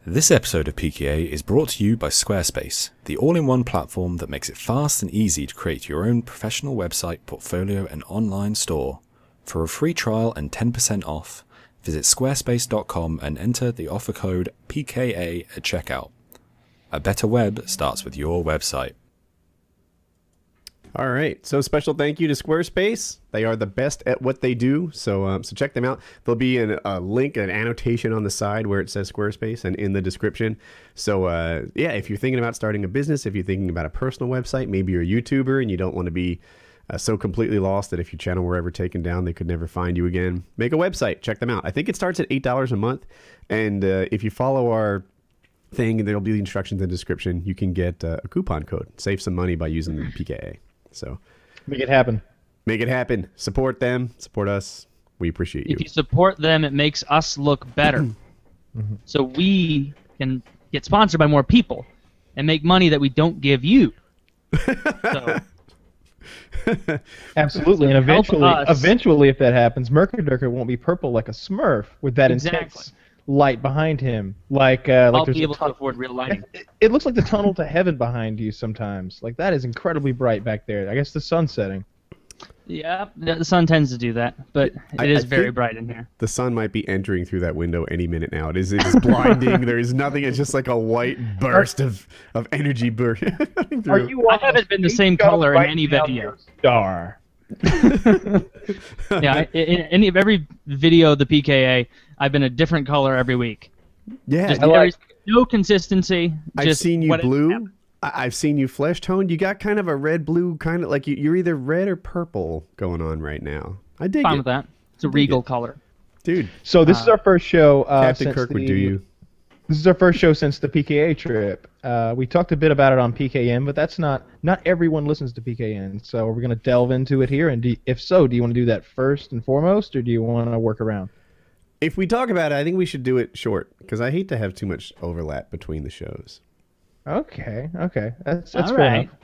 This episode of PKA is brought to you by Squarespace, the all-in-one platform that makes it fast and easy to create your own professional website, portfolio, and online store. For a free trial and 10% off, visit squarespace.com and enter the offer code PKA at checkout. A better web starts with your website. All right, so special thank you to Squarespace. They are the best at what they do, so check them out. There'll be a link, an annotation on the side where it says Squarespace and in the description. So yeah, if you're thinking about starting a business, if you're thinking about a personal website, maybe you're a YouTuber and you don't want to be so completely lost that if your channel were ever taken down, they could never find you again, make a website. Check them out. I think it starts at $8 a month, and if you follow our thing, there'll be the instructions in the description. You can get a coupon code, save some money by using the PKA. So make it happen. Make it happen. Support them. Support us. We appreciate you. If you support them, it makes us look better. So we can get sponsored by more people and make money that we don't give you. So, absolutely. And eventually, if that happens, Mercadurker won't be purple like a Smurf with that intense light behind him. I'll be able to afford real lighting. It looks like the tunnel to heaven behind you sometimes. Like, that is incredibly bright back there. I guess the sun's setting. Yeah, the sun tends to do that, but it is very bright in here. The sun might be entering through that window any minute now. It is blinding. There is nothing. It's just like a white burst of energy bursting through. I haven't been the same color in any video. Star. Yeah, in every video of the PKA, I've been a different color every week. Yeah, there's no consistency. I've seen you blue. I've seen you flesh toned. You got kind of a red-blue kind of like you're either red or purple going on right now. I dig it. Fine with that. It's a regal color, dude. So this is our first show. Captain Kirk would do you. This is our first show since the PKA trip. We talked a bit about it on PKN, but that's not everyone listens to PKN. So we're gonna delve into it here. And if so, do you want to do that first and foremost, or do you want to work around? If we talk about it, I think we should do it short because I hate to have too much overlap between the shows. Okay, that's all fair right. enough.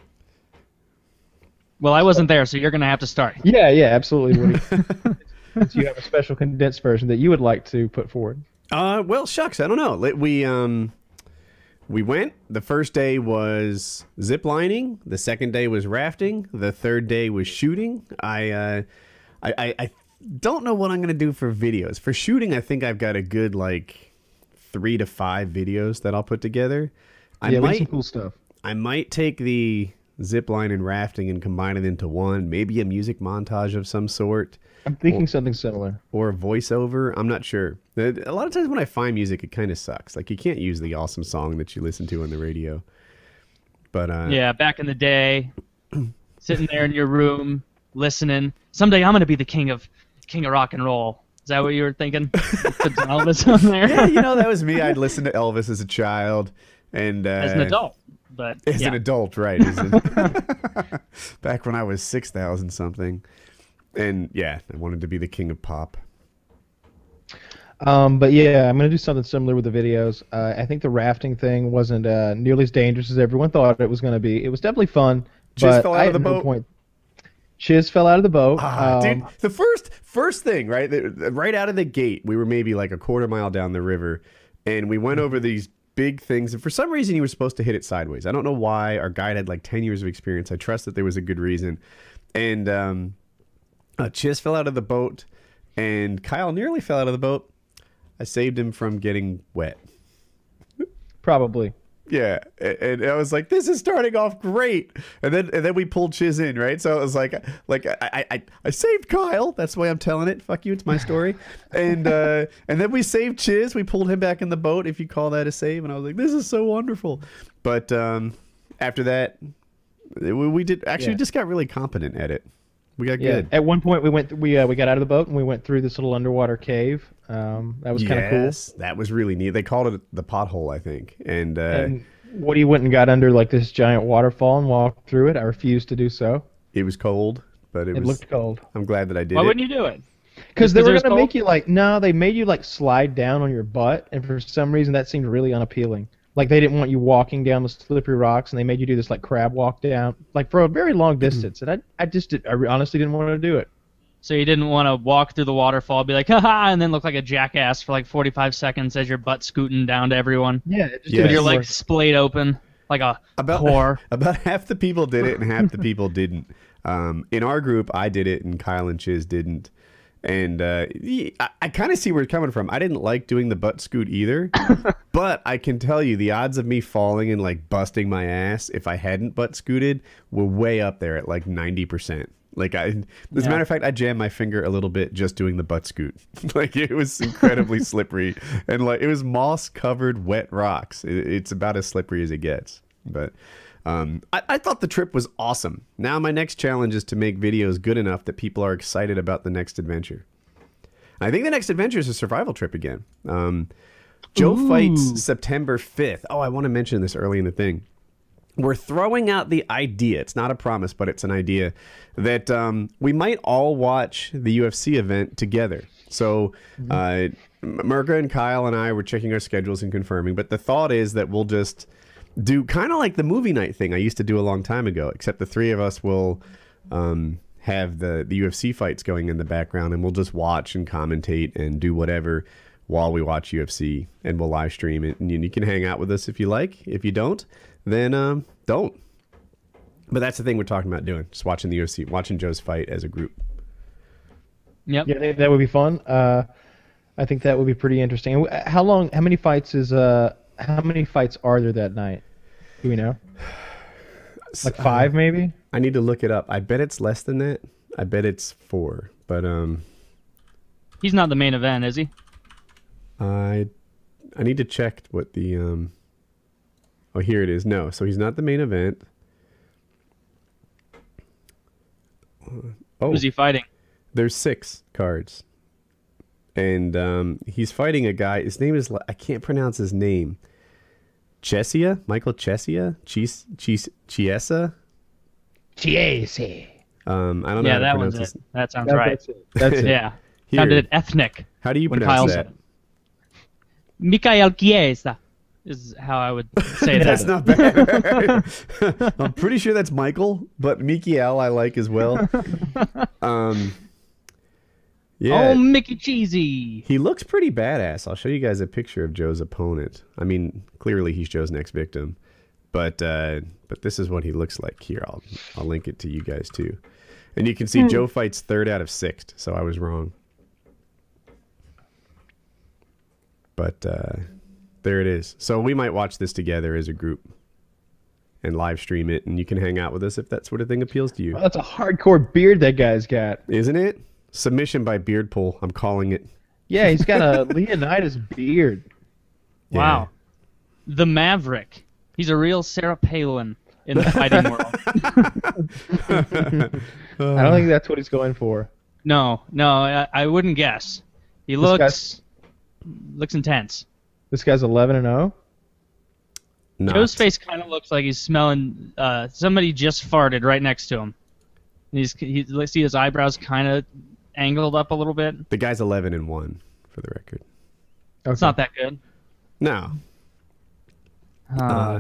Well, I wasn't there, so you're gonna have to start. Yeah, absolutely, Woody. Since you have a special condensed version that you would like to put forward. Well, shucks, I don't know. We went. The first day was zip lining. The second day was rafting. The third day was shooting. I don't know what I'm gonna do for videos. For shooting, I think I've got a good 3 to 5 videos that I'll put together. Some cool stuff. I might take the zip line and rafting and combine it into one. Maybe a music montage of some sort. I'm thinking something similar. Or a voiceover. I'm not sure. A lot of times when I find music, it kind of sucks. Like, you can't use the awesome song that you listen to on the radio. But yeah, back in the day, sitting there in your room, listening. Someday I'm going to be the king of rock and roll. Is that what you were thinking? Put some Elvis on there? Yeah, that was me. I'd listen to Elvis as a child. And as an adult. But as an adult, right. Back when I was 6,000 something. And yeah, I wanted to be the king of pop. But yeah, I'm going to do something similar with the videos. I think the rafting thing wasn't nearly as dangerous as everyone thought it was going to be. It was definitely fun. Chiz fell out of the boat. Chiz fell out of the boat. Dude, the first thing, right? Right out of the gate, we were maybe like a quarter mile down the river, and we went over these big things, and for some reason you were supposed to hit it sideways. I don't know why. Our guide had 10 years of experience. I trust that there was a good reason. And Chiz fell out of the boat, and Kyle nearly fell out of the boat. I saved him from getting wet. Probably. Yeah, and I was like, this is starting off great. And then we pulled Chiz in, right? So it was like I saved Kyle. That's the way I'm telling it. Fuck you, it's my story. And then we saved Chiz. We pulled him back in the boat, if you call that a save. And I was like, this is so wonderful. But after that, we just got really competent at it. We got good. At one point, we got out of the boat and we went through this little underwater cave. That was kind of cool. Yes, that was really neat. They called it the pothole, I think. And Woody went and got under this giant waterfall and walked through it. I refused to do so. It was cold, but it looked cold. I'm glad that I did. Why wouldn't you do it? Because they were going to make you they made you slide down on your butt, and for some reason that seemed really unappealing. They didn't want you walking down the slippery rocks, and they made you do this crab walk down, for a very long distance. And I honestly didn't want to do it. So you didn't want to walk through the waterfall, be like, haha, and then look like a jackass for like 45 seconds as your butt scooting down to everyone. Yeah, With your legs splayed open like a whore. About half the people did it and half the people didn't. In our group, I did it and Kyle and Chiz didn't. And I kind of see where it's coming from. I didn't like doing the butt scoot either, but I can tell you the odds of me falling and like busting my ass if I hadn't butt scooted were way up there at like 90%. Like as a matter of fact, I jammed my finger a little bit just doing the butt scoot. Like it was incredibly slippery, and like it was moss covered wet rocks. It's about as slippery as it gets. But I thought the trip was awesome. Now my next challenge is to make videos good enough that people are excited about the next adventure. I think the next adventure is a survival trip again. Joe fights September 5th. Oh, I want to mention this early in the thing. We're throwing out the idea. It's not a promise, but it's an idea that we might all watch the UFC event together. So Mirka and Kyle and I were checking our schedules and confirming, but the thought is that we'll just do kind of like the movie night thing I used to do a long time ago, except the three of us will have the UFC fights going in the background, and we'll just watch and commentate and do whatever while we watch UFC, and we'll live stream it. And you can hang out with us if you like. If you don't, then don't. But that's the thing we're talking about doing, just watching the UFC, watching Joe's fight as a group. Yep. Yeah, I think that would be fun. I think that would be pretty interesting. How many fights are there that night? Do we know? Like 5 maybe? I need to look it up. I bet it's less than that. I bet it's 4. But he's not the main event, is he? I need to check what the oh, here it is. No, so he's not the main event. Who's he fighting? There's 6 cards. And he's fighting a guy. His name is, I can't pronounce his name. Chesia? Michael Chesia? Chiesa? Chiesa. I don't know. Yeah, how to that pronounce one's his... it. That sounds right. That's it. Yeah. Here. Sounded ethnic. How do you when pronounce Kyle that? Michael Chiesa is how I would say that. That's not bad. I'm pretty sure that's Michael, but Mikiel I like as well. Yeah. Oh, Mickey Cheesy. He looks pretty badass. I'll show you guys a picture of Joe's opponent. I mean, clearly he's Joe's next victim, but this is what he looks like. Here, I'll link it to you guys too, and you can see Joe fights 3rd out of 6th. So I was wrong, but there it is. So we might watch this together as a group and live stream it, and you can hang out with us if that sort of thing appeals to you. Well, that's a hardcore beard that guy's got. Isn't it? Submission by beard pull. I'm calling it. Yeah, he's got a Leonidas beard. Wow. The Maverick. He's a real Sarah Palin in the fighting world. I don't think that's what he's going for. No, I wouldn't guess. He looks intense. This guy's 11-0. Joe's face kind of looks like he's smelling. Somebody just farted right next to him. Let's see his eyebrows kind of angled up a little bit. The guy's 11-1 for the record. Okay. It's not that good. No.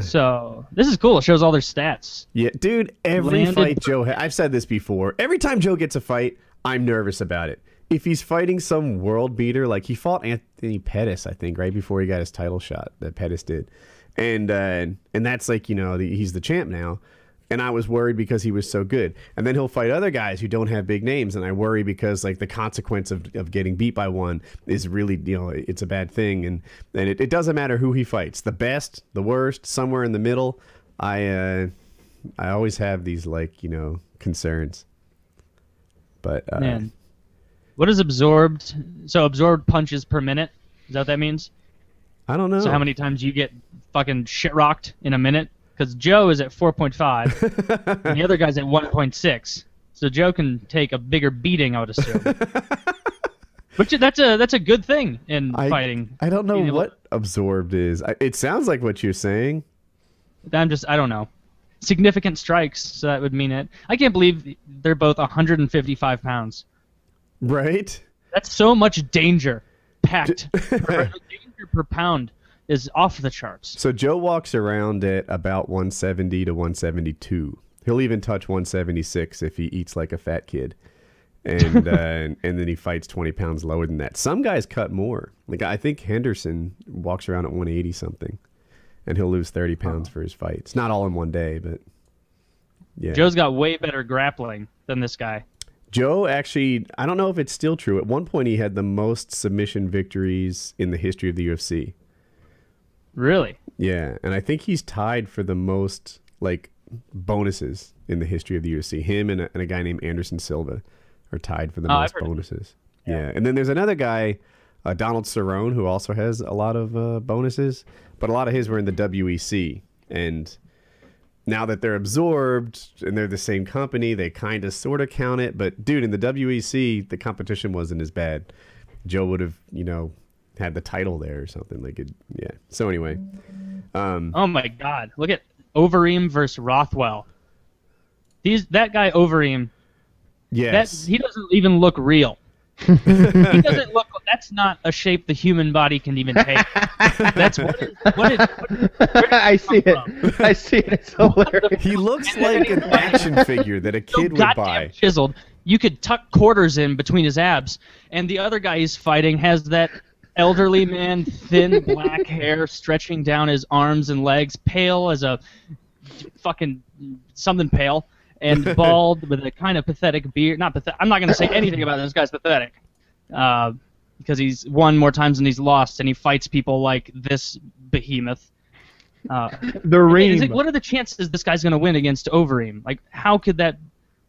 So this is cool. It shows all their stats. Yeah, dude. Every Landed fight Joe, I've said this before. Every time Joe gets a fight, I'm nervous about it. If he's fighting some world beater, like he fought Anthony Pettis, I think, right before he got his title shot. That Pettis did, and that's like, you know, he's the champ now. And I was worried because he was so good. And then he'll fight other guys who don't have big names, and I worry because like the consequence of getting beat by one is really, you know, it's a bad thing. And it doesn't matter who he fights, the best, the worst, somewhere in the middle. I always have these, like, you know, concerns. But Man, what is absorbed? So absorbed punches per minute. Is that what that means? I don't know. So how many times you get fucking shit rocked in a minute? Because Joe is at 4.5, and the other guy's at 1.6. So Joe can take a bigger beating, I would assume. Which that's a good thing in fighting. I don't know what absorbed is. It sounds like what you're saying. I don't know. Significant strikes, so that would mean it. I can't believe they're both 155 pounds. Right? That's so much danger packed. Danger per pound is off the charts. So Joe walks around at about 170 to 172. He'll even touch 176 if he eats like a fat kid. and and then he fights 20 pounds lower than that. Some guys cut more. Like I think Henderson walks around at 180 something, and he'll lose 30 pounds for his fights. Not all in one day, but yeah. Joe's got way better grappling than this guy. Joe actually, I don't know if it's still true. At one point, he had the most submission victories in the history of the UFC. Really? Yeah, and I think he's tied for the most like bonuses in the history of the UFC. Him and a guy named Anderson Silva are tied for the most bonuses. Yeah, and then there's another guy, Donald Cerrone, who also has a lot of bonuses, but a lot of his were in the WEC. And now that they're absorbed and they're the same company, they kind of sort of count it. But dude, in the WEC, the competition wasn't as bad. Joe would have, had the title there or something like it. Yeah. So anyway, oh my God! Look at Overeem versus Rothwell. That guy Overeem. Yes. He doesn't even look real. He doesn't look. That's not a shape the human body can even take. That's what is I see it. I see it. It's hilarious. He looks like an action figure that a kid would buy. Chiseled. You could tuck quarters in between his abs, and the other guy he's fighting has that elderly man, thin black hair stretching down his arms and legs, pale as a fucking something pale, and bald with a kind of pathetic beard. Not pathetic. I'm not going to say anything about this guy's pathetic, because he's won more times than he's lost, and he fights people like this behemoth. The Reem. What are the chances this guy's going to win against Overeem? Like, how could that?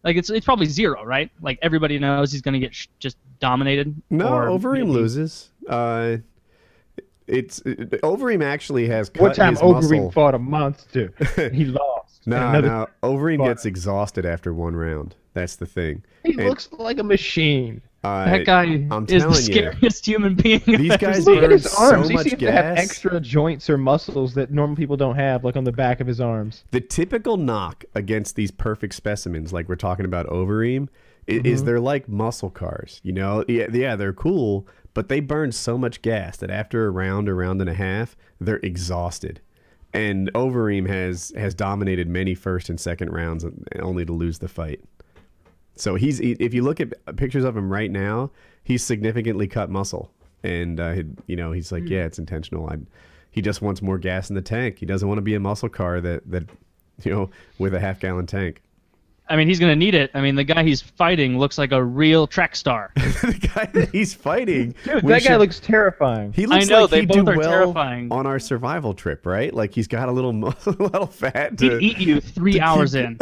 Like, it's probably zero, right? Like, everybody knows he's going to get just dominated. No, Overeem loses. Overeem actually has cut What time his Overeem muscle. fought a monster? He lost. No, Overeem gets exhausted after one round. That's the thing. He looks like a machine. That guy is the scariest human being. These guys Look at burn his arms. so He much seems to have gas. extra joints or muscles that normal people don't have, like on the back of his arms. The typical knock against these perfect specimens, like we're talking about Overeem, is they're like muscle cars. Yeah, they're cool, but they burn so much gas that after a round and a half, they're exhausted. And Overeem has dominated many first and second rounds only to lose the fight. So if you look at pictures of him right now, he's significantly cut muscle, and he's like, yeah, it's intentional. He just wants more gas in the tank. He doesn't want to be a muscle car that with a half-gallon tank. I mean, he's going to need it. I mean, the guy he's fighting looks like a real track star. The guy that he's fighting, Dude, that guy looks terrifying. He looks I know, like they he'd both do are well terrifying. on our survival trip, right? Like he's got a little fat. He'd eat you 3 hours in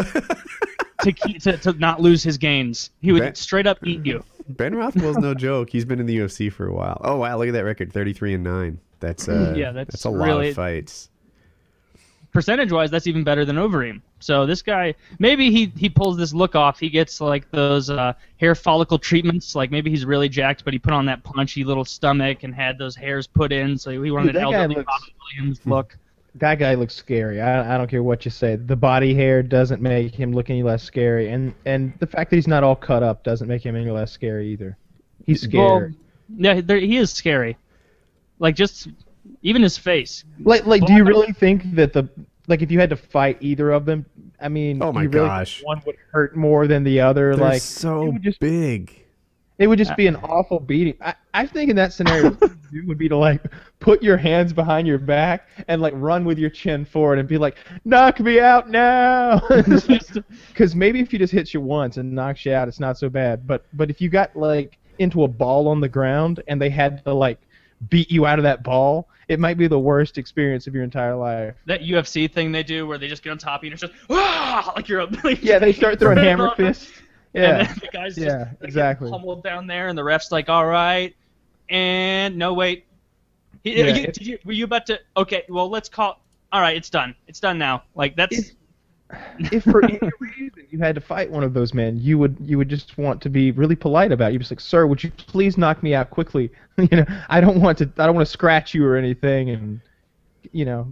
to not lose his gains. He would straight up eat you. Ben Rothwell's no joke. He's been in the UFC for a while. Oh wow, look at that record, 33-9. That's that's a lot of fights. Percentage-wise, that's even better than Overeem. So this guy, maybe he pulls this look off. He gets like those hair follicle treatments. Like maybe he's really jacked, but he put on that punchy little stomach and had those hairs put in. So he wanted an elderly Robin Williams look. That guy looks scary. I don't care what you say. The body hair doesn't make him look any less scary, and the fact that he's not all cut up doesn't make him any less scary either. He's scary. Well, yeah, he is scary. Like just even his face. Like, do you really think that if you had to fight either of them, I mean, oh my you really gosh, think one would hurt more than the other? They're like so big. It would just be an awful beating. I think in that scenario, what you do would be to like put your hands behind your back and like run with your chin forward and be like, "Knock me out now!" Because maybe if he just hits you once and knocks you out, it's not so bad. But if you got like into a ball on the ground and they had to like beat you out of that ball, it might be the worst experience of your entire life. That UFC thing they do where they just get on top of you and it's just like you're yeah, they start throwing hammer fists. Yeah, and the guy's just exactly pummeled down there, and the ref's like, "All right," and no, wait, were you about to? Okay, well, let's call. All right, it's done. It's done now. Like that's. If for any reason you had to fight one of those men, you would just want to be really polite about it. You'd be like, "Sir, would you please knock me out quickly? I don't want to scratch you or anything, and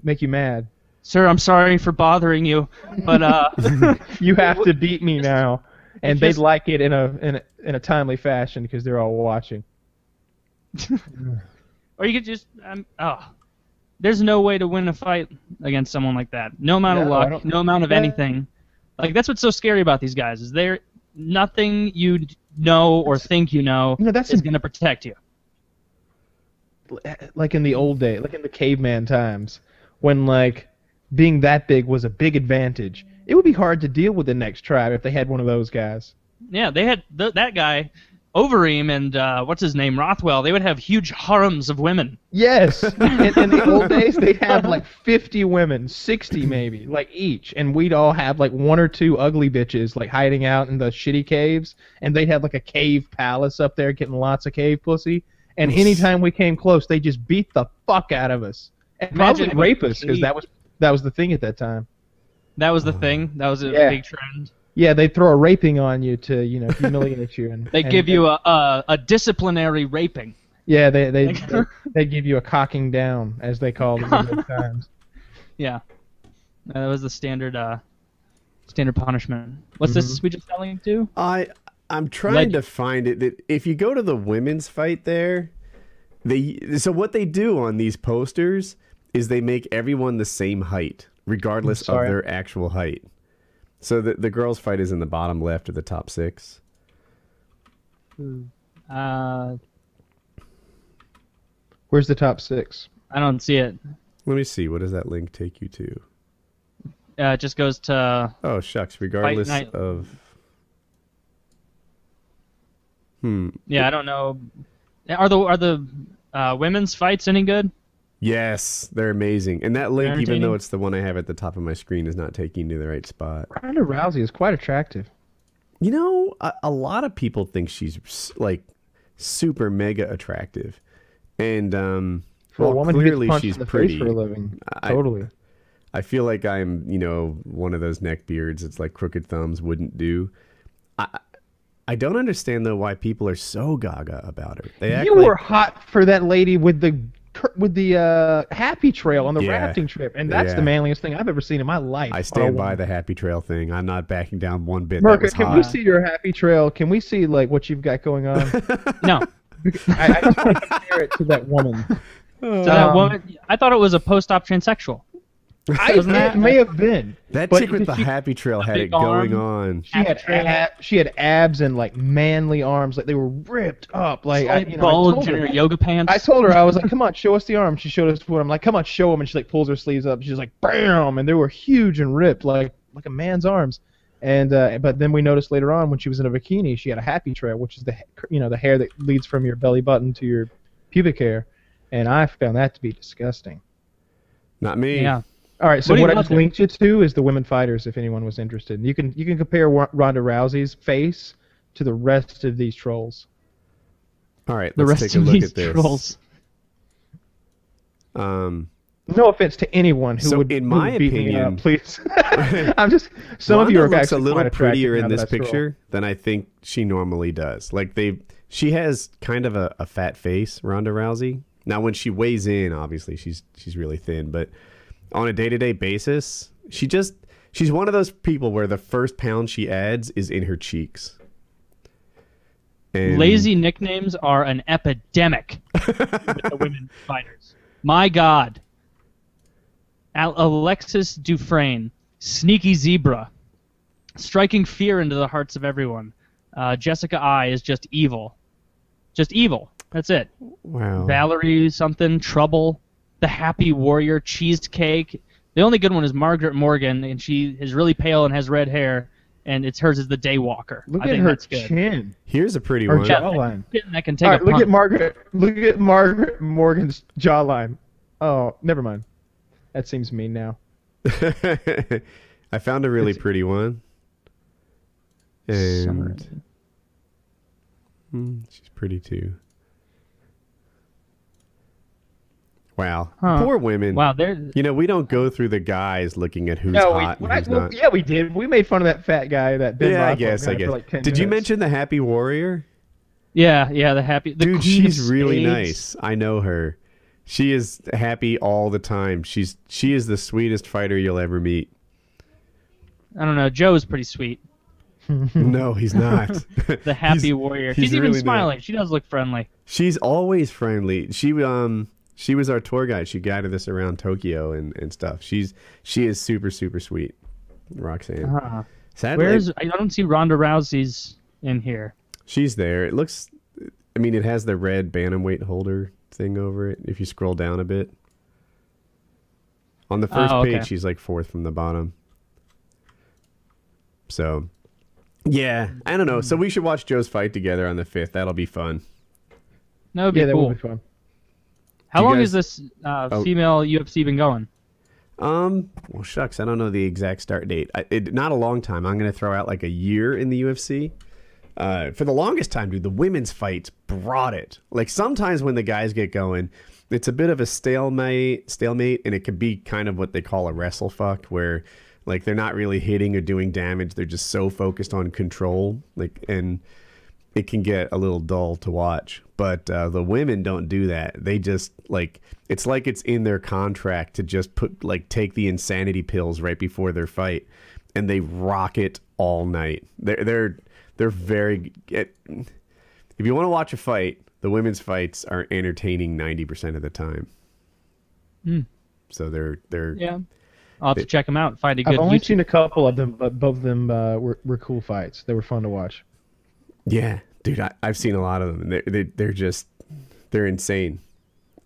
make you mad." Sir, I'm sorry for bothering you, but you have to beat me now. And they'd like it in a timely fashion because they're all watching. Or you could just there's no way to win a fight against someone like that. No amount of luck, no amount of anything. Like that's what's so scary about these guys is they're nothing you know or think you know, that's is going to protect you. like in the old day, like in the caveman times, when like being that big was a big advantage. It would be hard to deal with the next tribe if they had one of those guys. Yeah, they had that guy, Overeem, and what's his name, Rothwell. They would have huge harems of women. Yes, in the old days they'd have like 50 women, 60 maybe, like each, and we'd all have like one or two ugly bitches like hiding out in the shitty caves, and they'd have like a cave palace up there getting lots of cave pussy. And anytime we came close, they just beat the fuck out of us and probably rape us because that was the thing at that time. That was the thing. That was a big trend. Yeah, they'd throw a raping on you to humiliate you, and they give you a disciplinary raping. Yeah, they give you a cocking down, as they called it at those times. Yeah, that was the standard punishment. What's this we just selling to? I'm trying to find it. That if you go to the women's fight there, so what they do on these posters is they make everyone the same height, regardless of their actual height. So the girls' fight is in the bottom left of the top 6. Where's the top 6? I don't see it. Let me see. What does that link take you to? It just goes to. Oh shucks! Regardless of. Yeah, I don't know. Are the women's fights any good? Yes, they're amazing. And that link, even though it's the one I have at the top of my screen, is not taking you to the right spot. Ronda Rousey is quite attractive. You know, a lot of people think she's like super mega attractive, and for a woman clearly who gets punched she's in the pretty face for a living. Totally. I feel like I'm, one of those neckbeards. It's like crooked thumbs wouldn't do. I don't understand though why people are so gaga about her. They act were hot for that lady with the happy trail on the rafting trip, and that's the manliest thing I've ever seen in my life. I stand by the happy trail thing. I'm not backing down one bit. Merca, can we see your happy trail? Can we see like what you've got going on? No. I just want to compare it to that woman. So that woman, I thought it was a post-op transsexual. It may have been. That chick with the happy trail had it going on. She had abs and like manly arms, like they were ripped up, like bulge in her yoga pants. I told her, I was like, "Come on, show us the arms." She showed us what I'm like, "Come on, show them." And she like pulls her sleeves up. She's like, "Bam!" And they were huge and ripped, like a man's arms. And but then we noticed later on when she was in a bikini, she had a happy trail, which is the hair that leads from your belly button to your pubic hair, and I found that to be disgusting. Not me. Yeah. All right, so what I just linked you to is the women fighters. If anyone was interested, you can compare Ronda Rousey's face to the rest of these trolls. All right, let's take a look at this. Trolls. No offense to anyone who would. In my opinion, please. I'm just. Some Wanda of you are looks a actually little prettier in this troll. picture than I think she normally does. Like she has kind of a fat face, Ronda Rousey. Now, when she weighs in, obviously she's really thin, but on a day-to-day basis, she's one of those people where the first pound she adds is in her cheeks. And lazy nicknames are an epidemic with the women fighters. My God. Alexis Dufresne, Sneaky Zebra, striking fear into the hearts of everyone. Jessica I is just evil. Just evil. That's it. Wow. Valerie something, Trouble, the Happy Warrior, Cheesecake. The only good one is Margaret Morgan, and she is really pale and has red hair, and hers is the Daywalker. Look I at think her that's good. chin. Here's a pretty Her one. jawline. That can take All right, a look punt. at Margaret Morgan's jawline. Oh, never mind. That seems mean now. I found a really pretty one. And she's pretty too. Wow. Huh. Poor women. Wow, they're... we don't go through the guys looking at who's hot and who's not. Yeah, we did. We made fun of that fat guy, that Ben I Rothwell guess. guy for like 10 Did you minutes. mention the Happy Warrior? Yeah, the Happy... The Dude, Queen she's of really Spades. nice. I know her. She is happy all the time. She is the sweetest fighter you'll ever meet. I don't know. Joe's pretty sweet. No, he's not. The Happy Warrior. he's She's even really smiling. not. She does look friendly. She's always friendly. She was our tour guide. She guided us around Tokyo and stuff. She is super, super sweet, Roxanne. Sadly, I don't see Ronda Rousey's in here. She's there. It looks. I mean, it has the red bantamweight holder thing over it. If you scroll down a bit, on the first page, she's like 4th from the bottom. So, yeah, I don't know. So we should watch Joe's fight together on the 5th. That'll be fun. That would be cool. That would be fun. How long has this female UFC been going? Well, shucks, I don't know the exact start date. Not a long time. I'm going to throw out like a year in the UFC. For the longest time, dude, the women's fights brought it. Like sometimes when the guys get going, it's a bit of a stalemate, and it can be kind of what they call a wrestle fuck, where like they're not really hitting or doing damage. They're just so focused on control, and it can get a little dull to watch. But the women don't do that. They just it's like it's in their contract to just take the insanity pills right before their fight, and they rock it all night. They're very. If you want to watch a fight, the women's fights are entertaining 90% of the time. So they're yeah. I'll have to check them out. Find a good. I've only YouTube. seen a couple of them, but both of them were cool fights. They were fun to watch. Yeah, dude, I've seen a lot of them. They're insane.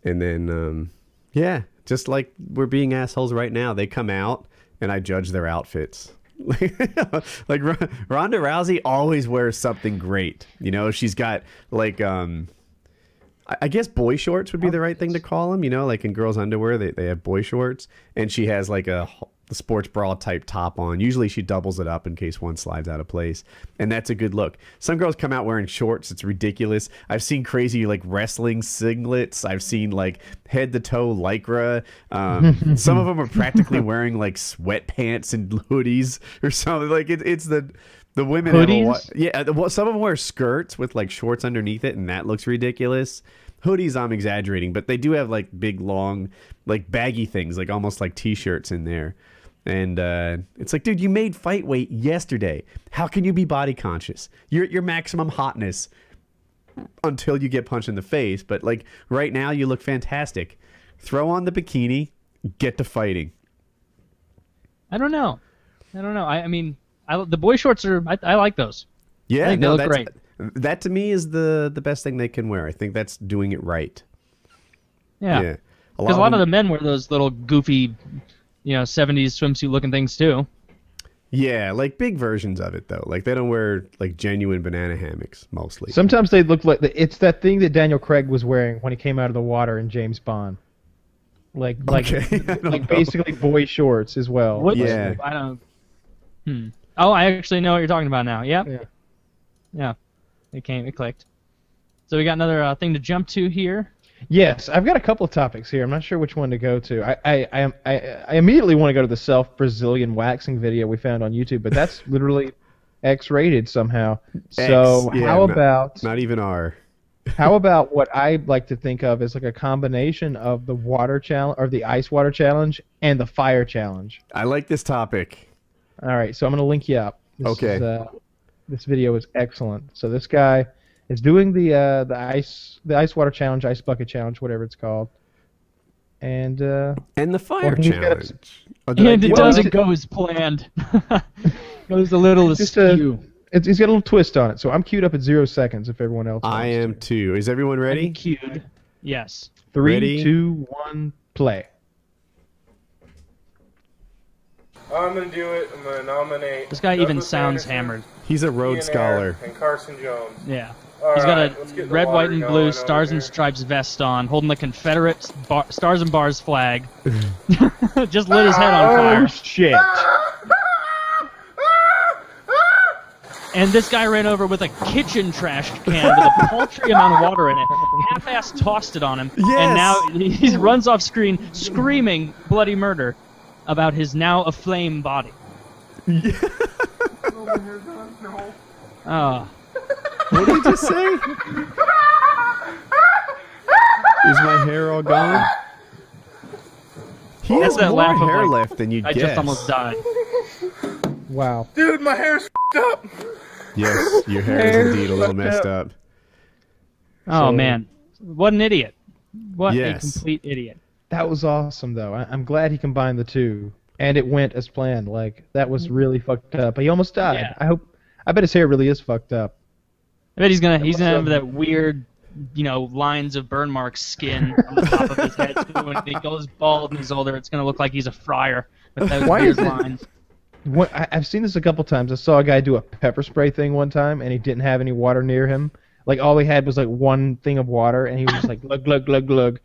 And then yeah, just like we're being assholes right now, they come out and I judge their outfits. Like Ronda Rousey always wears something great. You know, she's got like I guess boy shorts would be the right thing to call them. You know, like in girls' underwear, they have boy shorts, and she has like a sports bra type top on. Usually she doubles it up in case one slides out of place, and that's a good look. Some girls come out wearing shorts. It's ridiculous. I've seen crazy like wrestling singlets. I've seen like head to toe lycra. Some of them are practically wearing like sweatpants and hoodies or something. Like it's the women hoodies? Some of them wear skirts with like shorts underneath it, and that looks ridiculous. Hoodies, I'm exaggerating, but they do have like big, long, like baggy things, like almost like t-shirts in there. And it's like, dude, you made fight weight yesterday. How can you be body conscious? You're at your maximum hotness until you get punched in the face. But like right now, you look fantastic. Throw on the bikini, get to fighting. I don't know. I mean, the boy shorts are. I like those. Yeah, I think they look great. That to me is the best thing they can wear. I think that's doing it right. Yeah. Because a lot of the men wear those little goofy, 70s swimsuit looking things too. Yeah, like big versions of it though. Like they don't wear like genuine banana hammocks mostly. Sometimes they look like it's that thing that Daniel Craig was wearing when he came out of the water in James Bond. Like basically boy shorts as well. Yeah. I don't. Oh, I actually know what you're talking about now. Yep. Yeah. It clicked. So we got another thing to jump to here. Yes, I've got a couple of topics here. I'm not sure which one to go to. I immediately want to go to the self-Brazilian waxing video we found on YouTube, but that's literally X-rated somehow. So how about not even R? How about what I like to think of as like a combination of the water challenge or the ice water challenge and the fire challenge? I like this topic. All right, so I'm going to link you up. This video is excellent. So this guy is doing the ice water challenge, ice bucket challenge, whatever it's called, and the fire challenge. And it doesn't go as planned. Goes a little askew. He's got a little twist on it. So I'm queued up at 0 seconds. If everyone else, I am too. Is everyone ready? I'm queued. Yes. 3, 2, 1, play. I'm gonna do it. I'm gonna nominate. This guy even sounds hammered. He's a Rhodes Scholar. And Carson Jones. Yeah. All He's right, got a red, white, and blue Stars and Stripes vest on, holding the Confederate Stars and Bars flag. Just lit his head on fire. Oh shit! And this guy ran over with a kitchen trash can with a paltry amount of water in it. Half-ass tossed it on him. Yes. And now he runs off screen screaming bloody murder about his now aflame body. Yeah. Oh. What did he just say? Is my hair all gone? He has more hair left than you'd guess. I just almost died. Wow. Dude, my hair's up. Yes, your hair is indeed a little messed up. Oh, man. What an idiot. What a complete idiot. That was awesome, though. I'm glad he combined the two, and it went as planned. Like, that was really fucked up. He almost died. Yeah. I bet his hair really is fucked up. bet he's gonna have that weird, lines of burn marks skin on the top of his head. So when he goes bald and he's older, it's gonna look like he's a friar with those weird lines. I've seen this a couple times. I saw a guy do a pepper spray thing one time, and he didn't have any water near him. Like, all he had was, like, one thing of water, and he was just like, glug, glug, glug, glug.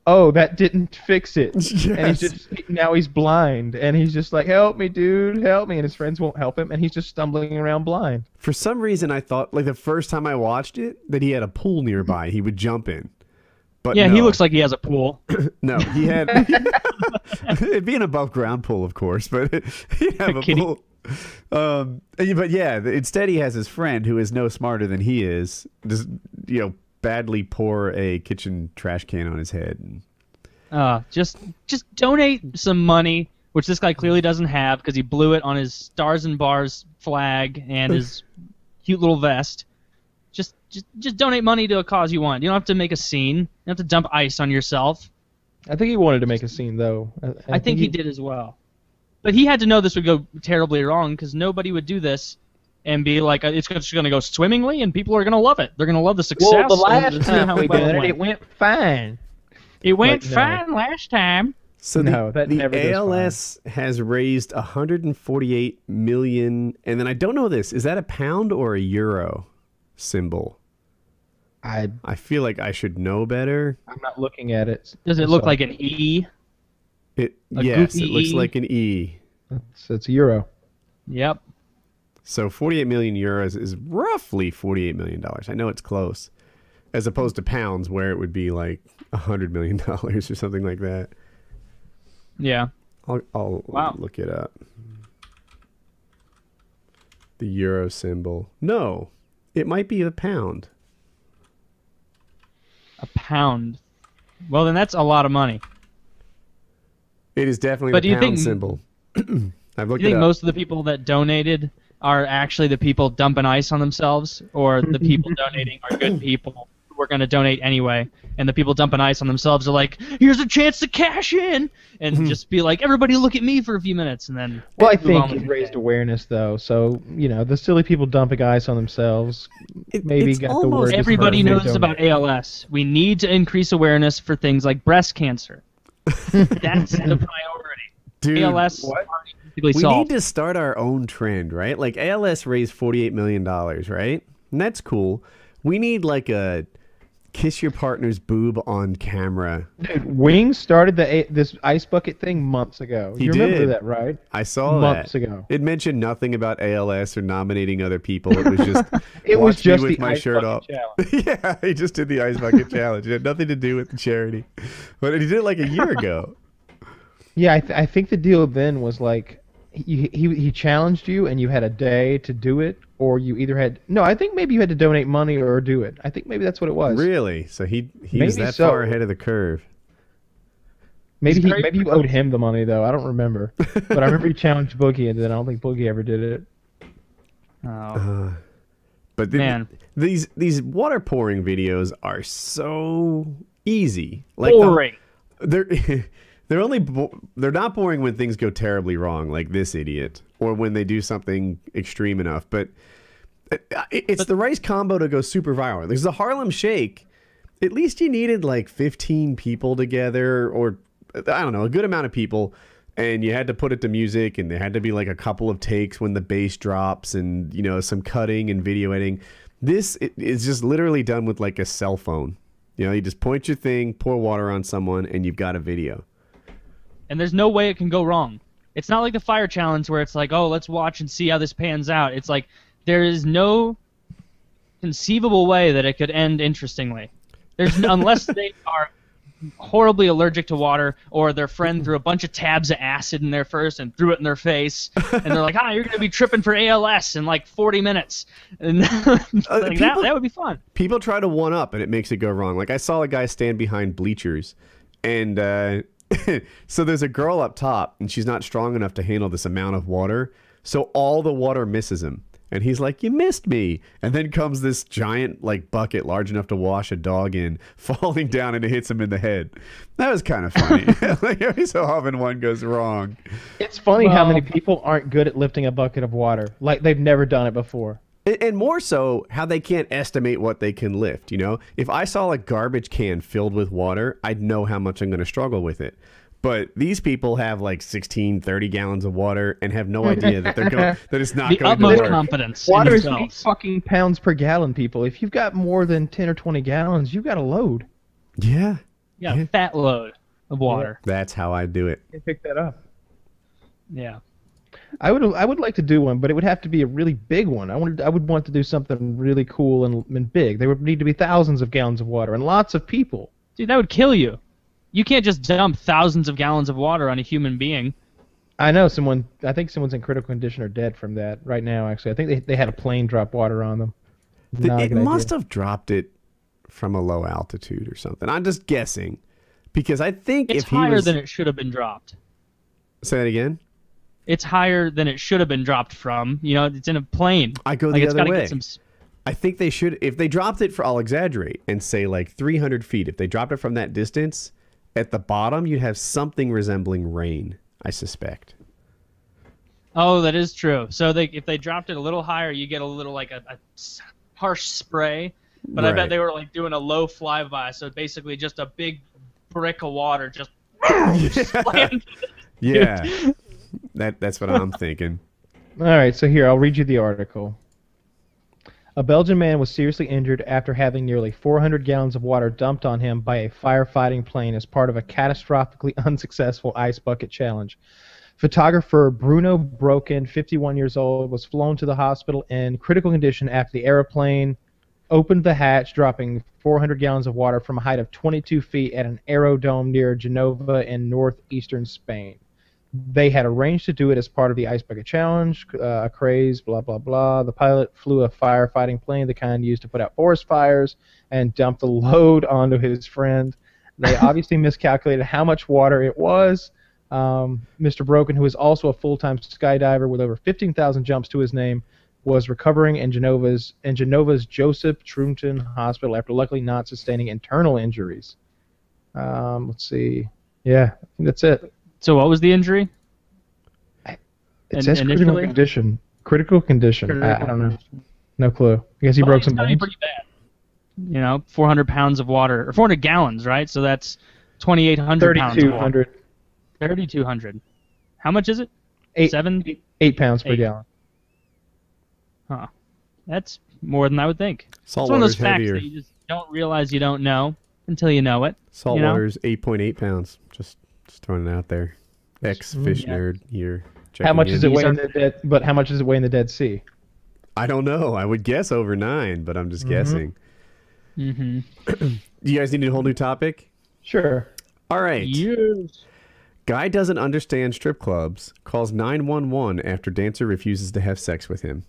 Oh, that didn't fix it. Yes. And now he's blind, and he's just like, help me, dude, help me. And his friends won't help him, and he's just stumbling around blind. For some reason, I thought, like, the first time I watched it, that he had a pool nearby he would jump in. But yeah, no. He looks like he has a pool. No, he had... It'd be an above-ground pool, of course, but he'd have a pool. But yeah, instead he has his friend, who is no smarter than he is, just, badly pour a kitchen trash can on his head. Just donate some money, which this guy clearly doesn't have because he blew it on his Stars and Bars flag and his cute little vest. Just donate money to a cause you want. You don't have to make a scene. You don't have to dump ice on yourself. I think he wanted to make a scene, though. I think he did as well. But he had to know this would go terribly wrong because nobody would do this and be like, it's just going to go swimmingly and people are going to love it. They're going to love the success. Well, the last time we did it, it went fine. It went fine last time. So the ALS has raised 148 million, and then I don't know this. Is that a pound or a euro symbol? I feel like I should know better. I'm not looking at it. Does it look like an E? Yes, it looks like an E. It's a euro. Yep. So 48 million euros is roughly $48 million. I know it's close. As opposed to pounds, where it would be like $100 million or something like that. Yeah. I'll look it up. The euro symbol. No, it might be the pound. A pound. Well, then that's a lot of money. It is definitely the pound symbol. I've looked it up. Do you think most of the people that donated are actually the people dumping ice on themselves, or the people donating are good people who are going to donate anyway, and the people dumping ice on themselves are like, here's a chance to cash in, and just be like, everybody look at me for a few minutes, and then... Well, I think it raised awareness, though, so, the silly people dumping ice on themselves maybe got the word. Everybody knows about ALS. We need to increase awareness for things like breast cancer. That's the priority. Dude, ALS we need to start our own trend, right? Like, ALS raised $48 million, right? And that's cool. We need like a kiss your partner's boob on camera. Dude, Wings started this ice bucket thing months ago. You remember that, right? I saw months ago. It mentioned nothing about ALS or nominating other people. It was just it was just with the my ice shirt bucket off. challenge. Yeah, he just did the ice bucket challenge. It had nothing to do with the charity, but he did it like a year ago. Yeah, I think the deal then was like he challenged you and you had a day to do it, or you either had I think maybe you had to donate money or do it. I think maybe that's what it was. Really? So he was that far ahead of the curve. Maybe you owed him the money though. I don't remember, but I remember he challenged Boogie, and then I don't think Boogie ever did it. Oh. But these water pouring videos are so easy. Like boring. They're not boring when things go terribly wrong, like this idiot, or when they do something extreme enough. But it's the rice combo to go super viral. There's the Harlem Shake. At least you needed like 15 people together, or I don't know, a good amount of people, and you had to put it to music, and there had to be like a couple of takes when the bass drops, and some cutting and video editing. This is just literally done with like a cell phone. You just point your thing, pour water on someone, and you've got a video. And there's no way it can go wrong. It's not like the fire challenge where it's like, oh, let's watch and see how this pans out. It's like there is no conceivable way that it could end interestingly. Unless they are horribly allergic to water, or their friend threw a bunch of tabs of acid in there first and threw it in their face, and they're like, you're going to be tripping for ALS in like 40 minutes. And that would be fun. People try to one up, and it makes it go wrong. Like I saw a guy stand behind bleachers, and so there's a girl up top, and she's not strong enough to handle this amount of water, so all the water misses him. And he's like, you missed me. And then comes this giant like bucket large enough to wash a dog in, falling down, and it hits him in the head. That was kind of funny. Like every so often one goes wrong. It's funny how many people aren't good at lifting a bucket of water. Like they've never done it before. And more so, how they can't estimate what they can lift, you know? If I saw a garbage can filled with water, I'd know how much I'm going to struggle with it. But these people have like 16, 30 gallons of water and have no idea that they're going that it's not The going to utmost work. confidence Water in is 8 themselves. fucking pounds per gallon, people. If you've got more than 10 or 20 gallons, you've got a load. Yeah. Yeah, a fat load of water. That's how I do it. You pick that up. Yeah. I would like to do one, but it would have to be a really big one. I would want to do something really cool and big. There would need to be thousands of gallons of water and lots of people. Dude, that would kill you. You can't just dump thousands of gallons of water on a human being. I know someone. I think someone's in critical condition or dead from that right now. Actually, I think they had a plane drop water on them. Not a It good must idea. have dropped it from a low altitude or something. I'm just guessing. Because I think It's if he higher was... than it should have been dropped. Say that again? It's higher than it should have been dropped from. You know, it's in a plane. I go Like, the it's other gotta way. get some... I think they should... If they dropped it I'll exaggerate and say like 300 feet. If they dropped it from that distance, at the bottom you'd have something resembling rain, I suspect. Oh, that is true. So if they dropped it a little higher, you get a little like a harsh spray. But I Right. bet they were like doing a low flyby, so basically just a big brick of water just slammed. Yeah. That's what I'm thinking. All right, so here I'll read you the article. A Belgian man was seriously injured after having nearly 400 gallons of water dumped on him by a firefighting plane as part of a catastrophically unsuccessful ice bucket challenge. Photographer Bruno Broken, 51 years old, was flown to the hospital in critical condition after the airplane opened the hatch, dropping 400 gallons of water from a height of 22 feet at an aerodrome near Genova in northeastern Spain. They had arranged to do it as part of the Ice Bucket Challenge, a craze, blah, blah, blah. The pilot flew a firefighting plane, the kind used to put out forest fires, and dumped the load onto his friend. They obviously miscalculated how much water it was. Mr. Broken, who is also a full-time skydiver with over 15,000 jumps to his name, was recovering in Genova's Joseph Trumpton Hospital after luckily not sustaining internal injuries. Let's see. Yeah, I think that's it. So what was the injury? It says critical Initially? condition. Critical condition. I don't know. No clue. I guess he broke some It's gotta be bones. pretty bad. You know, 400 pounds of water, or 400 gallons, right? So that's 2,800 pounds of water. 3,200. 3,200. How much is it? Eight, 8 pounds per 8. gallon. Huh. That's more than I would think. Salt It's one of those water's facts heavier. that you just don't realize you don't know until you know it. Salt you know? water's 8.8 pounds. Just throwing it out there. Ex-fish Yeah. nerd here. How much does it These weigh are- in the dead? But how much does it weigh in the Dead Sea? I don't know. I would guess over 9, but I'm just guessing. Mm-hmm. Do you guys need a whole new topic? Sure. All right. Yes. Guy doesn't understand strip clubs, calls 911 after dancer refuses to have sex with him.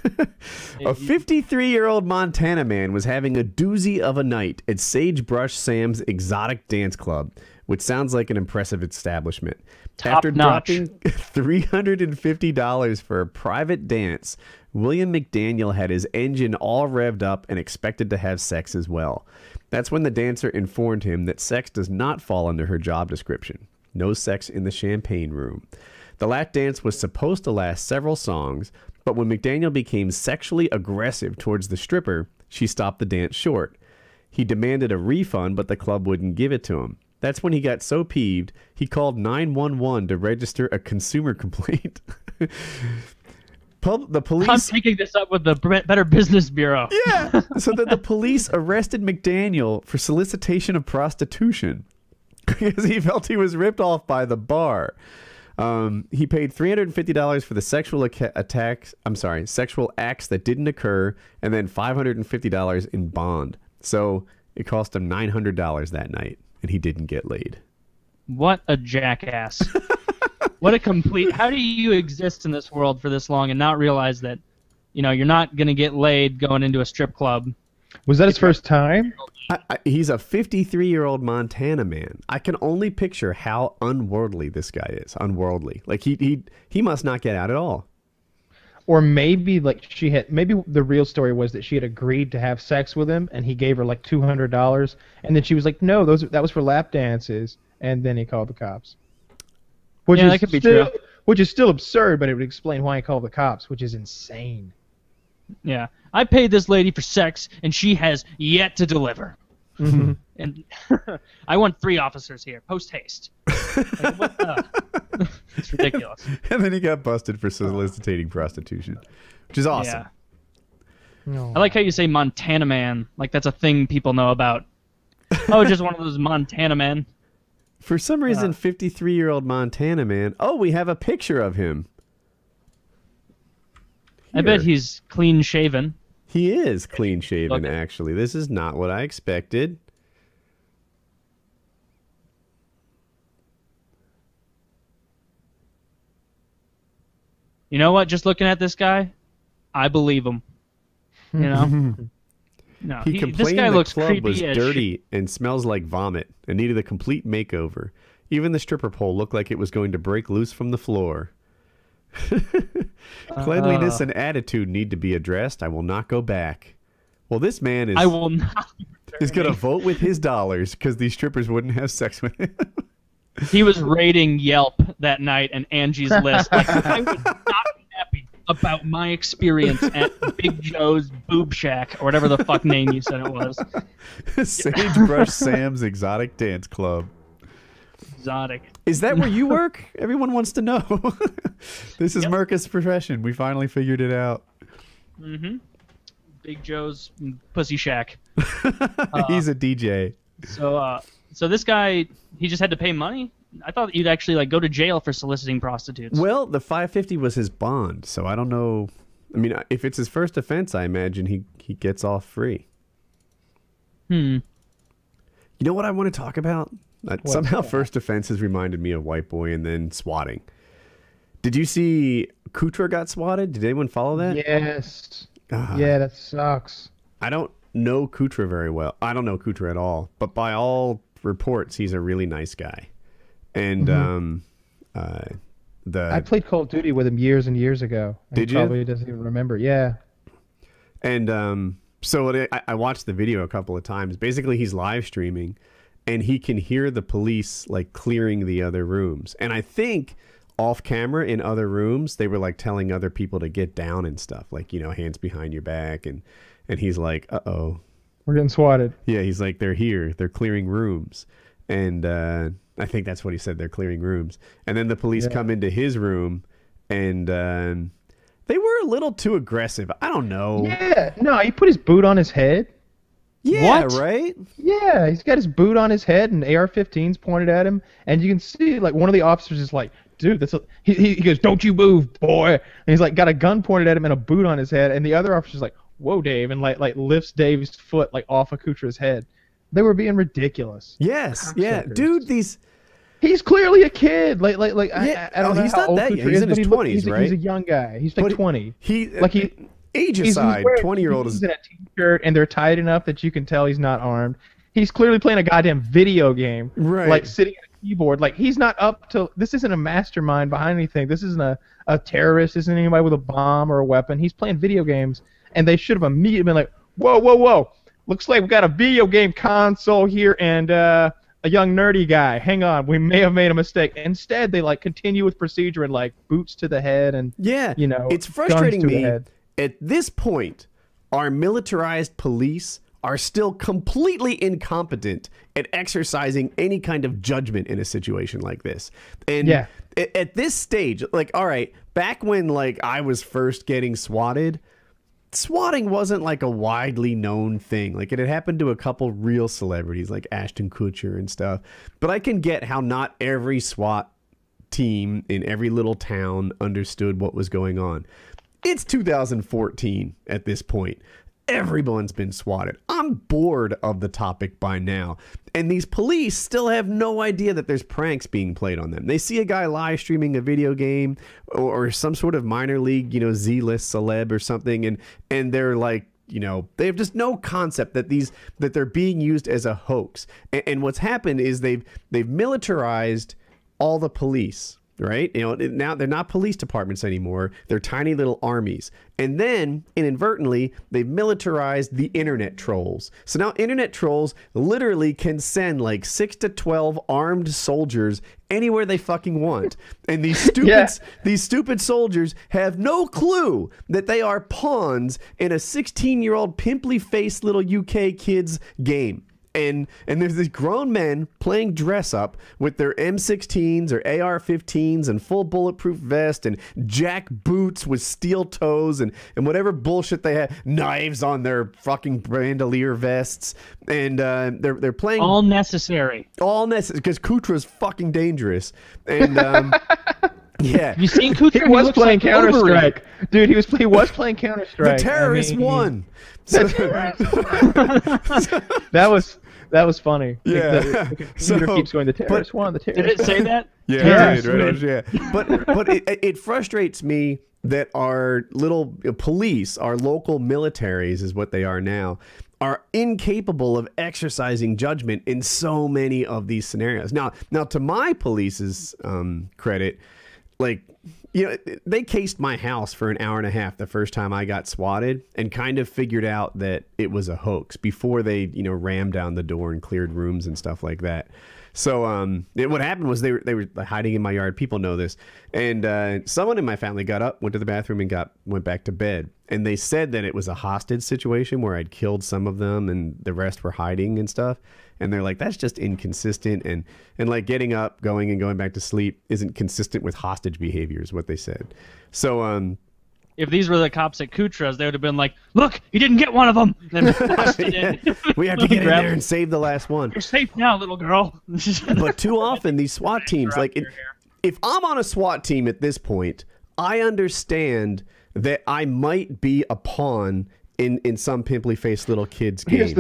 A 53-year-old Montana man was having a doozy of a night at Sagebrush Sam's Exotic Dance Club, which sounds like an impressive establishment. After Top-notch. dropping $350 for a private dance, William McDaniel had his engine all revved up and expected to have sex as well. That's when the dancer informed him that sex does not fall under her job description. No sex in the champagne room. The lap dance was supposed to last several songs, but when McDaniel became sexually aggressive towards the stripper, she stopped the dance short. He demanded a refund, but the club wouldn't give it to him. That's when he got so peeved, he called 911 to register a consumer complaint. The I'm police... taking this up with the Better Business Bureau. Yeah, so that the police arrested McDaniel for solicitation of prostitution because he felt he was ripped off by the bar. He paid $350 for the sexual sexual acts that didn't occur, and then $550 in bond. So it cost him $900 that night, and he didn't get laid. What a jackass. What a complete... How do you exist in this world for this long and not realize that, you know, you're not going to get laid going into a strip club? Was that his first time? He's a 53-year-old Montana man. I can only picture how unworldly this guy is. Unworldly. Like, he must not get out at all. Or maybe maybe the real story was that she had agreed to have sex with him, and he gave her like $200, and then she was like, "No, that was for lap dances," and then he called the cops. Which Yeah, is that could be still, true. Which is still absurd, but it would explain why he called the cops, which is insane. Yeah. I paid this lady for sex, and she has yet to deliver. Mhm. And I want 3 officers here, post haste. Like, what the? It's ridiculous. And then he got busted for soliciting prostitution, which is awesome. Yeah. No. I like how you say Montana man, like that's a thing people know about. Oh, just one of those Montana men. For some reason, 53-year-old Montana man. Oh, we have a picture of him. I bet Here. he's clean shaven. He is clean shaven, Okay. actually. This is not what I expected. You know what? Just looking at this guy, I believe him. You know? No, He this complained guy the looks club creepy was as dirty shit. and smells like vomit and needed a complete makeover. Even the stripper pole looked like it was going to break loose from the floor. Cleanliness and attitude need to be addressed. I will not go back. Well, this man is I will not. is going to vote with his dollars because these strippers wouldn't have sex with him. He was rating Yelp that night and Angie's List. Like, I would not be happy about my experience at Big Joe's Boob Shack or whatever the fuck name you said it was. Sagebrush Sam's Exotic Dance Club. Exotic. Is that where you work? Everyone wants to know. This is Yep. Merca's profession. We finally figured it out. Mm-hmm. Big Joe's Pussy Shack. He's a DJ. So this guy, he just had to pay money? I thought you'd actually like go to jail for soliciting prostitutes. Well, the $550 was his bond, so I don't know. I mean, if it's his first offense, I imagine he gets off free. You know what I want to talk about? Somehow first offense has reminded me of White Boy and then swatting. Did you see Kutra got swatted? Did anyone follow that? Yes. Ah. Yeah, that sucks. I don't know Kutra very well. I don't know Kutra at all. But by all reports, he's a really nice guy. And I played Call of Duty with him years and years ago. And Did he you? Probably doesn't even remember. Yeah. And so I watched the video a couple of times. Basically, he's live streaming, and he can hear the police like clearing the other rooms. And I think off camera in other rooms, they were like telling other people to get down and stuff, like, you know, hands behind your back. And he's like, uh-oh. We're getting swatted. Yeah, he's like, they're here. They're clearing rooms. And I think that's what he said. They're clearing rooms. And then the police come into his room, and they were a little too aggressive. I don't know. Yeah. No, he put his boot on his head. Yeah, What? right? Yeah, he's got his boot on his head and AR-15s pointed at him, and you can see like one of the officers is like, "Dude, he goes, don't you move, boy!" And he's like got a gun pointed at him and a boot on his head, and the other officer's like, "Whoa, Dave!" and like lifts Dave's foot like off of Kutra's head. They were being ridiculous. Yes, yeah, Cocksuckers. dude. He's clearly a kid. Like Yeah, I don't know he's how not old that Kutra young. He's is, in but his he 20s, he's right? He's a young guy. He's like But 20. Like age He's aside, wearing 20-year-old is jeans and a t-shirt, and they're tight enough that you can tell he's not armed. He's clearly playing a goddamn video game, Right. like sitting at a keyboard. Like he's not up to. This isn't a mastermind behind anything. This isn't a terrorist. This isn't anybody with a bomb or a weapon. He's playing video games, and they should have immediately been like, "Whoa, whoa, whoa! Looks like we got a video game console here and a young nerdy guy. Hang on, we may have made a mistake." Instead, they like continue with procedure and like boots to the head and Yeah, you know, it's guns frustrating to the me. head. At this point, our militarized police are still completely incompetent at exercising any kind of judgment in a situation like this. And Yeah. at this stage, like, all right, back when like I was first getting swatted, swatting wasn't like a widely known thing. Like it had happened to a couple real celebrities like Ashton Kutcher and stuff. But I can get how not every SWAT team in every little town understood what was going on. It's 2014 at this point. Everyone's been swatted. I'm bored of the topic by now. And these police still have no idea that there's pranks being played on them. They see a guy live streaming a video game or some sort of minor league, you know, Z-list celeb or something, and they're like, you know, they have just no concept that they're being used as a hoax. And what's happened is they've militarized all the police, right? You know, now they're not police departments anymore. They're tiny little armies. And then, inadvertently, they've militarized the internet trolls. So now internet trolls literally can send like 6 to 12 armed soldiers anywhere they fucking want. And these stupid soldiers have no clue that they are pawns in a 16-year-old pimply-faced little UK kid's game. And there's these grown men playing dress up with their M16s or AR-15s and full bulletproof vest and jack boots with steel toes and whatever bullshit they have, knives on their fucking bandolier vests, and they're playing all necessary because Kutra's fucking dangerous. And yeah, you seen Kutra? He was playing Counter-Strike, dude. He was playing Counter-Strike. The terrorists won. That was funny. Yeah. The computer keeps going. The terrorists won. The terrorists. Did it say that? Yeah, it did, right? Yeah. But it frustrates me that our little police, our local militaries, is what they are now, are incapable of exercising judgment in so many of these scenarios. Now, to my police's credit, like, you know, they cased my house for an hour and a half the first time I got swatted and kind of figured out that it was a hoax before they, you know, rammed down the door and cleared rooms and stuff like that. So what happened was they were hiding in my yard. People know this. And someone in my family got up, went to the bathroom, and went back to bed. And they said that it was a hostage situation where I'd killed some of them and the rest were hiding and stuff. And they're like, that's just inconsistent. And like getting up, going and going back to sleep isn't consistent with hostage behavior is what they said. So if these were the cops at Kutra's, they would have been like, look, you didn't get one of them. Then we have to get in there and save the last one. You're safe now, little girl. But too often these SWAT teams, like if I'm on a SWAT team at this point, I understand that I might be a pawn in some pimply-faced little kid's game. Here's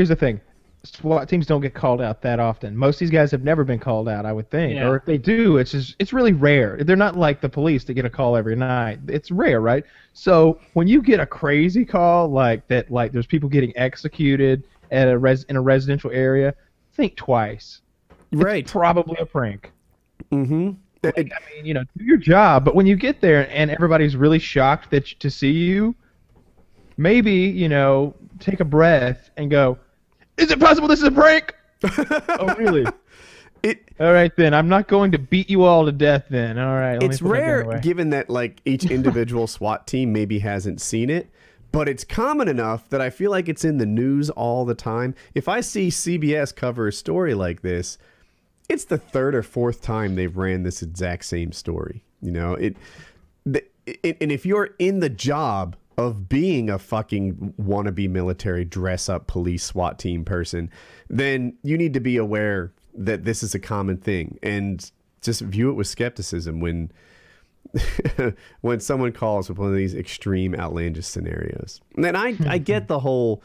the thing. SWAT teams don't get called out that often. Most of these guys have never been called out, I would think. Yeah. Or if they do, it's really rare. They're not like the police that get a call every night. It's rare, right? So when you get a crazy call like that, like there's people getting executed at in a residential area, think twice. Right. It's probably a prank. Mm-hmm. Like, I mean, you know, do your job. But when you get there and everybody's really shocked to see you, maybe, you know, take a breath and go, is it possible this is a prank? Oh, really? All right, then. I'm not going to beat you all to death, then. All right. It's rare, given that like each individual SWAT team maybe hasn't seen it, but it's common enough that I feel like it's in the news all the time. If I see CBS cover a story like this, it's the third or fourth time they've ran this exact same story. You know, and if you're in the job of being a fucking wannabe military dress-up police SWAT team person, then you need to be aware that this is a common thing and just view it with skepticism when when someone calls with one of these extreme, outlandish scenarios. And then I get the whole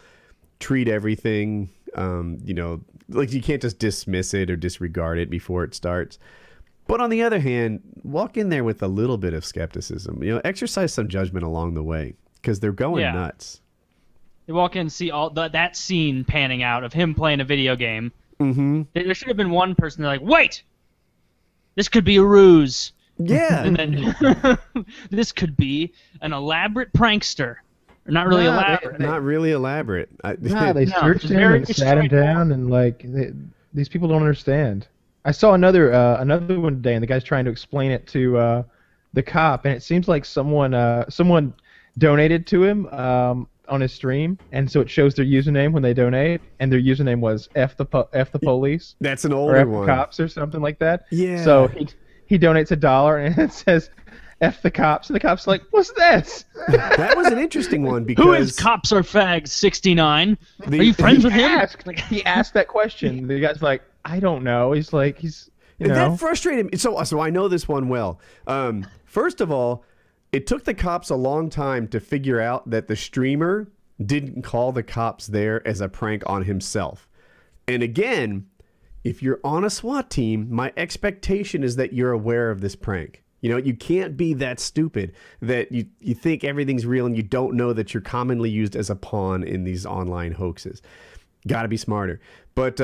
treat everything, you know, like you can't just dismiss it or disregard it before it starts. But on the other hand, walk in there with a little bit of skepticism. You know, exercise some judgment along the way. Because they're going nuts. You walk in and see all that scene panning out of him playing a video game. Mm-hmm. There should have been one person like, wait! This could be a ruse. Yeah. And then this could be an elaborate prankster. Or not really elaborate. Not really elaborate. They searched him and sat him down and like these people don't understand. I saw another one today and the guy's trying to explain it to the cop and it seems like someone donated to him on his stream, and so it shows their username when they donate, and their username was F the police. That's an or older F one. the cops or something like that. Yeah. So he donates $1 and it says F the cops, and the cop's like, what's this? That was an interesting one because who is Cops Are Fags 69? Are you friends with him? He asked that question. The guy's like, I don't know. He's like, you know. That frustrated me. So I know this one well. First of all, it took the cops a long time to figure out that the streamer didn't call the cops there as a prank on himself. And again, if you're on a SWAT team, my expectation is that you're aware of this prank. You know, you can't be that stupid that you think everything's real and you don't know that you're commonly used as a pawn in these online hoaxes. Got to be smarter. But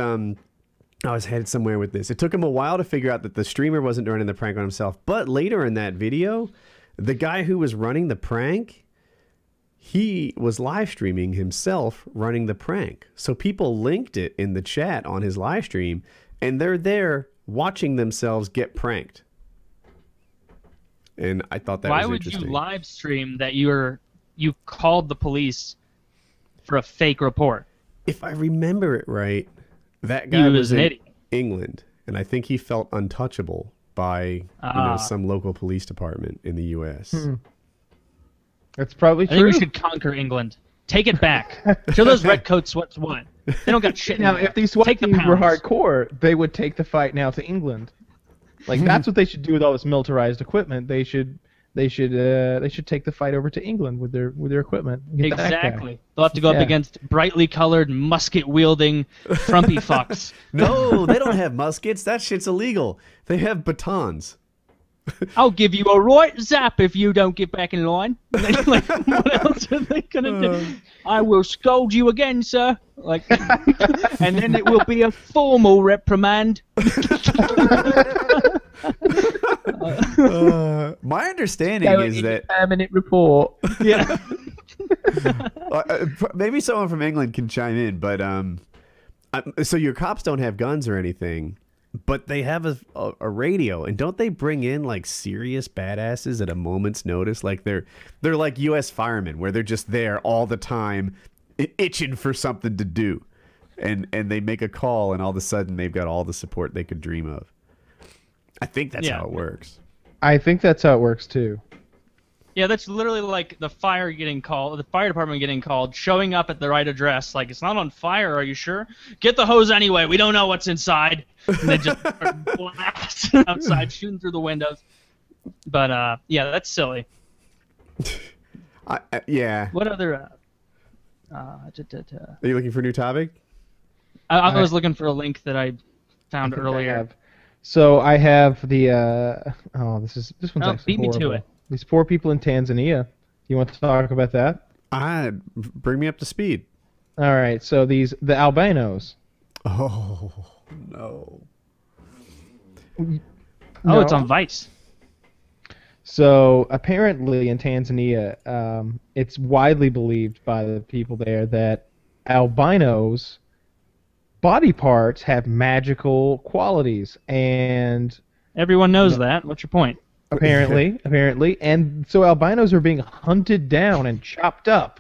I was headed somewhere with this. It took him a while to figure out that the streamer wasn't running the prank on himself. But later in that video, the guy who was running the prank, he was live streaming himself running the prank. So people linked it in the chat on his live stream, and they're there watching themselves get pranked. And I thought that was interesting. Why would you live stream that you called the police for a fake report? If I remember it right, that guy was in idiot. England, and I think he felt untouchable by some local police department in the U.S. That's probably I true. think we should conquer England. Take it back. Show those redcoats what's what. They don't got shit. Now, anymore. if these SWAT Take the teams were pounds. hardcore, they would take the fight now to England. Like that's what they should do with all this militarized equipment. They should take the fight over to England with their equipment. Get that guy. Exactly. They'll have to go up against brightly colored, musket-wielding Trumpy fucks. No, they don't have muskets. That shit's illegal. They have batons. I'll give you a right zap if you don't get back in line. Like, what else are they gonna do? I will scold you again, sir. Like, and then it will be a formal reprimand. My understanding is that permanent report. Yeah. maybe someone from England can chime in, but so your cops don't have guns or anything, but they have a radio, and don't they bring in like serious badasses at a moment's notice? Like they're like U.S. firemen, where they're just there all the time, itching for something to do, and they make a call, and all of a sudden they've got all the support they could dream of. I think that's how it works. I think that's how it works too. Yeah, that's literally like the fire department getting called, showing up at the right address. Like, it's not on fire, are you sure? Get the hose anyway, we don't know what's inside. And they just start blasting outside, shooting through the windows. But, yeah, that's silly. Yeah. What other... Are you looking for a new topic? I was looking for a link that I found earlier. So I have the... this one's actually beat me to horrible. it. These poor people in Tanzania. You want to talk about that? Bring me up to speed. All right. So the albinos. Oh no. Oh, it's on Vice. So apparently in Tanzania, it's widely believed by the people there that albinos' body parts have magical qualities, and everyone knows that. What's your point? Apparently, and so albinos are being hunted down and chopped up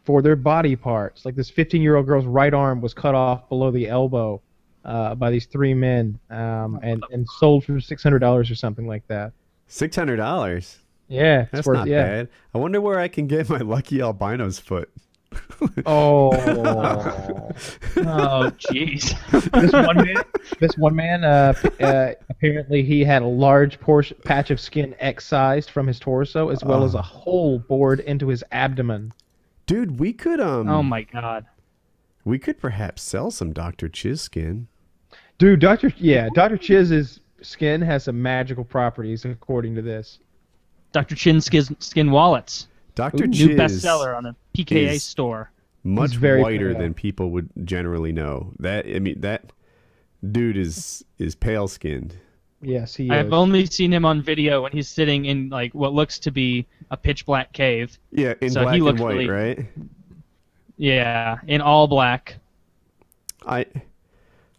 for their body parts. Like this 15-year-old girl's right arm was cut off below the elbow by these three men, and sold for $600 or something like that. $600? Yeah, that's not bad. I wonder where I can get my lucky albino's foot. Oh, jeez. This one man, apparently he had a large patch of skin excised from his torso, as well as a hole bored into his abdomen. Dude, we could oh my god. We could perhaps sell some Dr. Chiz skin. Dude, Dr. Chiz's skin has some magical properties, according to this. Dr. Chin's skin wallets. Dr. New Chiz bestseller on the PKA store. Much whiter than people would generally know. That dude is pale skinned. Yes, he is. I've only seen him on video when he's sitting in like what looks to be a pitch black cave. Yeah, in black and white, right? Yeah, in all black.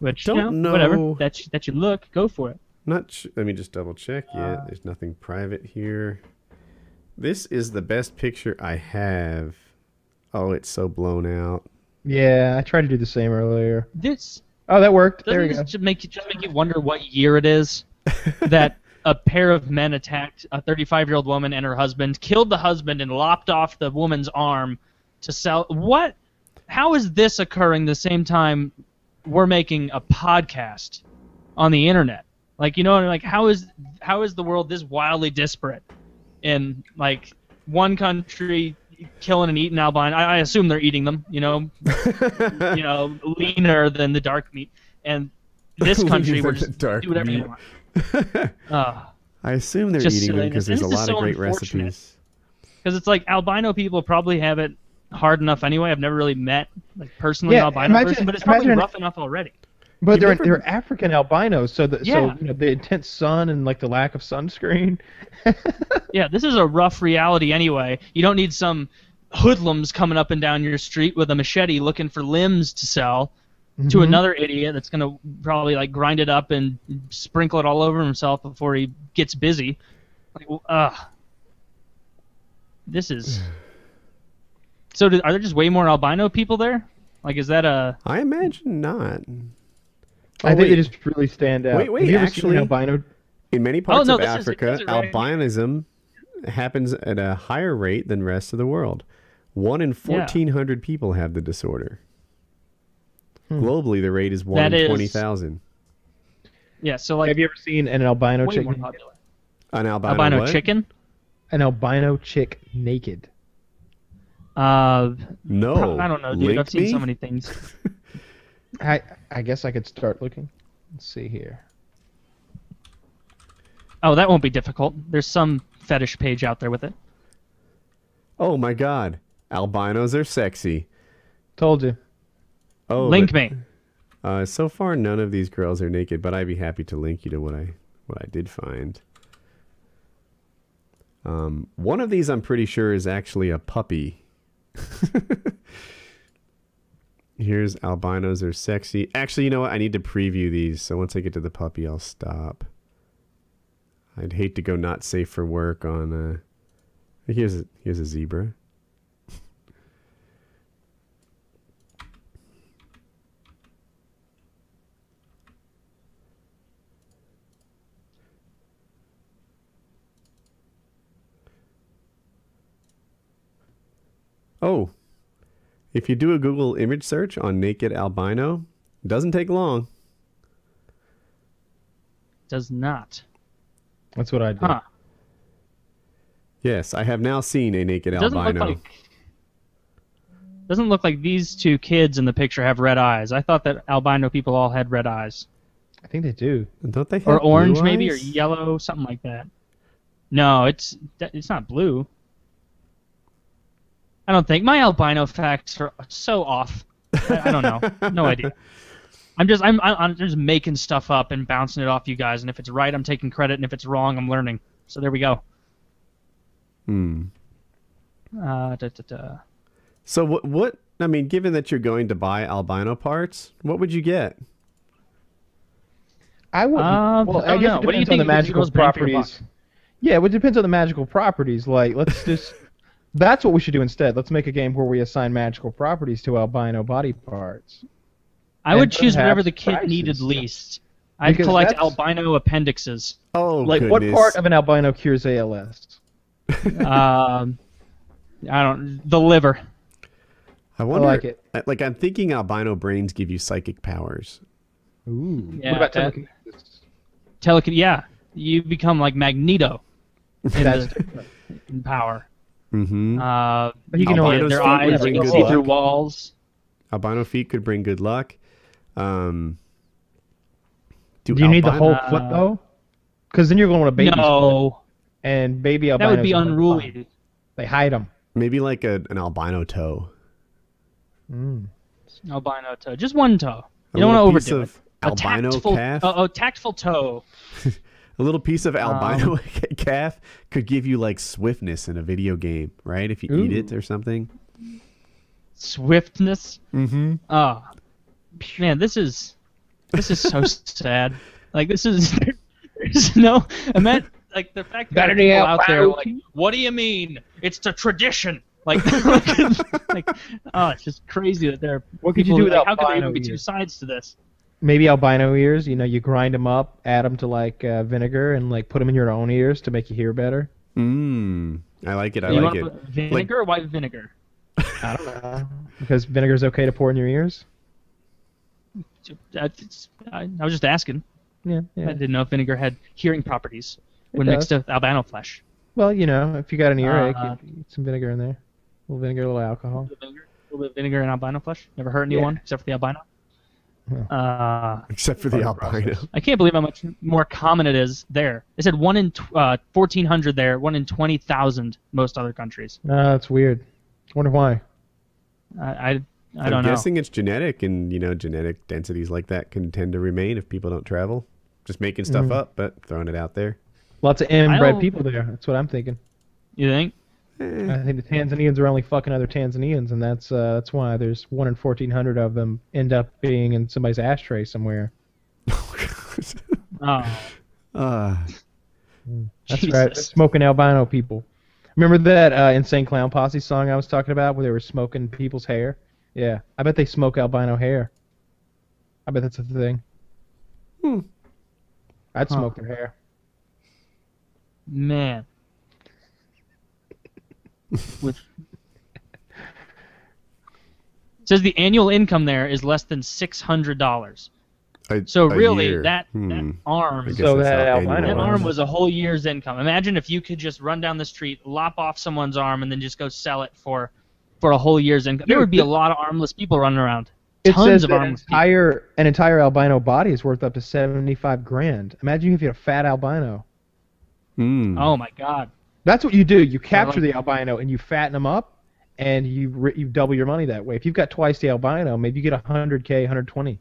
Which don't know. Whatever. That you look, go for it. Let me just double check. Yeah, there's nothing private here. This is the best picture I have. Oh, it's so blown out. Yeah, I tried to do the same earlier. Oh, that worked. There we go. Just make you wonder what year it is that a pair of men attacked a 35-year-old woman and her husband, killed the husband, and lopped off the woman's arm to sell. What? How is this occurring the same time we're making a podcast on the internet? Like, you know, like how is the world this wildly disparate? In like one country killing and eating albino, I assume they're eating them, leaner than the dark meat, and this country we're just do whatever you want. I assume they're eating them because there's a lot of great recipes. Because it's like albino people probably have it hard enough anyway. I've never really met like personally an albino person, but it's probably rough enough already. But You've they're African albinos, so Yeah. the intense sun and like the lack of sunscreen. Yeah, this is a rough reality anyway. You don't need some hoodlums coming up and down your street with a machete looking for limbs to sell to another idiot that's gonna probably like grind it up and sprinkle it all over himself before he gets busy. Like, this is. So are there just way more albino people there? Like, is that a? I imagine not. I think wait. they just really stand out. Wait, Have you ever actually- seen an albino? In many parts no, of this is- Africa, this is right. albinism happens at a higher rate than the rest of the world. 1 in 1,400 people have the disorder. Globally, the rate is 1 That in is- 20,000. Yeah. So like, Have you ever seen an albino way chick? more popular. An Albino what? chicken? An albino chick naked. No. I don't know, dude. Link I've seen me? so many things. I guess I could start looking. Let's see here. Oh, that won't be difficult. There's some fetish page out there with it. Oh my God. Albinos are sexy. Told you. Oh, Link but, me. So far, none of these girls are naked, but I'd be happy to link you to what I did find. One of these, I'm pretty sure, is actually a puppy. Here's albinos are sexy. Actually, you know what? I need to preview these, so once I get to the puppy, I'll stop. I'd hate to go not safe for work on. Here's a zebra. Oh, if you do a Google image search on naked albino, it doesn't take long. Does not. That's what I did. Huh. Yes, I have now seen a naked Doesn't albino. Doesn't look like these two kids in the picture have red eyes. I thought that albino people all had red eyes. I think they do. Don't they have Or orange blue maybe, or eyes? yellow, something like that. No, it's not blue. I don't think. My albino facts are so off. I don't know. No idea. I'm just making stuff up and bouncing it off you guys, and if it's right, I'm taking credit, and if it's wrong, I'm learning. So there we go. So what? I mean, given that you're going to buy albino parts, what would you get? I wouldn't. I Well, I don't guess know. it What do you depends on the think is the magical most bang for your buck? properties. Yeah, well, it depends on the magical properties. Like, let's just. That's what we should do instead. Let's make a game where we assign magical properties to albino body parts. I would And choose whatever the perhaps kid needed prices. least. I'd Because collect that's- albino appendixes. Oh, Like, goodness. what part of an albino cures ALS? I don't. The liver. I wonder. like it. Like, I'm thinking albino brains give you psychic powers. Ooh. Yeah, what about that- telekinesis? Yeah, you become like Magneto That's in power. Mm-hmm. But he can only Albinos their feet would eyes, you bring can good see luck. through walls. Albino feet could bring good luck. Do Do you need the albino- whole foot though? Because then you're going with a baby foot, No, and baby albinos. that would be are fine. unruly. They hide them. Maybe like an albino toe. Albino toe, just one toe. A You don't little want piece to overdo of it. albino tactful, calf. Tactful toe. A little piece of albino calf could give you like swiftness in a video game, right? If you eat Ooh. it or something. Swiftness. Mm-hmm. Oh, man, this is so sad. Like, this is there's no. I meant like the fact that Got there are any people out there albino like, what do you mean? It's the tradition. Like, like, oh, it's just crazy that there are. What could you people do who, with like, how could there albino even be two ears? sides to this? Maybe albino ears. You know, you grind them up, add them to like vinegar, and like put them in your own ears to make you hear better. I like it. I you like want it. to put vinegar or white vinegar? I don't know. Because vinegar's okay to pour in your ears. I was just asking. Yeah. I didn't know if vinegar had hearing properties when does. mixed with albino flesh. Well, you know, if you got an earache, Uh, you eat some vinegar in there. A little vinegar, a little alcohol. A little bit of vinegar and albino flesh. Never hurt anyone except for the albino. Except for the albino. I can't believe how much more common it is there. They said 1 in 1,400 there, 1 in 20,000 most other countries. That's weird. Wonder why. I I don't I'm know. guessing it's genetic, and genetic densities like that can tend to remain if people don't travel. Just making stuff up, but throwing it out there. Lots of inbred people there. That's what I'm thinking. You think? I think the Tanzanians are only fucking other Tanzanians, and that's why there's 1 in 1,400 of them end up being in somebody's ashtray somewhere. Oh. That's Jesus. right. They're smoking albino people. Remember that Insane Clown Posse song I was talking about where they were smoking people's hair? Yeah. I bet they smoke albino hair. I bet that's a thing. I'd smoke their hair. Man. With it says the annual income there is less than $600. So really, year. that arm, I guess So that's that how albino annual that Wow. arm was a whole year's income. Imagine if you could just run down the street, lop off someone's arm, and then just go sell it for a whole year's income. There would be a lot of armless people running around. It Tons says of that armless people. an entire albino body is worth up to 75 grand. Imagine if you had a fat albino. Oh my God. That's what you do. You capture like the albino and you fatten them up, and you double your money that way. If you've got twice the albino, maybe you get 100K, 120.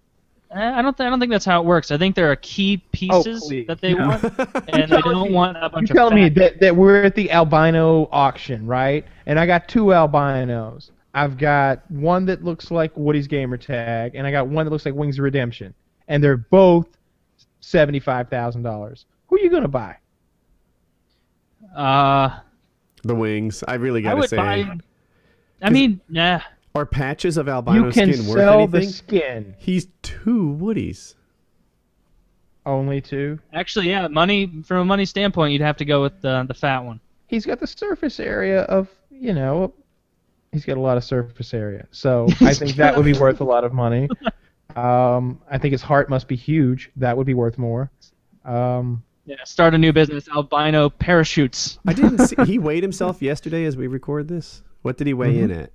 I don't think that's how it works. I think there are key pieces please. that they want, and they don't want a bunch You're telling me of fat. that we're at the albino auction, right? And I got 2 albinos. I've got one that looks like Woody's Gamertag, and I got one that looks like Wings of Redemption, and they're both $75,000. Who are you gonna buy? The wings. I really I gotta would say. buy. I mean, nah. Are patches of albino You can skin worth sell anything? the skin. He's 2 Woodies. Only 2. Actually, yeah. From a money standpoint, you'd have to go with the fat one. He's got the surface area of, he's got a lot of surface area. So I think that would be worth a lot of money. I think his heart must be huge. That would be worth more. Yeah, start a new business, albino parachutes. I didn't see. He weighed himself yesterday as we record this. What did he weigh in at?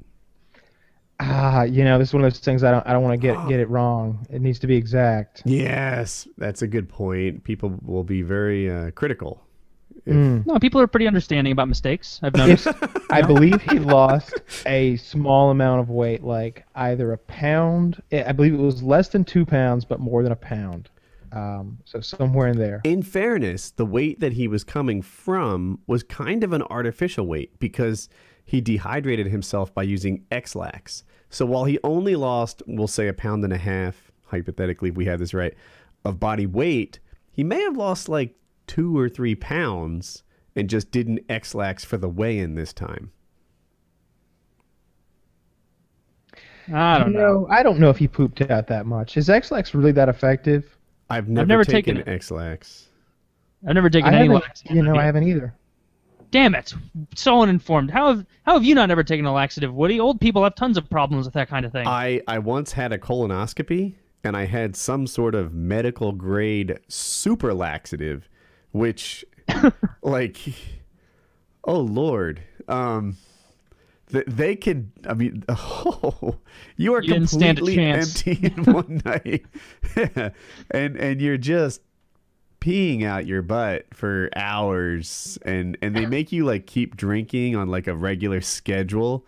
This is one of those things I don't want to get it wrong. It needs to be exact. Yes, that's a good point. People will be very critical. No, people are pretty understanding about mistakes. I've noticed. I believe he lost a small amount of weight, like either a pound. I believe it was less than 2 pounds, but more than a pound. So somewhere in there. In fairness, the weight that he was coming from was kind of an artificial weight because he dehydrated himself by using X-Lax. So while he only lost, we'll say, 1.5 pounds, hypothetically, if we have this right, of body weight, he may have lost like 2 or 3 pounds and just didn't X-Lax for the weigh-in this time. I don't know. I don't know if he pooped out that much. Is X-Lax really that effective? I've never taken it. X-Lax. I've never taken I any haven't. laxative. I haven't either. Damn it! So uninformed. How have you not ever taken a laxative, Woody? Old people have tons of problems with that kind of thing. I once had a colonoscopy, and I had some sort of medical grade super laxative, which, like, oh Lord, they could. I mean, you are didn't stand a completely chance. empty in one night, and you're just peeing out your butt for hours, and they make you like keep drinking on like a regular schedule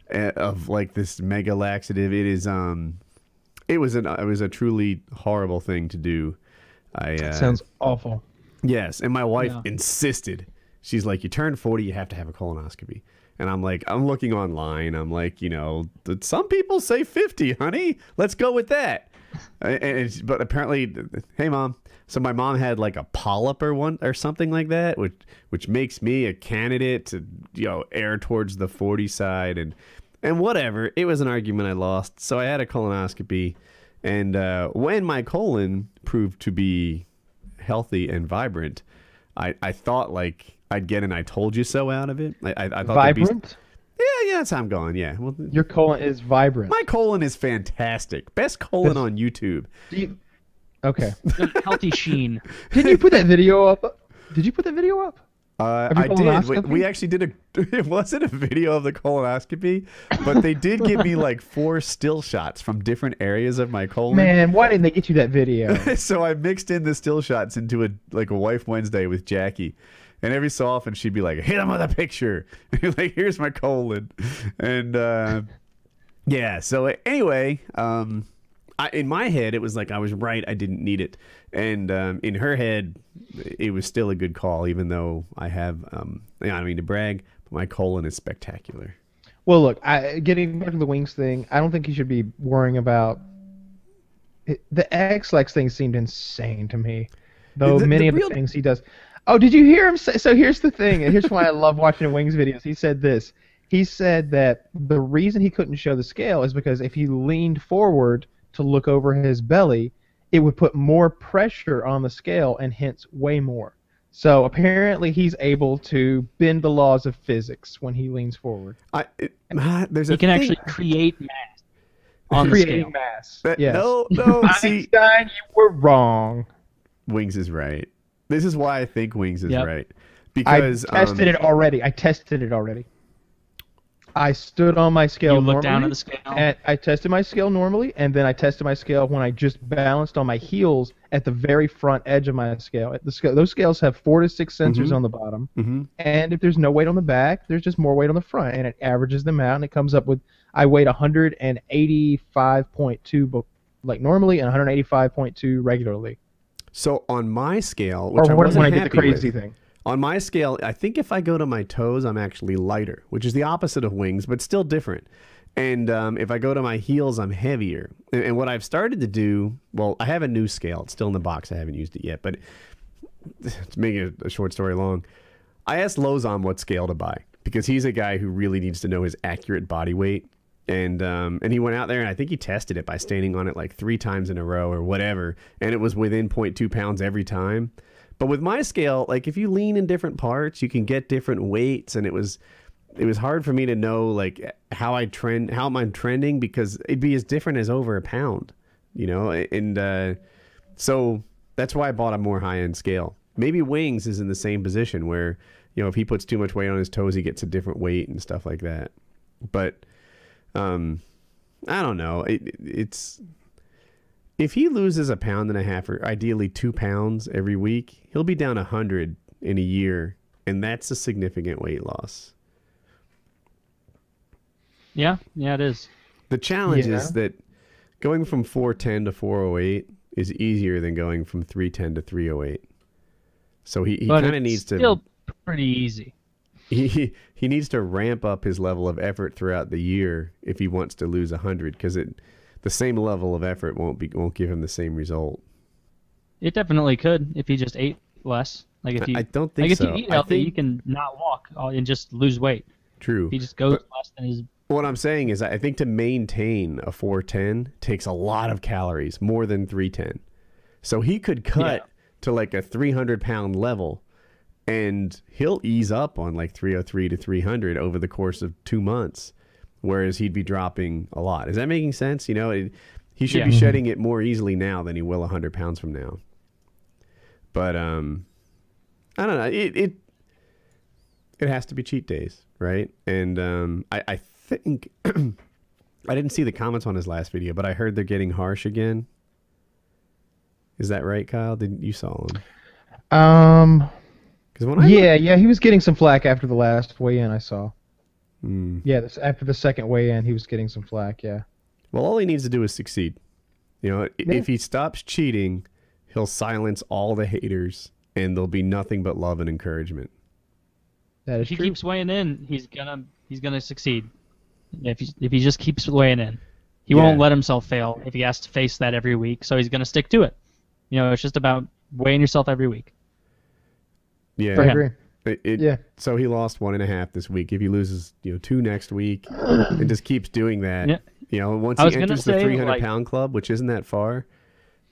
of like this mega laxative. It is it was a truly horrible thing to do. Sounds awful. Yes, and my wife insisted. She's like, you turn 40, you have to have a colonoscopy. And I'm like, I'm looking online. I'm like, some people say 50, honey. Let's go with that. But apparently, hey, Mom. So my mom had like a polyp or something like that, which makes me a candidate to, err towards the 40 side. And whatever. It was an argument I lost. So I had a colonoscopy. And when my colon proved to be healthy and vibrant, I thought like I'd get an I told you so out of it. I thought Vibrant? Yeah, that's how I'm going. Yeah. Well, Your colon is vibrant. my colon is fantastic. Best colon on YouTube. Okay. Healthy sheen. Didn't you put that video up? Did you put that video up? I your did. colonoscopy? We actually did it wasn't a video of the colonoscopy, but they did give me like 4 still shots from different areas of my colon. Man, why didn't they get you that video? So I mixed in the still shots into a Wife Wednesday with Jackie. And every so often she'd be like, hit him with a picture. Like, here's my colon. And Yeah. So anyway, in my head, it was like I was right. I didn't need it, and in her head, it was still a good call, even though I have. I don't mean to brag, but my colon is spectacular. Well, look, getting back to the wings thing, I don't think you should be worrying about. The X-Lex thing seemed insane to me, though many of the things he does. Oh, did you hear him say? So here's the thing, and here's why I love watching Wings videos. He said this. He said that the reason he couldn't show the scale is because if he leaned forward to look over his belly, it would put more pressure on the scale and hence way more. So apparently he's able to bend the laws of physics when he leans forward. He can actually create mass on the scale. Mass. Yes. No, see, Einstein, you were wrong. Wings is right. This is why I think Wings is right. Because I tested it already. I stood on my scale normally. You looked down at the scale? And I tested my scale normally, and then I tested my scale when I just balanced on my heels at the very front edge of my scale. Those scales have 4 to 6 sensors on the bottom, and if there's no weight on the back, there's just more weight on the front, and it averages them out, and it comes up with, I weighed 185.2 like normally and 185.2 regularly. So on my scale, which or I wasn't when I happy did the crazy with, thing. On my scale, I think if I go to my toes, I'm actually lighter, which is the opposite of Wings, but still different. And if I go to my heels, I'm heavier. And what I've started to do, well, I have a new scale. It's still in the box. I haven't used it yet. But to make it a short story long, I asked Lozon what scale to buy because he's a guy who really needs to know his accurate body weight. And he went out there, and I think he tested it by standing on it like 3 times in a row or whatever. And it was within 0.2 pounds every time. But with my scale, like if you lean in different parts, you can get different weights, and it was hard for me to know like how I'm trending because it'd be as different as over a pound, you know. And so that's why I bought a more high-end scale. Maybe Wings is in the same position where, you know, if he puts too much weight on his toes, he gets a different weight and stuff like that. But I don't know. It's. If he loses 1.5 pounds or ideally 2 pounds every week, he'll be down 100 in a year, and that's a significant weight loss. Yeah, it is. The challenge is that going from 410 to 408 is easier than going from 310 to 308. So he kind of needs to. Still pretty easy. He needs to ramp up his level of effort throughout the year if he wants to lose 100, because the same level of effort won't give him the same result. It definitely could if he just ate less. Like if you, I don't think so. If you eat healthy, you can not walk and just lose weight. True. If he just goes less than his. What I'm saying is, I think to maintain a 410 takes a lot of calories, more than 310. So he could cut to like a 300-pound level, and he'll ease up on like 303 to 300 over the course of 2 months. Whereas he'd be dropping a lot. Is that making sense? You know, he should be shedding it more easily now than he will 100 pounds from now. But I don't know. It has to be cheat days, right? And I think I didn't see the comments on his last video, but I heard they're getting harsh again. Is that right, Kyle? Didn't you saw him? Yeah, he was getting some flack after the last weigh-in I saw. Yeah, after the second weigh-in, he was getting some flack, yeah. Well, all he needs to do is succeed. You know, if he stops cheating, he'll silence all the haters, and there'll be nothing but love and encouragement. That is true. If he keeps weighing in, he's gonna succeed. If he just keeps weighing in, he won't let himself fail if he has to face that every week. So he's gonna stick to it. You know, it's just about weighing yourself every week. Yeah, I agree. So he lost 1.5 this week. If he loses, 2 next week, and just keeps doing that, once he enters the 300-pound club, which isn't that far,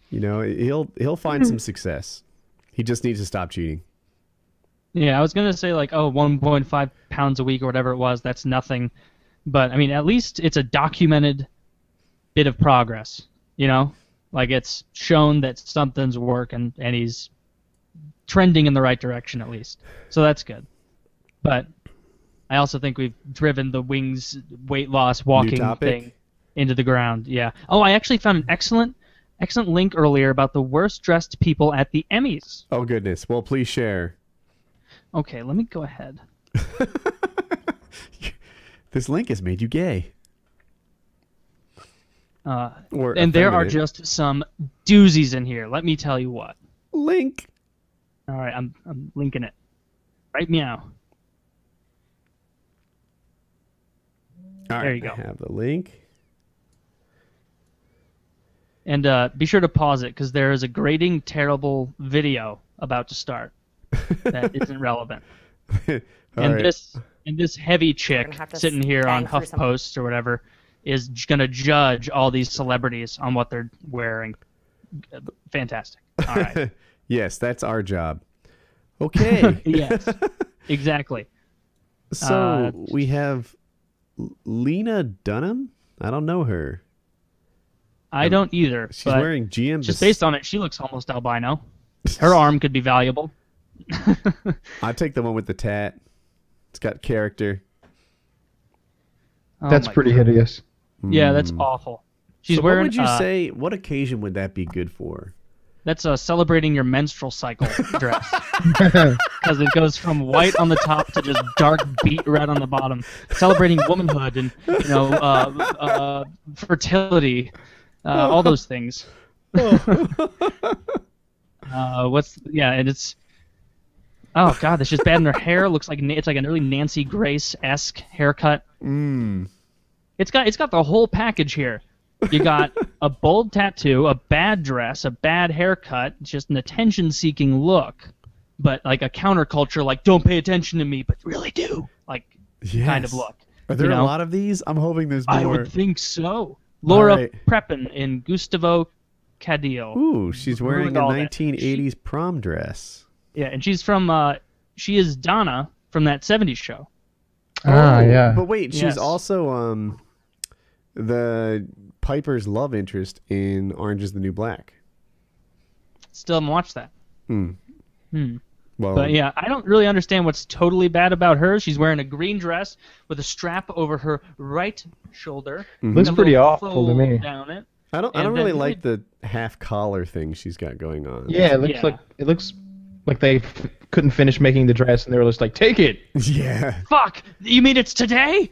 he'll find some success. He just needs to stop cheating. Yeah, I was gonna say 1.5 pounds a week or whatever it was. That's nothing, but I mean, at least it's a documented bit of progress. It's shown that something's working, and he's trending in the right direction at least. So that's good. But I also think we've driven the Wings weight loss walking thing into the ground. Yeah. Oh, I actually found an excellent link earlier about the worst dressed people at the Emmys. Oh goodness. Well, please share. Okay, let me go ahead. This link has made you gay. Or and there are effeminate. just some doozies in here. Let me tell you what. Link. All right, I'm linking it. Right meow. All right, There you go. I have the link. And be sure to pause it because there is a grating, terrible video about to start that isn't relevant. All And right. this heavy chick gonna have to sitting here on bang through some- HuffPost or whatever is gonna judge all these celebrities on what they're wearing. Fantastic. All right. Yes, that's our job. Okay. Yes. Exactly. So we have Lena Dunham. I don't know her. I don't either. She's but wearing GM. just based on it, she looks almost albino. Her arm could be valuable. I take the one with the tat. It's got character. Oh That's my pretty God. hideous. Yeah, that's awful. She's So wearing. what would you say? What occasion would that be good for? That's a celebrating your menstrual cycle dress because it goes from white on the top to just dark beet red on the bottom, celebrating womanhood and fertility, all those things. And it's oh god, that's just bad in her hair. Looks like it's like an early Nancy Grace-esque haircut. It's got the whole package here. You got a bold tattoo, a bad dress, a bad haircut, just an attention-seeking look, but like a counterculture, like don't pay attention to me, but really do, like kind of Yes. look. Are there you a know? lot of these? I'm hoping there's more. I would think so. Laura right. Prepon in Gustavo Cadillo. Ooh, she's wearing a all that. 1980s prom dress. Yeah, and she's from she is Donna from that 70s show. Yeah. But wait, she's Yes. also the Piper's love interest in Orange is the New Black. Still haven't watched that. Well, But yeah, I don't really understand what's totally bad about her. She's wearing a green dress with a strap over her right shoulder. Looks and a pretty little awful to fold me. Down it. I don't and really then like the half collar thing she's got going on. Yeah, it looks like they couldn't finish making the dress, and they were just like, "Take it." Yeah. Fuck! You mean it's today?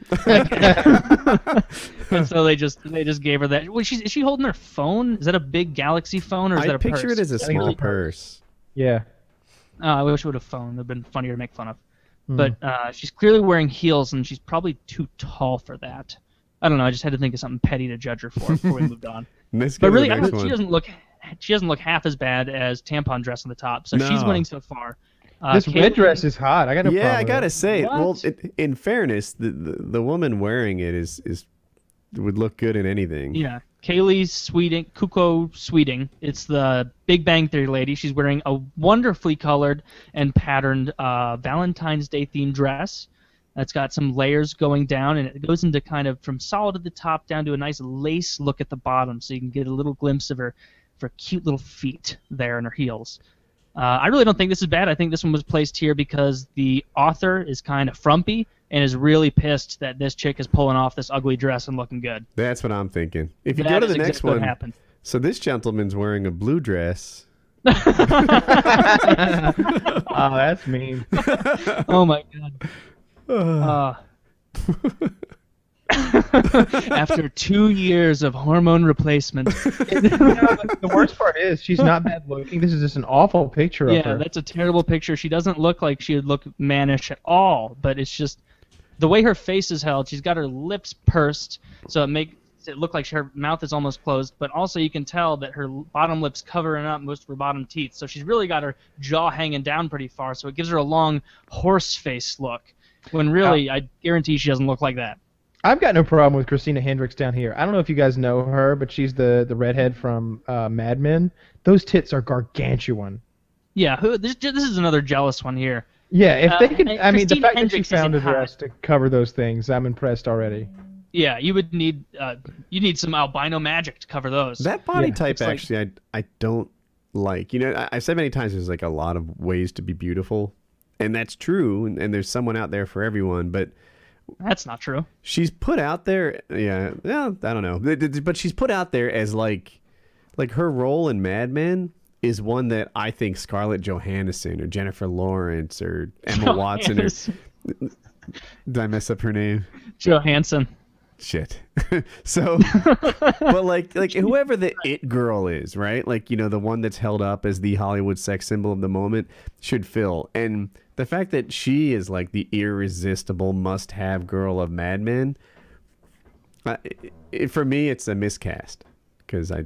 And so they just gave her that. Well, is she holding her phone? Is that a big Galaxy phone or is that I a picture purse? it as a think it's small a purse. Yeah. I wish it would have phone. It'd have been funnier to make fun of. But she's clearly wearing heels, and she's probably too tall for that. I don't know. I just had to think of something petty to judge her for before we moved on. Let's But go to really, the I next don't, one. she doesn't look half as bad as tampon dress on the top. So she's No. winning so far. This red Kaylee- dress is hot. I got no Yeah, problem I with gotta it. say, well, What? in fairness, the woman wearing it is would look good in anything. Yeah, Kaylee Kuko Sweeting. It's the Big Bang Theory lady. She's wearing a wonderfully colored and patterned Valentine's Day themed dress. That's got some layers going down, and it goes into kind of from solid at the top down to a nice lace look at the bottom, so you can get a little glimpse of her cute little feet there and her heels. I really don't think this is bad. I think this one was placed here because the author is kind of frumpy and is really pissed that this chick is pulling off this ugly dress and looking good. That's what I'm thinking. If you That go to is the next exactly what one, happened. so this gentleman's wearing a blue dress. Oh, that's mean. Oh my god. After 2 years of hormone replacement. The worst part is she's not bad looking. This is just an awful picture of Yeah, her. that's a terrible picture. She doesn't look like she would look mannish at all, but it's just the way her face is held. She's got her lips pursed, so it makes it look like her mouth is almost closed, but also you can tell that her bottom lip's covering up most of her bottom teeth. So she's really got her jaw hanging down pretty far, so it gives her a long horse face look. When really, I guarantee she doesn't look like that. I've got no problem with Christina Hendricks down here. I don't know if you guys know her, but she's the redhead from Mad Men. Those tits are gargantuan. Yeah, this is another jealous one here. Yeah, if they could, and I mean, the Christina fact that she Hendricks found a isn't hot. dress to cover those things, I'm impressed already. Yeah, you would need some albino magic to cover those. That body Yeah, type, it's like- actually, I don't like. You know, I've said many times there's like a lot of ways to be beautiful, and that's true, and there's someone out there for everyone, but That's not true. she's put out there, yeah, I don't know, but she's put out there as like her role in Mad Men is one that I think Scarlett Johansson or Jennifer Lawrence or Emma Watson or, did I mess up her name? Johansson. Shit. So, but like whoever the it girl is, right? Like, you know, the one that's held up as the Hollywood sex symbol of the moment should fill. And the fact that she is like the irresistible must-have girl of Mad Men, for me, it's a miscast. Because I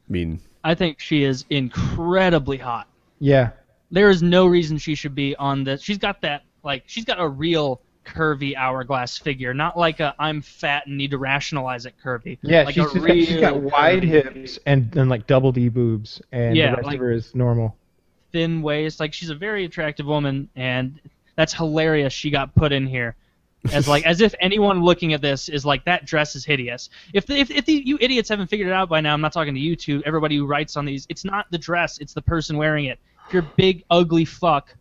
mean, I think she is incredibly hot. Yeah. There is no reason she should be on this. She's got that, like, she's got a real curvy hourglass figure, not like a I'm fat and need to rationalize it curvy. Yeah, like she's got wide hips and like double D boobs, and the rest of her is normal. Thin waist. Like, she's a very attractive woman, and that's hilarious she got put in here. As if anyone looking at this is like, that dress is hideous. If you idiots haven't figured it out by now, I'm not talking to you two, everybody who writes on these, it's not the dress, it's the person wearing it. If you're a big, ugly fuck,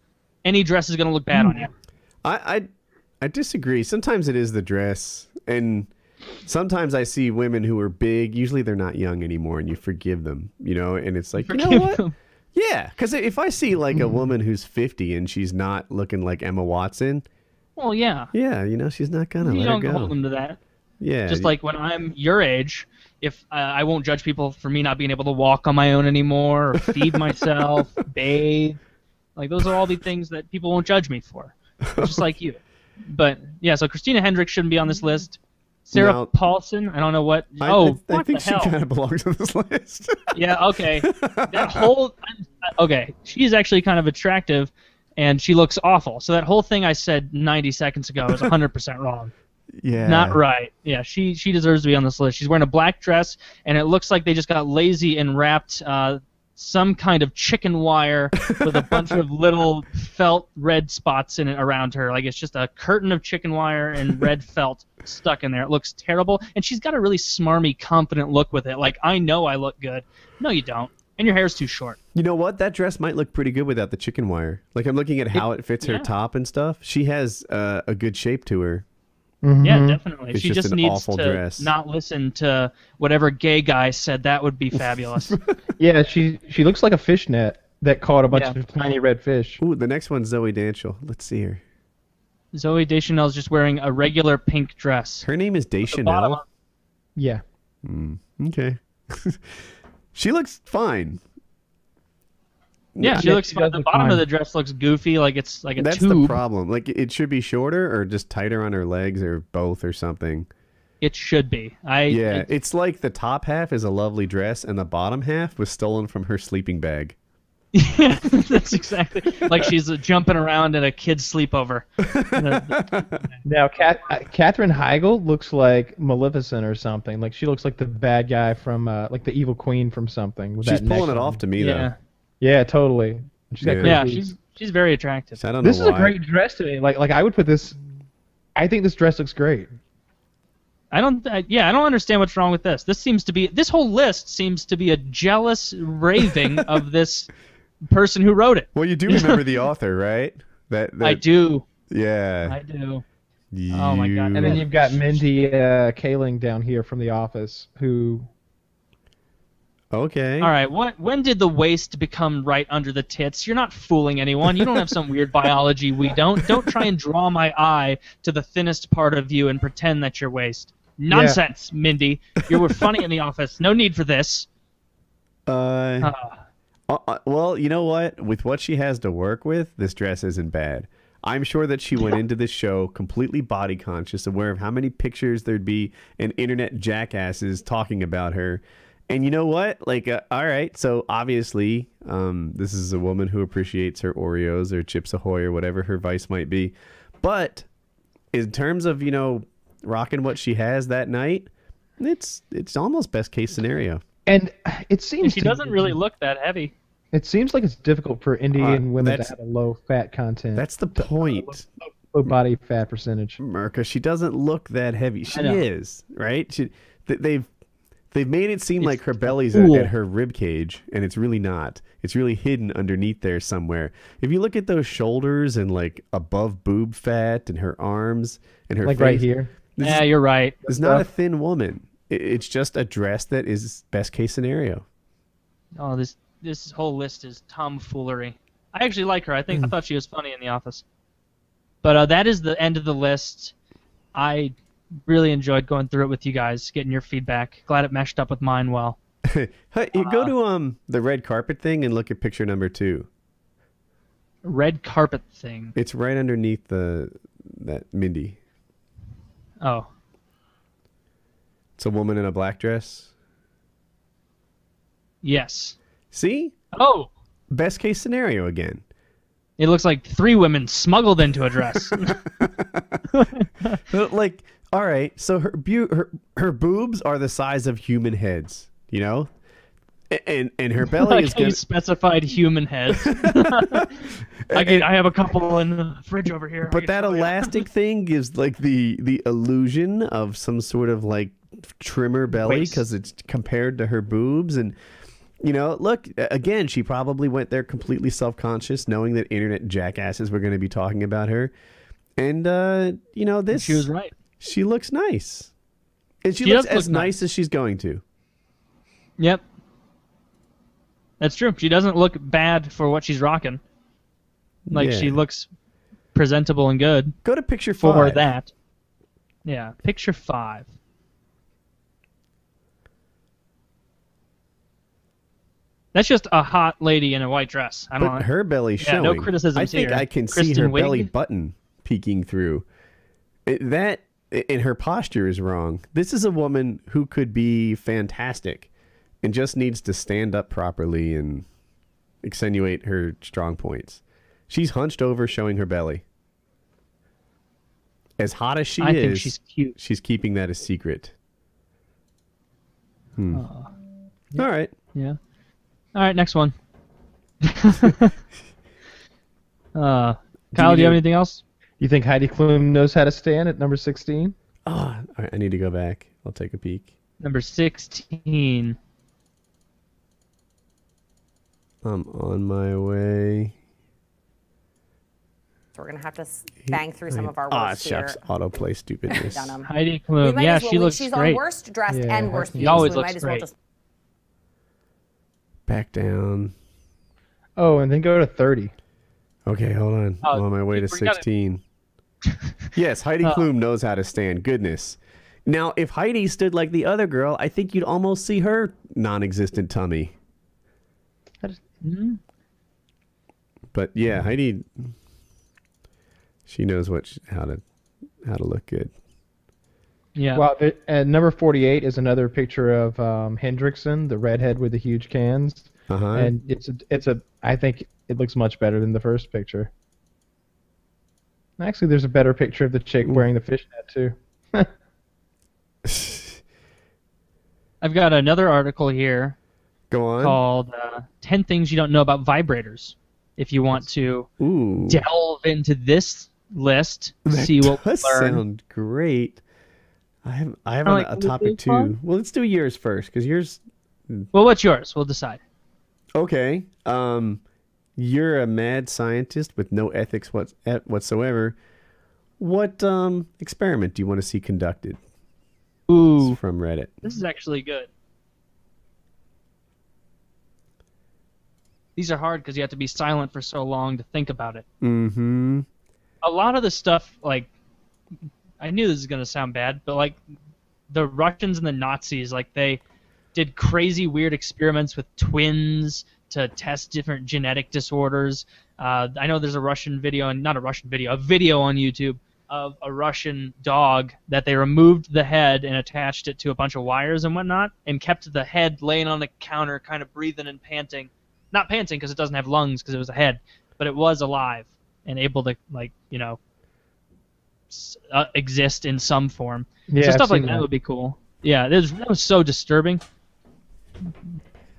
any dress is going to look bad on you. I disagree. Sometimes it is the dress, and sometimes I see women who are big. Usually they're not young anymore, and you forgive them, you know. And it's like, you know what? Them. Yeah, because if I see like a woman who's 50 and she's not looking like Emma Watson, well, yeah, you know, she's not gonna. You let don't her go. hold them to that. Yeah, just like when I'm your age, if I won't judge people for me not being able to walk on my own anymore, or feed myself, bathe. Like, those are all the things that people won't judge me for, just like you. But yeah, so Christina Hendricks shouldn't be on this list. Sarah Paulson, I don't know what. I think she kind of belongs on this list. Yeah, okay. Okay, she's actually kind of attractive, and she looks awful. So that whole thing I said 90 seconds ago is 100% wrong. Yeah. Not right. Yeah, she deserves to be on this list. She's wearing a black dress, and it looks like they just got lazy and wrapped some kind of chicken wire with a bunch of little felt red spots in it around her. Like, it's just a curtain of chicken wire and red felt stuck in there. It looks terrible. And she's got a really smarmy, confident look with it. Like, I know I look good. No, you don't. And your hair's too short. You know what? That dress might look pretty good without the chicken wire. Like, I'm looking at how it fits her top and stuff. She has a good shape to her. Mm-hmm. Yeah, definitely. It's she just needs to dress. not listen to whatever gay guy said that would be fabulous. Yeah, she looks like a fishnet that caught a bunch of tiny red fish. Ooh, the next one's Zooey Deschanel. Let's see her. Zooey Deschanel's just wearing a regular pink dress. Her name is Deschanel? Yeah. Okay. She looks fine. Yeah, she looks fine. The bottom of the dress looks goofy, like it's like a That's tube. the problem. Like, it should be shorter or just tighter on her legs or both or something. It should be. It's like the top half is a lovely dress and the bottom half was stolen from her sleeping bag. Yeah, that's exactly. Like she's jumping around at a kid's sleepover. Now, Katherine Heigl looks like Maleficent or something. Like, she looks like the bad guy from, like the evil queen from something. With She's that pulling it off to me, though. Yeah, totally. She's got she's very attractive. I don't know this is a great dress to me. Like I would put this. I think this dress looks great. I don't understand what's wrong with this. This whole list seems to be a jealous raving of this person who wrote it. Well, you do remember the author, right? That I do. Yeah. I do. Oh my god! And then you've got Mindy Kaling down here from The Office, who. Okay. All right. When did the waist become right under the tits? You're not fooling anyone. You don't have some weird biology we don't. Don't try and draw my eye to the thinnest part of you and pretend that's your waist. Nonsense, Mindy. You were funny in The Office. No need for this. Well, you know what? With what she has to work with, this dress isn't bad. I'm sure that she went into this show completely body conscious, aware of how many pictures there'd be and internet jackasses talking about her. And you know what? Like, all right, so obviously this is a woman who appreciates her Oreos or Chips Ahoy or whatever her vice might be. But in terms of, you know, rocking what she has that night, it's almost best case scenario. And it seems she doesn't really look that heavy. It seems like it's difficult for Indian women to have a low fat content. That's the point. Low body fat percentage. Merca, she doesn't look that heavy. She is, right? They've made it seem like her belly's at her rib cage, and it's really not. It's really hidden underneath there somewhere. If you look at those shoulders and like above boob fat and her arms and her like face, right here. Yeah, you're right. It's not a thin woman. It's just a dress that is best case scenario. Oh, this whole list is tomfoolery. I actually like her. I thought she was funny in The Office. But that is the end of the list. I Really enjoyed going through it with you guys, getting your feedback. Glad it meshed up with mine well. Hey, you go to the red carpet thing and look at picture number 2. Red carpet thing. It's right underneath that Mindy. Oh. It's a woman in a black dress. Yes. See? Oh. Best case scenario again. It looks like 3 women smuggled into a dress. Like, all right, so her boobs are the size of human heads, you know, and her belly like is you good. specified human heads. I have a couple in the fridge over here. But that elastic thing gives like the illusion of some sort of like trimmer belly because it's compared to her boobs. And you know, look, again, she probably went there completely self-conscious, knowing that internet jackasses were going to be talking about her. And you know, she was right. She looks nice, and she looks as look nice as she's going to. Yep. That's true. She doesn't look bad for what she's rocking. Like, she looks presentable and good. Go to picture 5. For that. Yeah, picture 5. That's just a hot lady in a white dress. I don't know. Her belly's showing. No criticism. I think I can see her belly button peeking through. That and her posture is wrong. This is a woman who could be fantastic and just needs to stand up properly and accentuate her strong points. She's hunched over, showing her belly. As hot as she is, I think she's cute. She's keeping that a secret. Yeah. All right. Yeah. All right, next one. Kyle, do you have anything else? You think Heidi Klum knows how to stand at number 16? Oh, all right, I need to go back. I'll take a peek. Number 16. I'm on my way. So we're going to have to bang through some of our worst shucks. Autoplay stupidness. Heidi Klum. Yeah, she looks she's great. On worst dressed and worst views. She always so we looks might as well great. just Back down. Oh, and then go to 30. Okay, hold on. I'm on my way to 16. Yes, Heidi Klum knows how to stand. Goodness. Now, if Heidi stood like the other girl, I think you'd almost see her non-existent tummy. But yeah, Heidi, she knows how to look good. Yeah. Well, number 48 is another picture of Hendrickson, the redhead with the huge cans, and I think it looks much better than the first picture. Actually, there's a better picture of the chick wearing the fishnet too. I've got another article here. Go on. Called 10 Things You Don't Know About Vibrators. If you want to delve into this list, see what we learn. Sound great. I have a topic too. Well, let's do yours first, because yours. Well, what's yours? We'll decide. Okay. You're a mad scientist with no ethics whatsoever. What experiment do you want to see conducted? Ooh. It's from Reddit. This is actually good. These are hard because you have to be silent for so long to think about it. Mm-hmm. A lot of the stuff, like, I knew this was going to sound bad, but, like, the Russians and the Nazis, like, they did crazy, weird experiments with twins to test different genetic disorders. I know there's a video on YouTube of a Russian dog that they removed the head and attached it to a bunch of wires and whatnot, and kept the head laying on the counter, kind of breathing and panting. Not panting because it doesn't have lungs because it was a head, but it was alive and able to, like, you know, exist in some form. Yeah, so stuff like that would be cool. Yeah, that was so disturbing.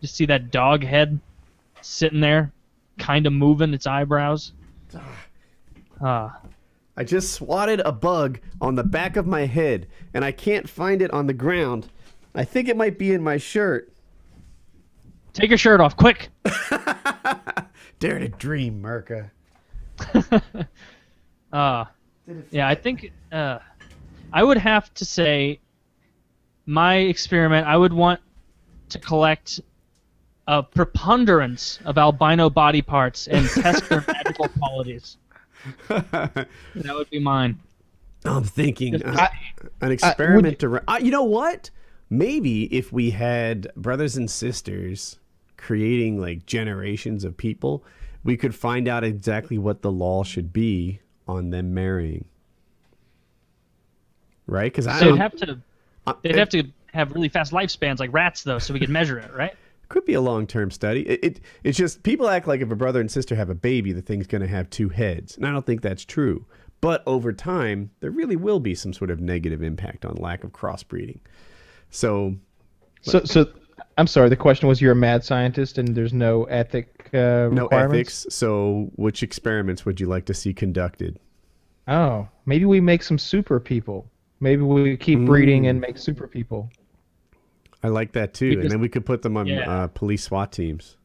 Just see that dog head sitting there, kind of moving its eyebrows. I just swatted a bug on the back of my head, and I can't find it on the ground. I think it might be in my shirt. Take your shirt off, quick! Dare to dream, Merca. Yeah, I think I would have to say my experiment, I would want to collect a preponderance of albino body parts and test their magical qualities. That would be mine. I'm thinking Just- an experiment to. You know what? Maybe if we had brothers and sisters creating like generations of people, we could find out exactly what the law should be on them marrying. Right? Because they'd have to have really fast lifespans like rats, though, so we could measure it, right? Could be a long-term study. It's just people act like if a brother and sister have a baby, the thing's going to have two heads, and I don't think that's true. But over time, there really will be some sort of negative impact on lack of crossbreeding. So I'm sorry. The question was, you're a mad scientist, and there's no ethic no requirements? ethics. So which experiments would you like to see conducted? Oh, maybe we make some super people. Maybe we keep breeding and make super people. I like that too, and then we could put them on police SWAT teams.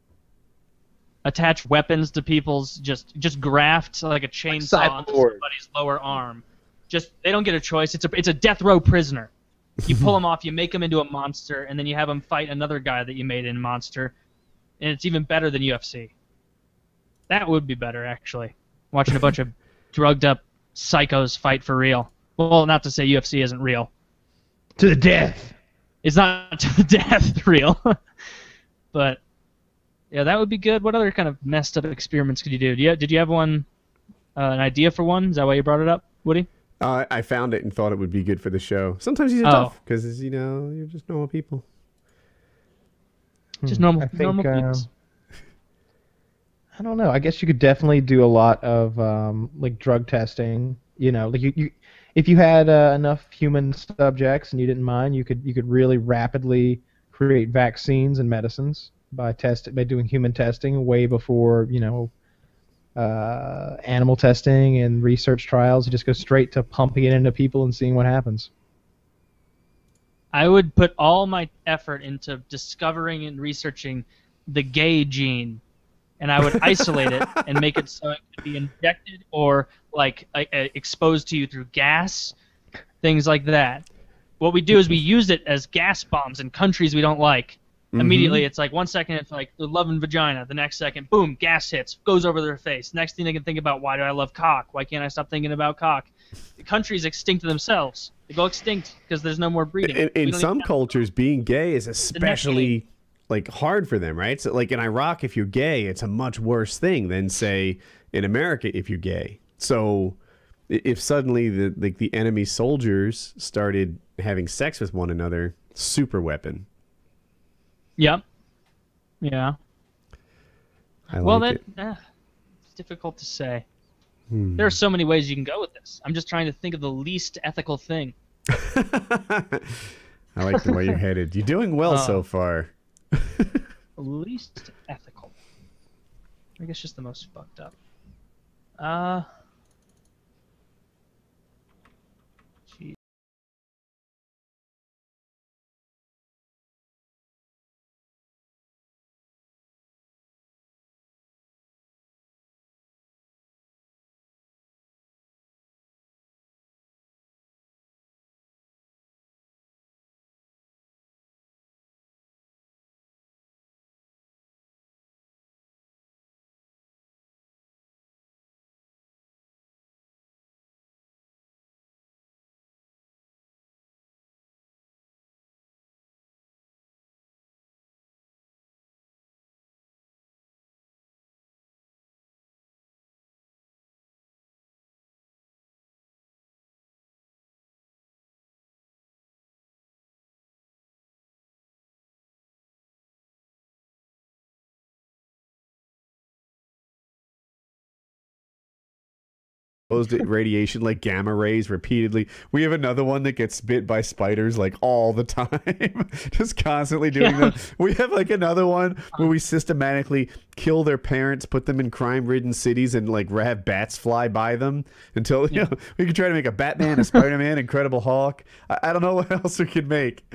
Attach weapons to people's just graft like a chainsaw onto somebody's lower arm. Just they don't get a choice. It's a death row prisoner. You pull them off, you make them into a monster, and then you have them fight another guy that you made in Monster, and it's even better than UFC. That would be better, actually. Watching a bunch of drugged up psychos fight for real. Well, not to say UFC isn't real. To the death. It's not to the death real. But yeah, that would be good. What other kind of messed up experiments could you do? Did you have one, an idea for one? Is that why you brought it up, Woody? I found it and thought it would be good for the show. Sometimes these are tough because you're just normal people. Just normal people. I don't know. I guess you could definitely do a lot of like drug testing. You know, like you if you had enough human subjects and you didn't mind, you could really rapidly create vaccines and medicines by doing human testing way before animal testing and research trials. You just go straight to pumping it into people and seeing what happens. I would put all my effort into discovering and researching the gay gene, and I would isolate it and make it so it could be injected or like exposed to you through gas, things like that. What we do is we use it as gas bombs in countries we don't like. Immediately, it's like 1 second it's like the love and vagina. The next second, boom, gas hits, goes over their face. Next thing they can think about, why do I love cock? Why can't I stop thinking about cock? The countries extinct themselves. They go extinct because there's no more breeding. In some cultures, being gay is especially like hard for them, right? So, like in Iraq, if you're gay, it's a much worse thing than say in America if you're gay. So, if suddenly the enemy soldiers started having sex with one another, super weapon. Yep. Yeah. It's difficult to say. There are so many ways you can go with this. I'm just trying to think of the least ethical thing. I like the way you're headed. You're doing well so far. Least ethical. I guess just the most fucked up. Radiation like gamma rays repeatedly. We have another one that gets bit by spiders like all the time. Just constantly doing that. We have like another one where we systematically kill their parents, put them in crime-ridden cities, and like have bats fly by them until you know, we could try to make a Batman, a Spider-Man, Incredible Hulk. I don't know what else we could make.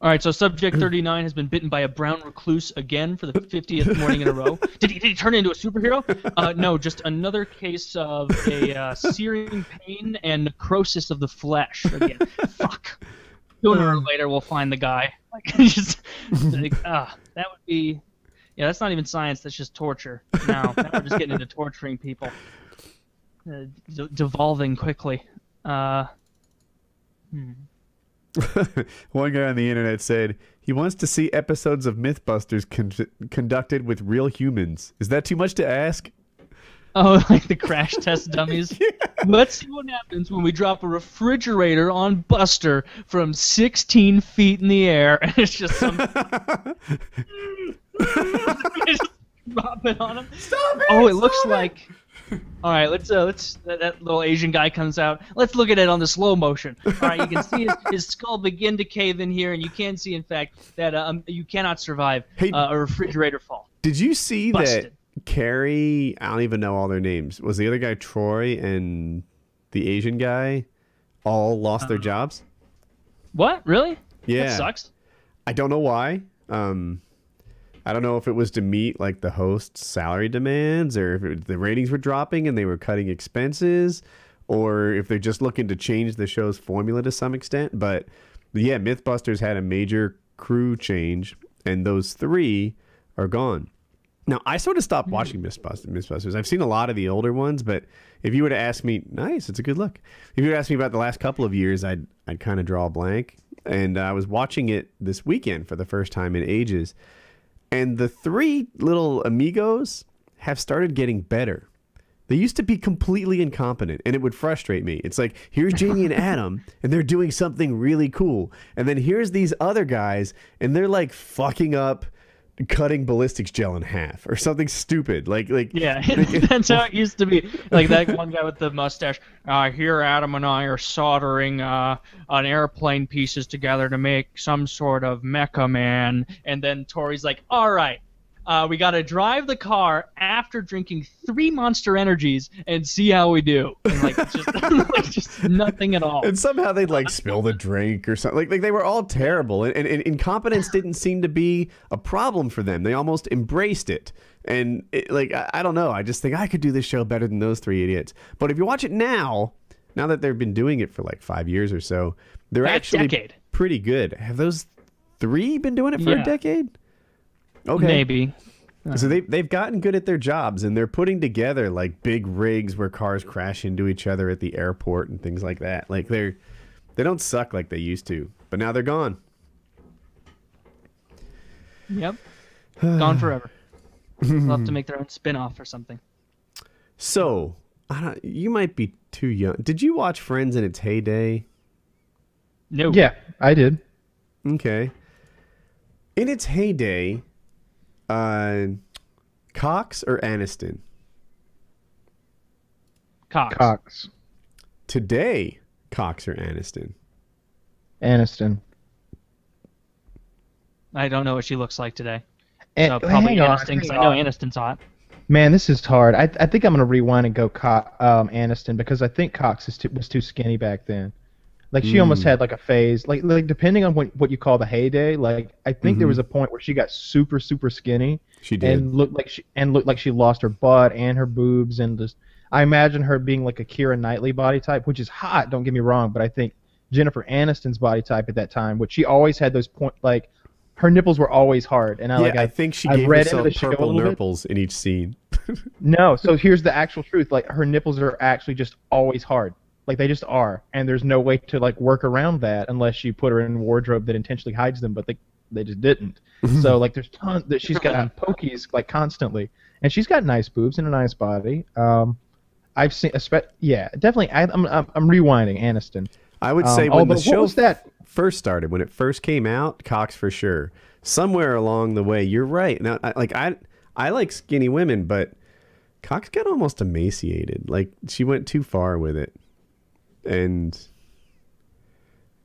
All right, so Subject 39 has been bitten by a brown recluse again for the 50th morning in a row. Did he turn into a superhero? No, just another case of a searing pain and necrosis of the flesh again. Fuck. Sooner or later, we'll find the guy. Like, that would be... Yeah, that's not even science. That's just torture. No, now we're just getting into torturing people. devolving quickly. One guy on the internet said he wants to see episodes of Mythbusters conducted with real humans. Is that too much to ask? Oh, like the crash test dummies? Yeah. Let's see what happens when we drop a refrigerator on Buster from 16 feet in the air, and it's just some... just drop it on him. Stop it! Oh, it looks like... All right, let's that little Asian guy comes out. Let's look at it on the slow motion. All right, you can see his skull begin to cave in here, and you can see, in fact, that you cannot survive a refrigerator fall. Did you see Busted. that Carrie, I don't even know all their names, was the other guy Troy and the Asian guy all lost their jobs? What? Really? Yeah. That sucks. I don't know why. I don't know if it was to meet like the host's salary demands, or if the ratings were dropping and they were cutting expenses, or if they're just looking to change the show's formula to some extent. But yeah, Mythbusters had a major crew change, and those 3 are gone. Now, I sort of stopped watching Mythbusters. I've seen a lot of the older ones, but if you were to ask me, nice, it's a good look. If you were to ask me about the last couple of years, I'd kind of draw a blank. And I was watching it this weekend for the first time in ages. And the 3 little amigos have started getting better. They used to be completely incompetent, and it would frustrate me. It's like, here's Jamie and Adam, and they're doing something really cool. And then here's these other guys, and they're like fucking up, cutting ballistics gel in half or something stupid. Yeah, that's how it used to be. Like that one guy with the mustache. Here, Adam and I are soldering an airplane pieces together to make some sort of Mecha Man. And then Tori's like, all right, we got to drive the car after drinking 3 Monster Energies and see how we do. And like just nothing at all. And somehow they'd like spill the drink or something. Like they were all terrible. And incompetence didn't seem to be a problem for them. They almost embraced it. And I don't know. I just think I could do this show better than those 3 idiots. But if you watch it now that they've been doing it for like 5 years or so, they're actually pretty good. Have those 3 been doing it for a decade? Okay. Maybe. So they've gotten good at their jobs, and they're putting together like big rigs where cars crash into each other at the airport and things like that. Like they don't suck like they used to, but now they're gone. Yep. Gone forever. They'll have to make their own spin-off or something. So, you might be too young. Did you watch Friends in its heyday? No. Yeah, I did. Okay. In its heyday, Cox or Aniston? Cox. Today, Cox or Aniston? Aniston. I don't know what she looks like today. So probably Aniston, because I know Aniston's hot. Man, this is hard. I think I'm going to rewind and go Aniston, because I think Cox was too skinny back then. Like, she almost had, like, a phase. Like depending on what you call the heyday, like, I think there was a point where she got super, super skinny. She did. And looked like she lost her butt and her boobs. And just, I imagine her being, like, a Keira Knightley body type, which is hot, don't get me wrong. But I think Jennifer Aniston's body type at that time, which she always had those like, her nipples were always hard. And I think she gave herself purple nipples in each scene. No, so here's the actual truth. Like, her nipples are actually just always hard. Like, they just are, and there's no way to like work around that unless you put her in a wardrobe that intentionally hides them, but they just didn't. So like, there's tons that she's got pokies like constantly, and she's got nice boobs and a nice body. I've seen, definitely. I'm rewinding Aniston. I would say when the show first started, when it first came out, Cox for sure. Somewhere along the way, you're right. Now, I like skinny women, but Cox got almost emaciated. Like, she went too far with it. And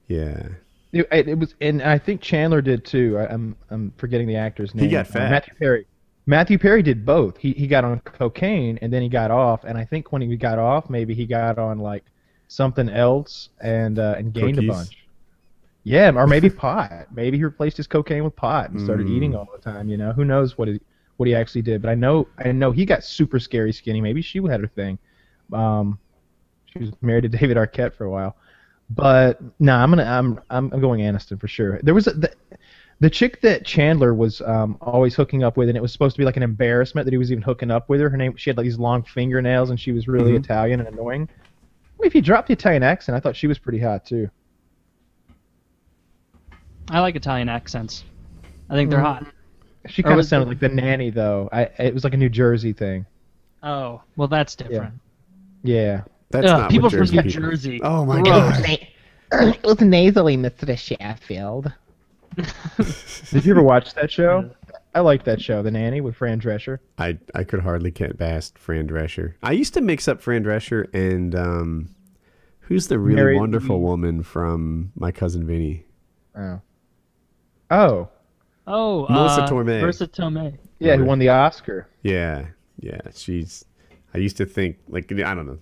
yeah, it was, and I think Chandler did too. I'm forgetting the actor's name. He got fat. Matthew Perry. Matthew Perry did both. He got on cocaine and then he got off. And I think when he got off, maybe he got on like something else and gained a bunch. Yeah, or maybe pot. Maybe he replaced his cocaine with pot and started eating all the time. You know, who knows what he actually did? But I know he got super scary skinny. Maybe she had her thing. She was married to David Arquette for a while, but no, I'm going Aniston for sure. There was The chick that Chandler was always hooking up with, and it was supposed to be like an embarrassment that he was even hooking up with her. Her name, she had like these long fingernails, and she was really Italian and annoying. Well, if you dropped the Italian accent, I thought she was pretty hot too. I like Italian accents. I think they're hot. She kind of sounded like the nanny, though. It was like a New Jersey thing. Oh, well, that's different. Yeah. That's not people what from Jersey New people- Jersey. Oh my Gross. god. It was nasally, Mr. Sheffield. Did you ever watch that show? I liked that show, The Nanny, with Fran Drescher. I could hardly get past Fran Drescher. I used to mix up Fran Drescher and who's the really Mary wonderful Louise. woman from My Cousin Vinny? Oh. Oh, Melissa Torme. Marissa Tomei. Yeah, who won the Oscar. Yeah. She's. I used to think like I don't know.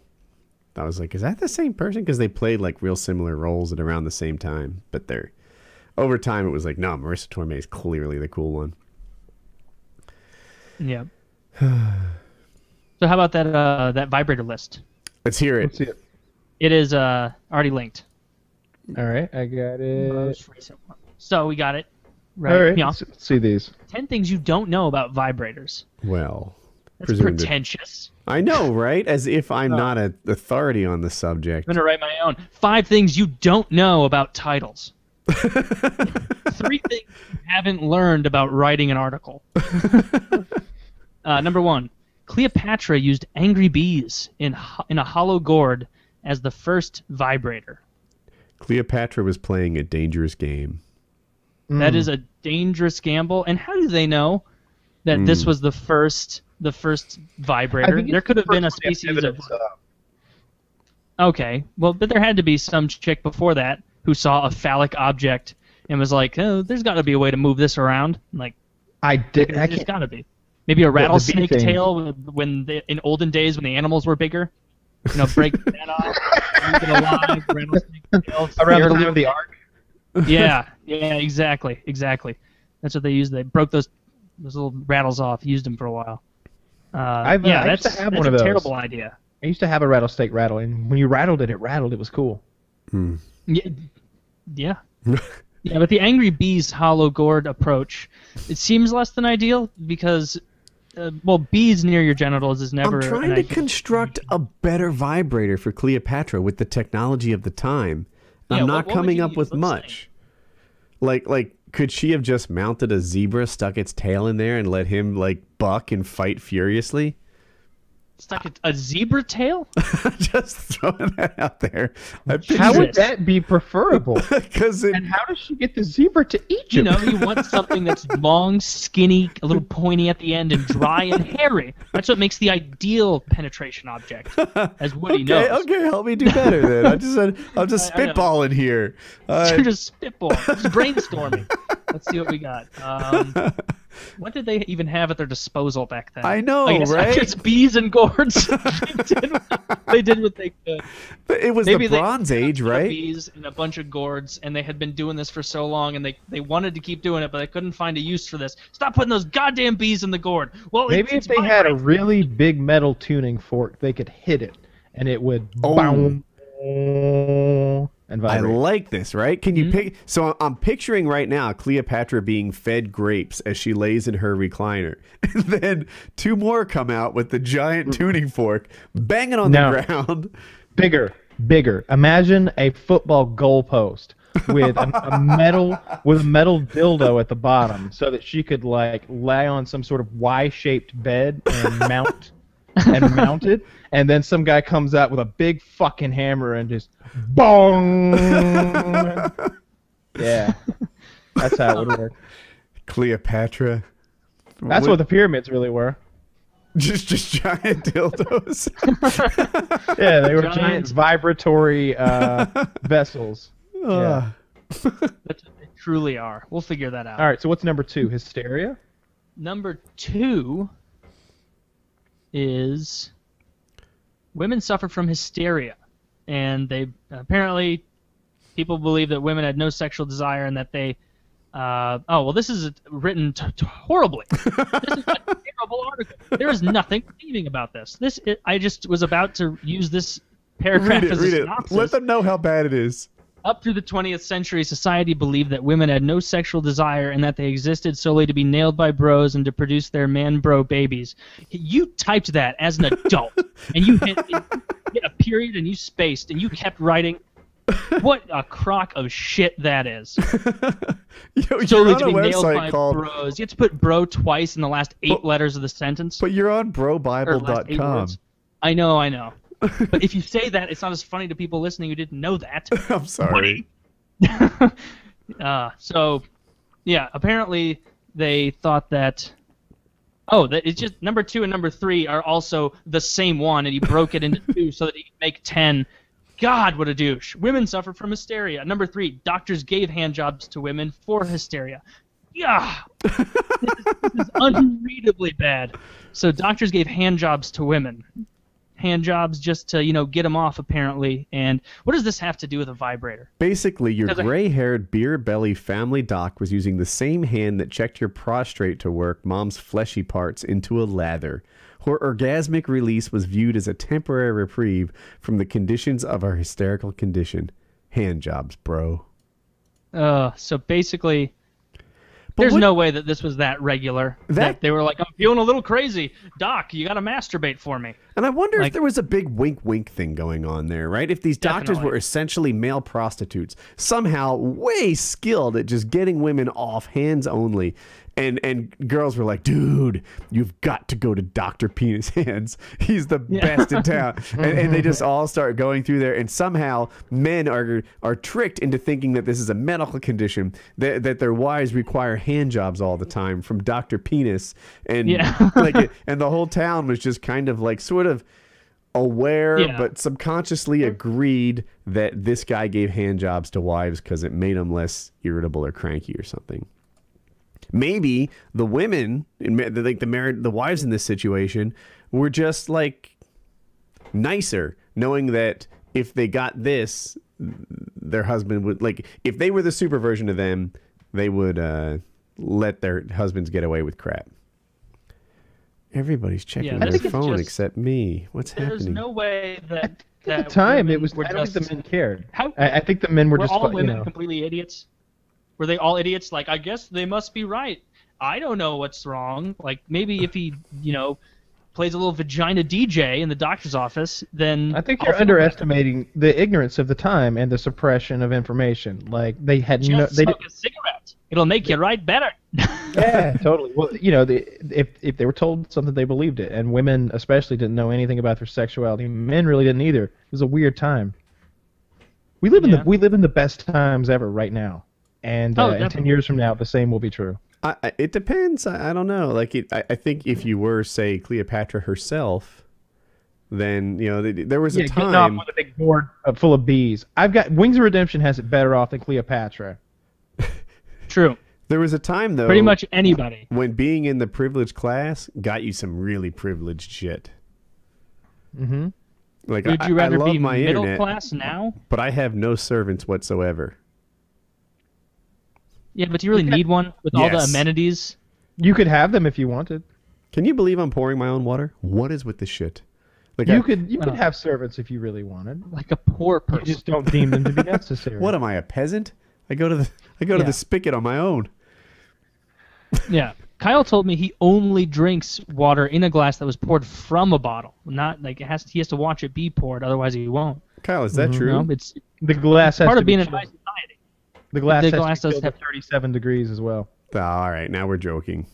I was like, is that the same person? Because they played like real similar roles at around the same time. But they're over time, it was like, no, Marissa Tomei is clearly the cool one. Yeah. So how about that vibrator list? Let's hear it. Let's see it. It is already linked. All right, I got it. Most recent one. So we got it. Right. All right, Yeah. let's see these. 10 things you don't know about vibrators. Well, That's presumed it- pretentious. I know, right? As if I'm not an authority on the subject. I'm gonna write my own. 5 things you don't know about titles. 3 things you haven't learned about writing an article. Number 1, Cleopatra used angry bees in a hollow gourd as the first vibrator. Cleopatra was playing a dangerous game. That is a dangerous gamble. And how do they know that this was the first vibrator? There could have been a species of. Okay, well, but there had to be some chick before that who saw a phallic object and was like, "Oh, there's got to be a way to move this around." Like, there's got to be. Maybe a rattlesnake thing. tail in olden days when the animals were bigger. You know, break that off, leave it alive, rattlesnake tail. Around the time of the Ark. Yeah, exactly. That's what they used. They broke those little rattles off, used them for a while. I used to have one of those. That's a terrible idea. I used to have a rattlesnake rattle, and when you rattled it, it rattled. It was cool. Yeah. Yeah, but the Angry Bees hollow gourd approach, it seems less than ideal because, bees near your genitals is never. I'm trying to construct a better vibrator for Cleopatra with the technology of the time. I'm not coming up with much. Like, could she have just mounted a zebra, stuck its tail in there, and let him like buck and fight furiously? Stuck a zebra tail? Just throwing that out there. How would that be preferable? And how does she get the zebra to Egypt? You know, you want something that's long, skinny, a little pointy at the end, and dry and hairy. That's what makes the ideal penetration object, as Woody knows. Okay, help me do better then. I'm just spitballing here. You're just spitballing, just brainstorming. Let's see what we got. What did they even have at their disposal back then? I know, right? Just bees and gourds. They did what they could. But it was Maybe the Bronze Age, right? Bees and a bunch of gourds, and they had been doing this for so long, and they wanted to keep doing it, but they couldn't find a use for this. Stop putting those goddamn bees in the gourd. Well, maybe if they had a really big metal tuning fork, they could hit it, and it would boom and I vibrate. like this, right? Can you pick? So I'm picturing right now Cleopatra being fed grapes as she lays in her recliner, and then 2 more come out with the giant tuning fork, banging on the ground. Bigger. Imagine a football goalpost with a metal dildo at the bottom, so that she could like lay on some sort of Y-shaped bed and mount it, and then some guy comes out with a big fucking hammer and just bong. Yeah, that's how it would work. Cleopatra. That's what the pyramids really were. Just giant dildos. Yeah, they were giant vibratory vessels. Yeah. That's what they truly are. We'll figure that out. All right, so what's number 2? Hysteria? Number 2 is women suffer from hysteria, and they apparently people believe that women had no sexual desire and that they this is written horribly. This is a terrible article. There is nothing redeeming about this. I just was about to use this paragraph as a synopsis. Let them know how bad it is. Up through the 20th century, society believed that women had no sexual desire and that they existed solely to be nailed by bros and to produce their man-bro babies. You typed that as an adult, and you hit a period and you spaced, and you kept writing. What a crock of shit that is. You're solely on to a be nailed by website called... bros. You have to put bro twice in the last 8 letters of the sentence. But you're on Or last 8 brobible.com. words. I know. But if you say that, it's not as funny to people listening who didn't know that. I'm sorry. So, yeah, apparently they thought that... Oh, that it's just number 2 and number 3 are also the same one, and he broke it into 2 so that he could make 10. God, what a douche. Women suffer from hysteria. Number 3, doctors gave handjobs to women for hysteria. Yeah, this is unreadably bad. So doctors gave handjobs to women. Handjobs just to, get them off, apparently. And what does this have to do with a vibrator? Basically, your gray-haired, beer-belly family doc was using the same hand that checked your prostrate to work mom's fleshy parts into a lather. Her orgasmic release was viewed as a temporary reprieve from the conditions of her hysterical condition. Handjobs, bro. So basically... There's no way that this was that regular. That they were like, I'm feeling a little crazy. Doc, you got to masturbate for me. And I wonder if there was a big wink-wink thing going on there, right? If these doctors were essentially male prostitutes, somehow way skilled at just getting women off hands only. And girls were like, dude, you've got to go to Dr. Penis Hands. He's the best in town. And they just all start going through there. And somehow men are tricked into thinking that this is a medical condition, that their wives require hand jobs all the time from Dr. Penis. And and the whole town was just kind of like sort of aware, but subconsciously agreed that this guy gave hand jobs to wives because it made them less irritable or cranky or something. Maybe the women, like the wives in this situation, were just like nicer, knowing that if they got this, their husband would, like, if they were the super version of them, they would let their husbands get away with crap. Everybody's checking their phone except me. What's happening? There's no way that at the time it was. I don't think the men cared. I think the men were just. Were all women completely idiots? Were they all idiots? Like, I guess they must be right. I don't know what's wrong. Like, maybe if he, plays a little vagina DJ in the doctor's office, then... I think you're underestimating the ignorance of the time and the suppression of information. Like, they had no... Just smoke a cigarette. It'll make you write better. Yeah, totally. Well, if they were told something, they believed it. And women especially didn't know anything about their sexuality. Men really didn't either. It was a weird time. We live in the best times ever right now. And in 10 years from now, the same will be true. It depends. I don't know. Like, I think if you were, say, Cleopatra herself, then there was a time. Getting off with a big board full of bees. I've got Wings of Redemption has it better off than Cleopatra. True. There was a time though. Pretty much anybody. When being in the privileged class got you some really privileged shit. Mm-hmm. Like, would you rather be my middle internet, class now? But I have no servants whatsoever. Yeah, but do you really need one with all the amenities? You could have them if you wanted. Can you believe I'm pouring my own water? What is with this shit? Like, you could have servants if you really wanted. Like a poor person. You just don't deem them to be necessary. What am I, a peasant? I go to the spigot on my own. Yeah. Kyle told me he only drinks water in a glass that was poured from a bottle. Not like he has to watch it be poured, otherwise he won't. Kyle, is that true? No, it's the glass has part to of being be in high society. The glass does have 37 degrees as well. All right, now we're joking.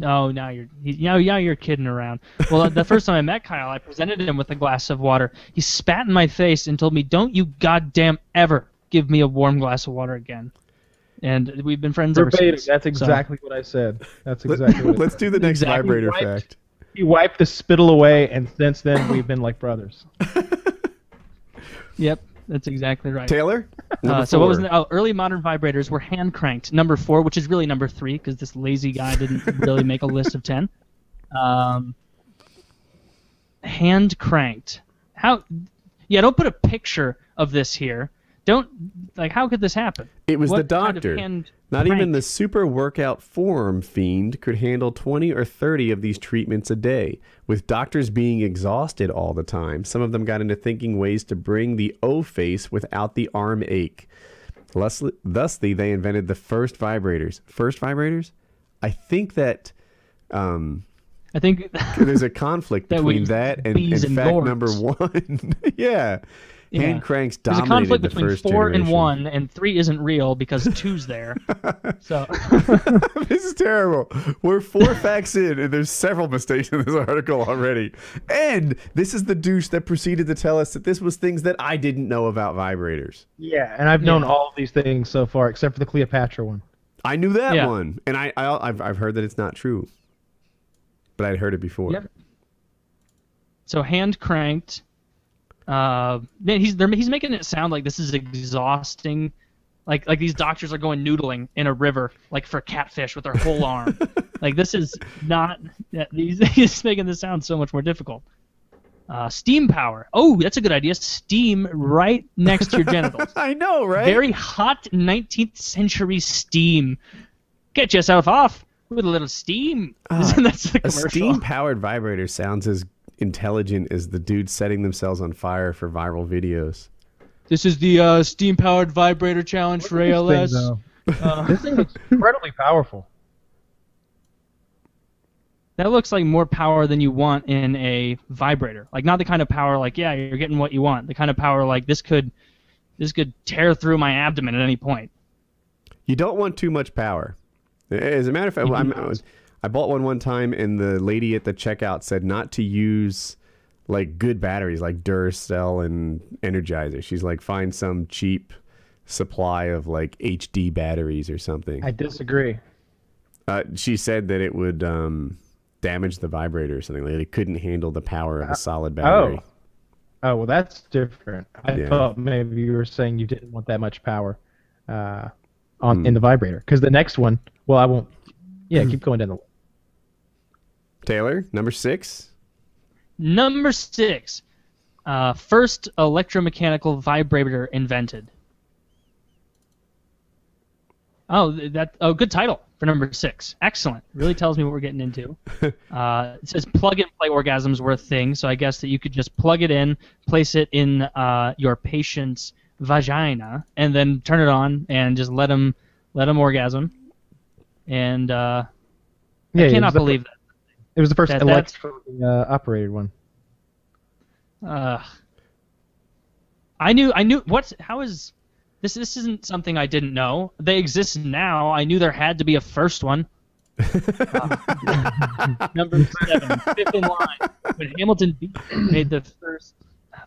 Oh, now you're kidding around. Well, the first time I met Kyle, I presented him with a glass of water. He spat in my face and told me, "Don't you goddamn ever give me a warm glass of water again." And we've been friends ever since. That's exactly what I said. That's exactly what I Let's do the next vibrator fact. He wiped the spittle away, and since then we've been like brothers. Yep. That's exactly right. Taylor? So what was early modern vibrators were hand cranked. Number 4, which is really number 3 because this lazy guy didn't really make a list of 10. Hand cranked. How? Yeah, don't put a picture of this here. don't like. How could this happen? It was the What kind of doctor. hand Not even crank? the super workout forearm fiend could handle 20 or 30 of these treatments a day. With doctors being exhausted all the time, some of them got into thinking ways to bring the O face without the arm ache. Thusly, they invented the first vibrators. First vibrators? I think that I think there's a conflict That between we that and bees and fact gourds. number 1. Yeah. Hand cranks There's a dominated conflict the between first 4 and generation. 1, and 3 isn't real because 2's there. So This is terrible. We're 4 facts in, and there's several mistakes in this article already. And this is the douche that proceeded to tell us that this was things that I didn't know about vibrators. Yeah, and I've known all of these things so far, except for the Cleopatra one. I knew that Yeah. one, and I've heard that it's not true, but I'd heard it before. Yep. So hand cranked. Man, he's making it sound like this is exhausting, like these doctors are going noodling in a river, like for catfish with their whole arm. Like this is not. He's making this sound so much more difficult. Steam power. Oh, that's a good idea. Steam right next to your genitals. I know, right? Very hot 19th century steam. Get yourself off with a little steam. That's the A commercial. steam-powered vibrator sounds as intelligent as the dudes setting themselves on fire for viral videos. This is the steam-powered vibrator challenge for ALS. This thing looks incredibly powerful. That looks like more power than you want in a vibrator. Like not the kind of power like, yeah, you're getting what you want. The kind of power like this could tear through my abdomen at any point. You don't want too much power. As a matter of fact, I bought one time, and the lady at the checkout said not to use like good batteries like Duracell and Energizer. She's like, find some cheap supply of like HD batteries or something. I disagree. She said that it would damage the vibrator or something. Like it couldn't handle the power of a solid battery. Oh, well, that's different. I Yeah. thought maybe you were saying you didn't want that much power in the vibrator. Because the next one, well, I won't. Yeah, keep going down the. Taylor, number 6. Number 6. First electromechanical vibrator invented. Oh, good title for number 6. Excellent. Really tells me what we're getting into. It says plug-and-play orgasms were a thing, so I guess that you could just plug it in, place it in your patient's vagina, and then turn it on and just let them orgasm. And I cannot believe that. It was the first That's- electrically operated one. I knew. How is this? This isn't something I didn't know. They exist now. I knew there had to be a first one. Number 7, fifth in line. When Hamilton Beach made the first.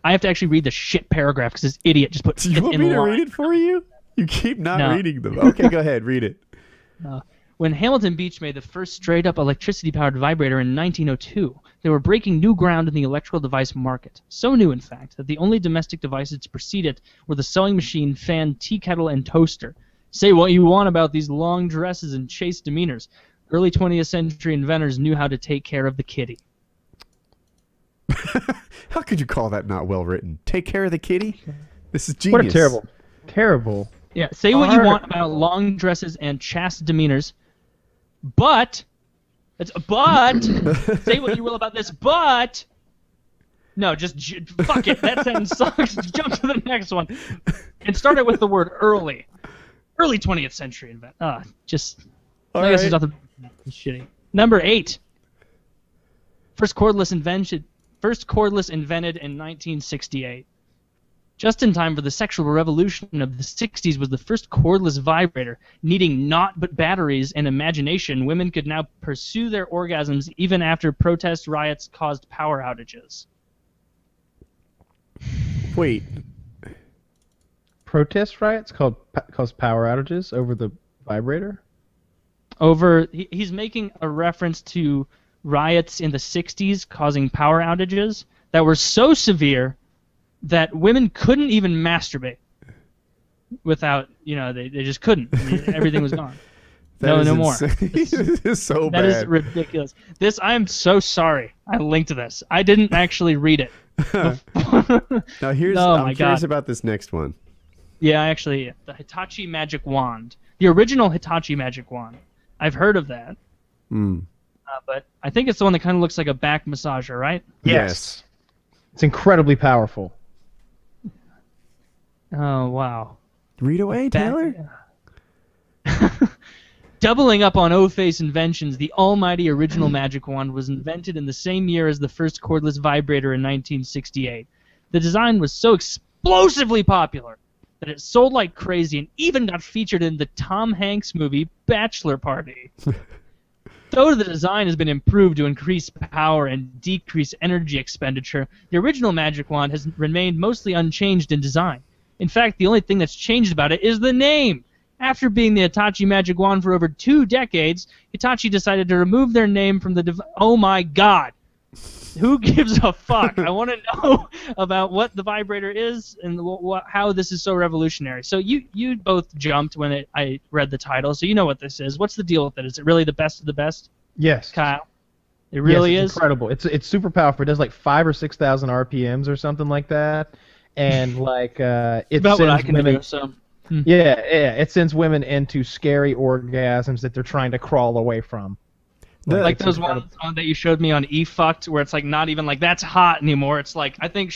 I have to actually read the shit paragraph because this idiot just put Do you fifth want in me to line. read it for you? You keep not No. reading them. Okay, go ahead, read it. When Hamilton Beach made the first straight-up electricity-powered vibrator in 1902, they were breaking new ground in the electrical device market. So new, in fact, that the only domestic devices to precede it were the sewing machine, fan, tea kettle, and toaster. Say what you want about these long dresses and chaste demeanors. Early 20th century inventors knew how to take care of the kitty. How could you call that not well written? Take care of the kitty? This is genius. What a terrible. Yeah, say what you want about long dresses and chaste demeanors, but say what you will about this, but no, just fuck it. That sentence sucks. Jump to the next one and start it with the word early 20th century invent. Just All I guess right. there's nothing shitty. Number 8. First cordless invented in 1968. Just in time for the sexual revolution of the 60s was the first cordless vibrator. Needing naught but batteries and imagination, women could now pursue their orgasms even after protest riots caused power outages. Wait. Protest riots caused power outages over the vibrator? He's making a reference to riots in the 60s causing power outages that were so severe that women couldn't even masturbate without, they just couldn't. I mean, everything was gone. No more. This is so That bad. is ridiculous. I'm so sorry I linked this. I didn't actually read it. Now Oh I'm my curious God. about this next one. Yeah, actually, the Hitachi Magic Wand. The original Hitachi Magic Wand. I've heard of that. But I think it's the one that kind of looks like a back massager, right? Yes. It's incredibly powerful. Oh, wow. Read away, Taylor. Doubling up on O-Face inventions, the almighty original Magic Wand was invented in the same year as the first cordless vibrator in 1968. The design was so explosively popular that it sold like crazy and even got featured in the Tom Hanks movie Bachelor Party. Though the design has been improved to increase power and decrease energy expenditure, the original Magic Wand has remained mostly unchanged in design. In fact, the only thing that's changed about it is the name. After being the Hitachi Magic Wand for over 2 decades, Hitachi decided to remove their name from the Oh my God! Who gives a fuck? I want to know about what the vibrator is and how this is so revolutionary. So you both jumped when I read the title, so you know what this is. What's the deal with it? Is it really the best of the best? Yes. Kyle? It really it's is? incredible. It's super powerful. It does like 5,000 or 6,000 RPMs or something like that. And like it about what I sends can women, do, so... Yeah, it sends women into scary orgasms that they're trying to crawl away from. Like those ones that you showed me on eFucked, where it's like not even like that's hot anymore. It's like I think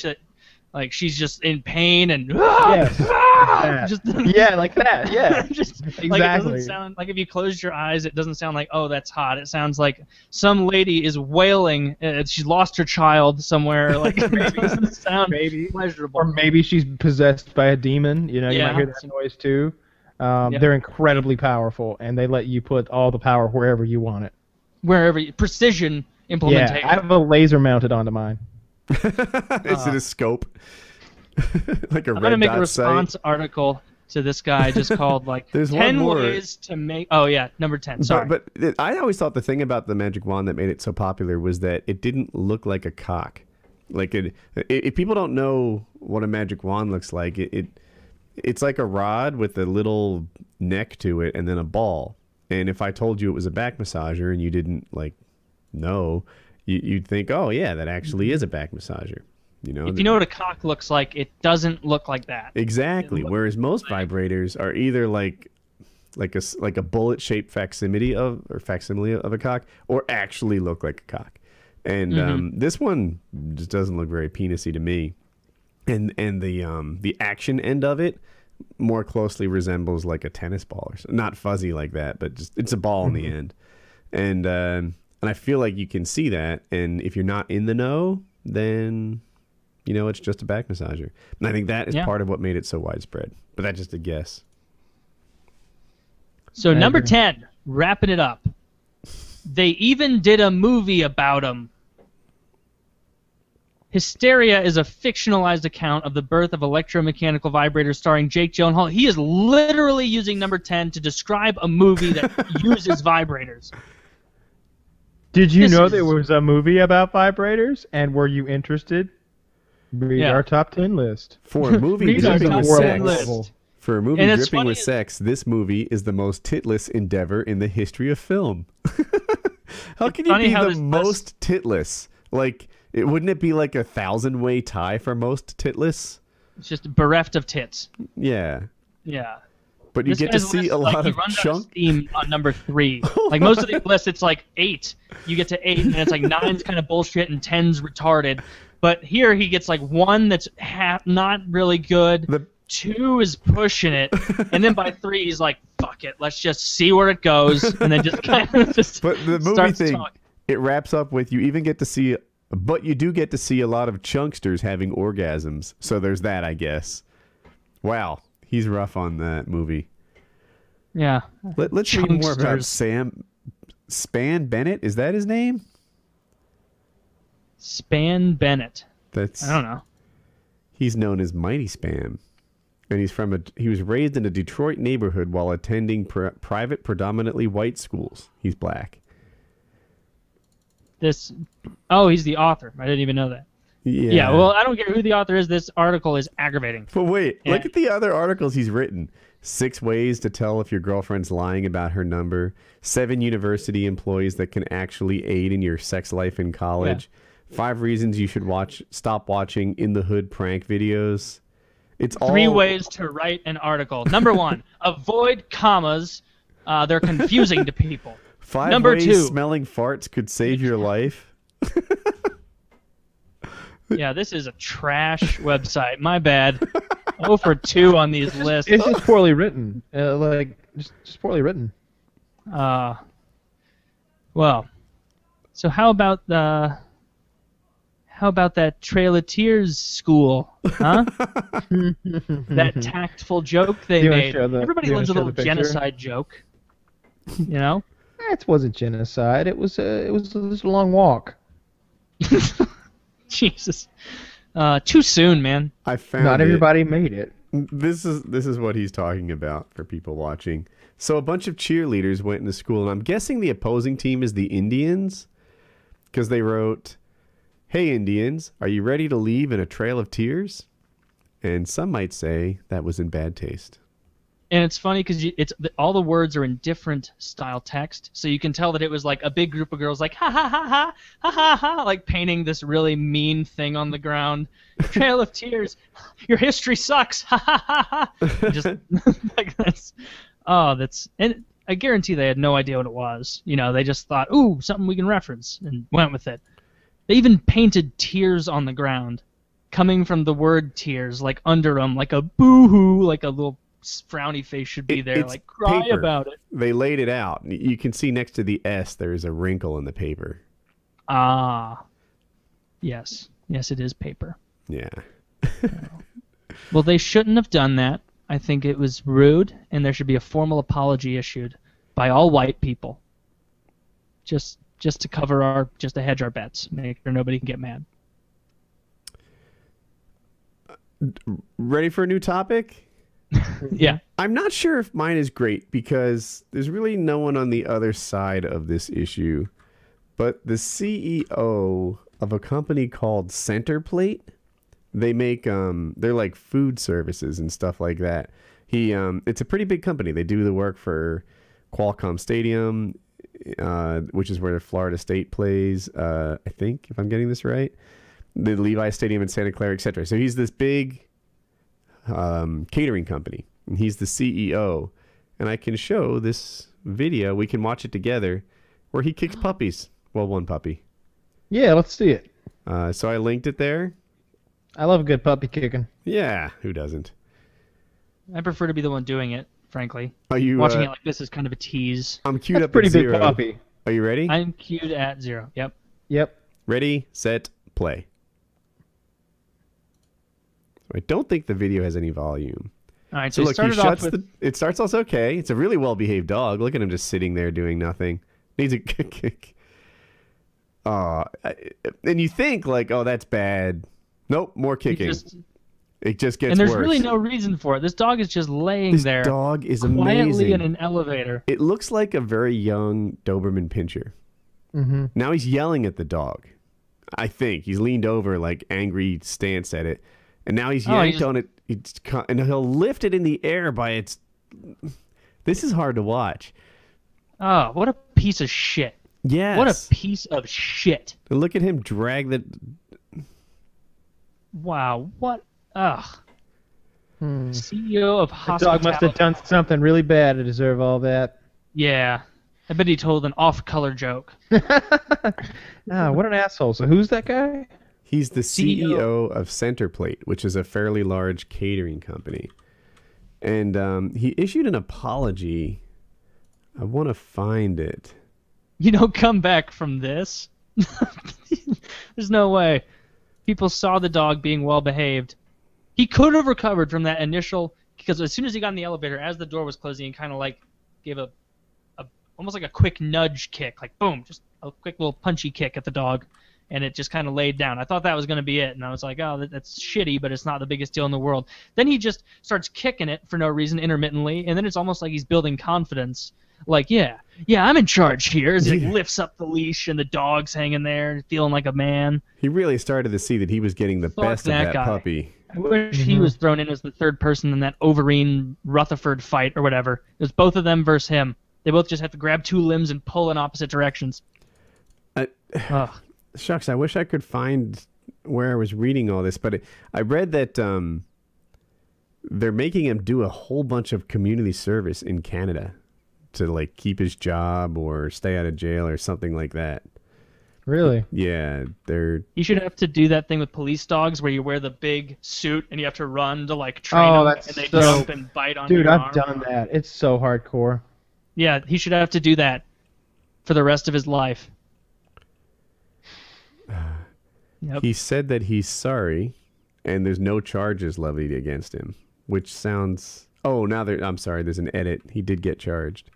like she's just in pain and yes, just, yeah, like that, yeah, just exactly. Like it doesn't sound like if you close your eyes, it doesn't sound like oh that's hot. It sounds like some lady is wailing. She's lost her child somewhere. Like maybe it doesn't sound pleasurable. Or maybe she's possessed by a demon. You know, you might hear that noise too. They're incredibly powerful, and they let you put all the power wherever you want it. Precision implementation. Yeah, I have a laser mounted onto mine. Is it a scope? Like a I'm gonna make a response article to this guy just called like There's 10 one more. ways to make. Oh yeah, number 10. Sorry. But I always thought the thing about the Magic Wand that made it so popular was that it didn't look like a cock. Like if people don't know what a Magic Wand looks like, it's like a rod with a little neck to it and then a ball. And if I told you it was a back massager and you didn't like know, you'd think, oh yeah, that actually is a back massager. You know, if you know what a cock looks like, it doesn't look like that. Exactly. Whereas most vibrators are either like a bullet-shaped facsimile of a cock, or actually look like a cock. And this one just doesn't look very penisy to me. And the action end of it more closely resembles like a tennis ball, or something. Not fuzzy like that, but just it's a ball in the end. And I feel like you can see that. And if you're not in the know, then you know it's just a back massager. And I think that is part of what made it so widespread. But that's just a guess. So number 10, wrapping it up. They even did a movie about him. Hysteria is a fictionalized account of the birth of electromechanical vibrators starring Jake Gyllenhaal. He is literally using number 10 to describe a movie that uses vibrators. Did you know there was a movie about vibrators? And were you interested? Read our top 10 list. For a movie dripping with sex, dripping with sex, this movie is the most titless endeavor in the history of film. How can you be the most titless? Like, wouldn't it be like a 1,000-way tie for most titless? It's just bereft of tits. Yeah. Yeah. But you get to see a lot of chunk. Steam on number 3. Like most of the lists, it's like 8. You get to 8, and it's like 9's kind of bullshit and 10's retarded. But here he gets like 1 that's not really good. 2 is pushing it, and then by 3 he's like, "Fuck it, let's just see where it goes," and then just kind of just. But the movie thing, it wraps up with you even get to see. But you do get to see a lot of chunksters having orgasms. So there's that, I guess. Wow. He's rough on that movie. Yeah. Let's read more about Span Bennett. Is that his name? Span Bennett. I don't know. He's known as Mighty Spam. And he was raised in a Detroit neighborhood while attending private, predominantly white schools. He's black. He's the author. I didn't even know that. Yeah, well, I don't care who the author is. This article is aggravating. But wait, look at the other articles he's written. 6 ways to tell if your girlfriend's lying about her number. 7 university employees that can actually aid in your sex life in college. 5 reasons you should stop watching In the Hood prank videos. It's 3 ways to write an article. Number 1, avoid commas. They're confusing to people. 5 Number ways 2, smelling farts could save your life. Yeah, this is a trash website. My bad. 0 for 2 on these lists. It's just poorly written. Just poorly written. Well, so how about that Trail of Tears school, huh? That tactful joke they made. Everybody loves a little genocide joke. You know? It wasn't genocide. It was just a long walk. Jesus. Too soon, man. I found Not everybody made it. This is what he's talking about for people watching. So a bunch of cheerleaders went into school, and I'm guessing the opposing team is the Indians, because they wrote, "Hey Indians, are you ready to leave in a trail of tears?" And some might say that was in bad taste. And it's funny because all the words are in different style text, so you can tell that it was like a big group of girls like ha ha ha ha ha ha ha, like painting this really mean thing on the ground. Trail of Tears, your history sucks. Ha ha ha ha. Just like that's, and I guarantee they had no idea what it was. You know, they just thought, ooh, something we can reference, and went with it. They even painted tears on the ground, coming from the word tears, like under them, like a boo-hoo, like a little frowny face should be there, like cry paper. about it. They laid it out. You can see next to the S there is a wrinkle in the paper. Yes, it is paper. Yeah. Well, they shouldn't have done that. I think it was rude, and there should be a formal apology issued by all white people. Just to cover just to hedge our bets, make sure nobody can get mad. Ready for a new topic? Yeah. I'm not sure if mine is great because there's really no one on the other side of this issue. But the CEO of a company called Centerplate, they make they're like food services and stuff like that. It's a pretty big company. They do the work for Qualcomm Stadium, which is where Florida State plays, I think, if I'm getting this right. The Levi Stadium in Santa Clara, etc. So he's this big catering company, and he's the CEO. And I can show this video. We can watch it together, where he kicks puppies. Well, one puppy. Yeah, let's see it. So I linked it there. I love a good puppy kicking. Yeah, who doesn't? I prefer to be the one doing it, frankly. Are you watching it like this is kind of a tease? I'm queued up pretty at big 0. puppy. Are you ready? I'm queued at 0. Yep. Ready, set, play. I don't think the video has any volume. All right, so so look, it starts off okay. It's a really well-behaved dog. Look at him just sitting there doing nothing. Needs a kick. And you think like, oh, that's bad. Nope, more kicking. It just gets worse. And there's really no reason for it. This dog is just laying there. This dog is quietly amazing. in an elevator. It looks like a very young Doberman Pinscher. Mm-hmm. Now he's yelling at the dog. I think he's leaned over, like angry stance at it, and now he's yanked on it. And he'll lift it in the air by its. This is hard to watch. Oh, what a piece of shit! Yes. What a piece of shit! And look at him drag the. Wow! What? Ugh. CEO of hospitality. The dog must have done something really bad to deserve all that. Yeah. I bet he told an off-color joke. What an asshole. So who's that guy? He's the CEO of Centerplate, which is a fairly large catering company. And he issued an apology. I want to find it. You don't come back from this. There's no way. People saw the dog being well-behaved. He could have recovered from that initial... Because as soon as he got in the elevator, as the door was closing, he kind of like gave almost like a quick nudge kick, like boom, just a quick little punchy kick at the dog, and it just kind of laid down. I thought that was going to be it, and I was like, oh, that's shitty, but it's not the biggest deal in the world. Then he just starts kicking it for no reason intermittently, and then it's almost like he's building confidence. Like, yeah, I'm in charge here. As he lifts up the leash, and the dog's hanging there, feeling like a man. He really started to see that he was getting the best of that puppy. I wish he was thrown in as the third person in that Overeem Rutherford fight or whatever. It was both of them versus him. They both just have to grab two limbs and pull in opposite directions. Shucks, I wish I could find where I was reading all this, but I read that they're making him do a whole bunch of community service in Canada to like keep his job or stay out of jail or something like that. Really? Yeah, they're. You should have to do that thing with police dogs where you wear the big suit and you have to run to like train them, and they jump and bite on your arm. Dude, I've done that. It's so hardcore. Yeah, he should have to do that for the rest of his life. Yep. He said that he's sorry, and there's no charges levied against him, which sounds. Oh, now there. I'm sorry. There's an edit. He did get charged.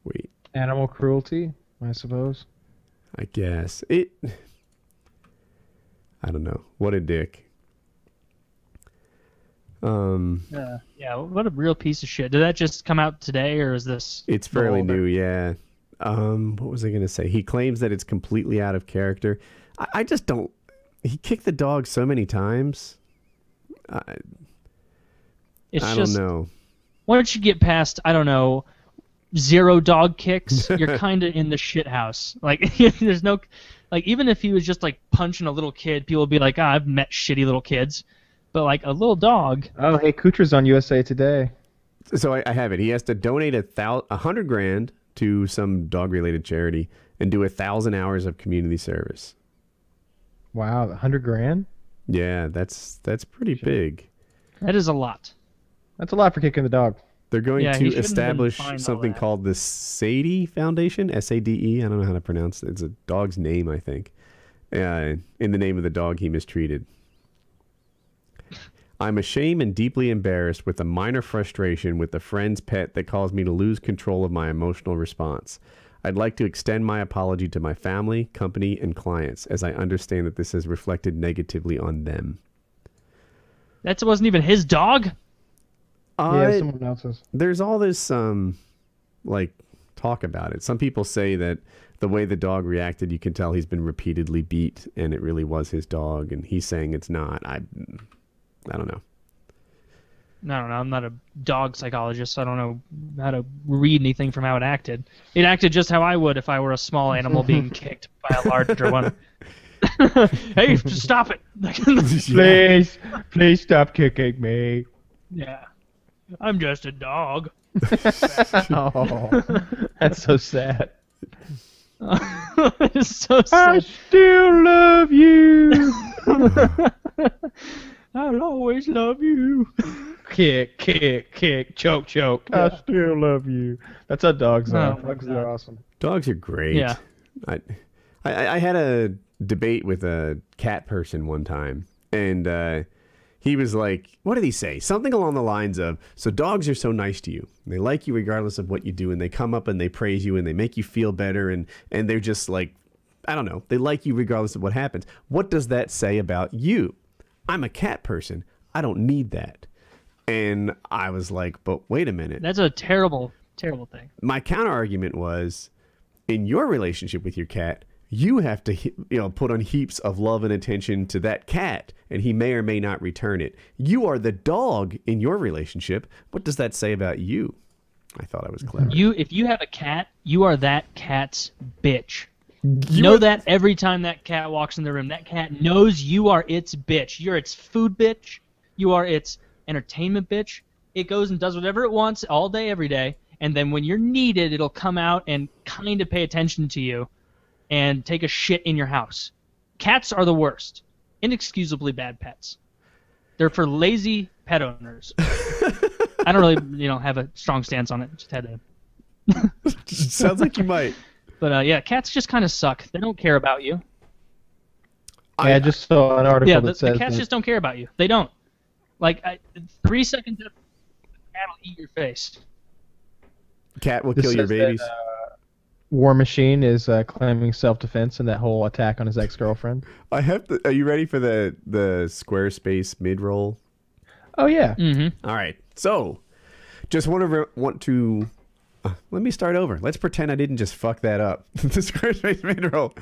Wait. Animal cruelty, I suppose. I guess it. I don't know. What a dick. Yeah, what a real piece of shit. Did that just come out today, or is this? It's fairly new, yeah. What was I gonna say? He claims that it's completely out of character. I just don't. He kicked the dog so many times. I don't know. Once you get past, I don't know, 0 dog kicks, you're kind of in the shit house. Like, there's no, like, even if he was just like punching a little kid, people would be like, I've met shitty little kids. But like a little dog. Oh, hey, Kuchar's on USA Today. So I have it. He has to donate $100,000 to some dog-related charity and do 1,000 hours of community service. Wow, $100,000? Yeah, that's pretty big. That is a lot. That's a lot for kicking the dog. They're going to establish something called the Sadie Foundation, S-A-D-E. I don't know how to pronounce it. It's a dog's name, I think. In the name of the dog he mistreated. I'm ashamed and deeply embarrassed with a minor frustration with a friend's pet that caused me to lose control of my emotional response. I'd like to extend my apology to my family, company, and clients, as I understand that this has reflected negatively on them. That wasn't even his dog? Yeah, someone else's. There's all this, like, talk about it. Some people say that the way the dog reacted, you can tell he's been repeatedly beat, and it really was his dog, and he's saying it's not. I don't know. I don't know. I'm not a dog psychologist, so I don't know how to read anything from how it acted. It acted just how I would if I were a small animal being kicked by a larger one. Hey, stop it! Please stop kicking me. Yeah, I'm just a dog. Oh, that's so sad. It's so sad. I still love you. I'll always love you. Kick, choke. I still love you. That's how dogs are. Dogs are awesome. Dogs are great. Yeah. I had a debate with a cat person one time, and he was like, what did he say? Something along the lines of, so dogs are so nice to you. They like you regardless of what you do, and they come up and they praise you, and they make you feel better, and they're just like, I don't know, they like you regardless of what happens. What does that say about you? I'm a cat person. I don't need that. And I was like, but wait a minute. That's a terrible, terrible thing. My counter argument was, in your relationship with your cat, you have to put on heaps of love and attention to that cat, and he may or may not return it. You are the dog in your relationship. What does that say about you? I thought I was clever. If you have a cat, you are that cat's bitch. Know that every time that cat walks in the room, that cat knows you are its bitch. You're its food bitch. You are its entertainment bitch. It goes and does whatever it wants all day, every day, and then when you're needed, it'll come out and kind of pay attention to you and take a shit in your house. Cats are the worst. Inexcusably bad pets. They're for lazy pet owners. I don't really, have a strong stance on it. Just had to. Sounds like you might. But yeah, cats just kind of suck. They don't care about you. I just saw an article that says the cats just don't care about you. They don't. Like 3 seconds after, the cat will eat your face. Cat will kill your babies. War Machine is claiming self-defense in that whole attack on his ex-girlfriend. I have to. Are you ready for the Squarespace mid-roll? Oh yeah. Mm-hmm. All right. So, just want to. Let me start over. Let's pretend I didn't just fuck that up. The Squarespace mid-roll.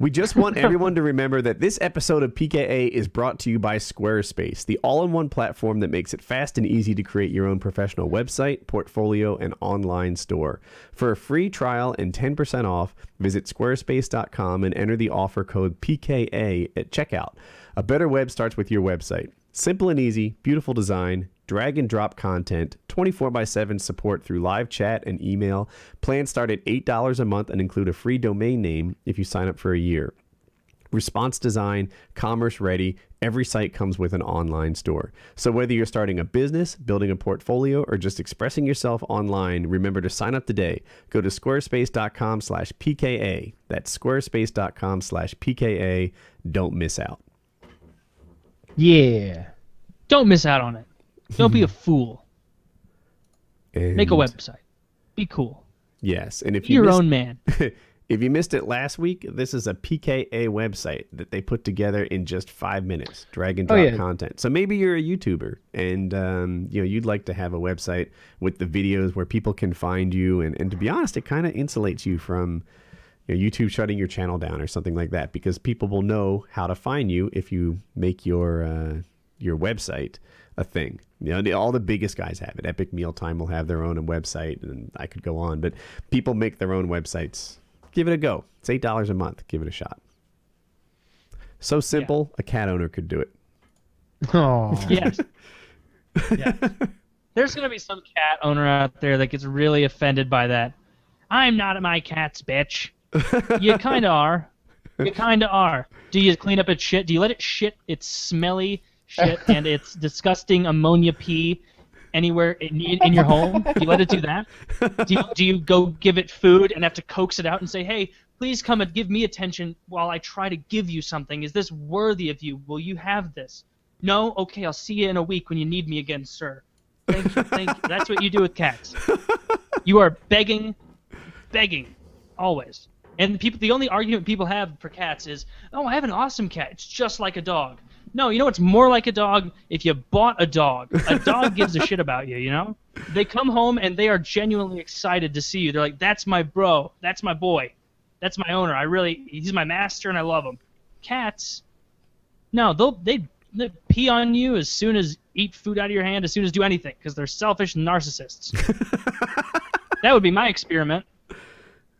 We just want everyone to remember that this episode of PKA is brought to you by Squarespace, the all-in-one platform that makes it fast and easy to create your own professional website, portfolio, and online store. For a free trial and 10% off, visit squarespace.com and enter the offer code PKA at checkout. A better web starts with your website. Simple and easy, beautiful design, drag and drop content, 24/7 support through live chat and email. Plans start at $8 a month and include a free domain name if you sign up for a year. Response design, commerce ready, every site comes with an online store. So whether you're starting a business, building a portfolio, or just expressing yourself online, remember to sign up today. Go to squarespace.com/PKA. That's squarespace.com/PKA. Don't miss out. Yeah. Don't miss out on it. Don't be a fool. And Make a website. Be cool. yes, and if Be you your missed, own man. if you missed it last week, this is a PKA website that they put together in just 5 minutes. Drag and drop content. So maybe you're a YouTuber and you'd like to have a website with the videos where people can find you, and to be honest, it kind of insulates you from YouTube shutting your channel down or something like that, because people will know how to find you if you make your website a thing. All the biggest guys have it. Epic Mealtime will have their own website, and I could go on, but people make their own websites. Give it a go. It's $8 a month. Give it a shot. So simple, a cat owner could do it. Oh. Yes. Yes. There's going to be some cat owner out there that gets really offended by that. I'm not my cat's bitch. You kind of are. You kind of are. Do you clean up its shit? Do you let it shit its smelly shit and its disgusting ammonia pee anywhere in your home? Do you let it do that? Do you go give it food and have to coax it out and say, hey, please come and give me attention while I try to give you something? Is this worthy of you? Will you have this? No? Okay, I'll see you in a week when you need me again, sir. Thank you, thank you. That's what you do with cats. You are begging, always. And the only argument people have for cats is, oh, I have an awesome cat. It's just like a dog. No, you know what's more like a dog? If you bought a dog. A dog gives a shit about you, you know? They come home and they are genuinely excited to see you. They're like, that's my bro. That's my boy. That's my owner. He's my master and I love him. Cats, no, they pee on you as soon as eat food out of your hand, as soon as do anything, because they're selfish narcissists. That would be my experiment.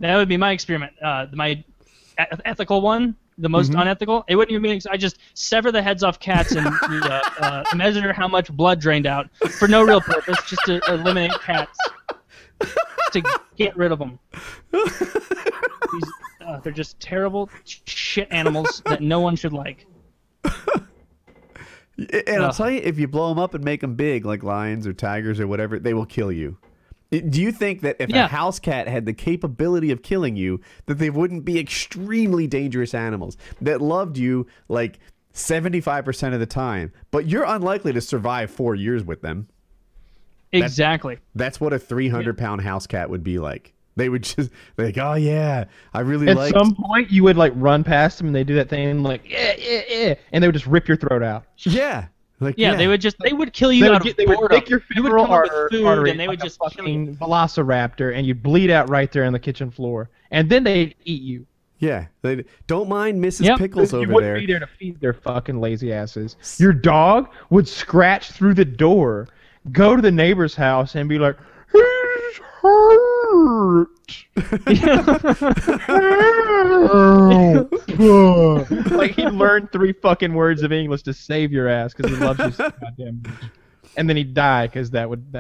My ethical one, the most unethical. It wouldn't even mean. I just sever the heads off cats and measure how much blood drained out for no real purpose, just to eliminate cats, to get rid of them. They're just terrible shit animals that no one should like. And I'll tell you, if you blow them up and make them big, like lions or tigers or whatever, they will kill you. Do you think that if a house cat had the capability of killing you, that they wouldn't be extremely dangerous animals that loved you like 75% of the time, but you're unlikely to survive 4 years with them? Exactly. That's what a 300-pound house cat would be like. They would just like, oh yeah, I really like. At some point, you would like run past them, and they do that thing like, and they would just rip your throat out. Yeah. Like, they would kill you out of boredom. They would take your femoral artery and they would just kill you. Velociraptor, and you'd bleed out right there on the kitchen floor, and then they'd eat you. Yeah, they don't mind Mrs. Pickles over there. You wouldn't be there to feed their fucking lazy asses. Your dog would scratch through the door, go to the neighbor's house, and be like, he's hurt. Like he learned 3 fucking words of English to save your ass because he loves you so goddamn much. And then he'd die because he would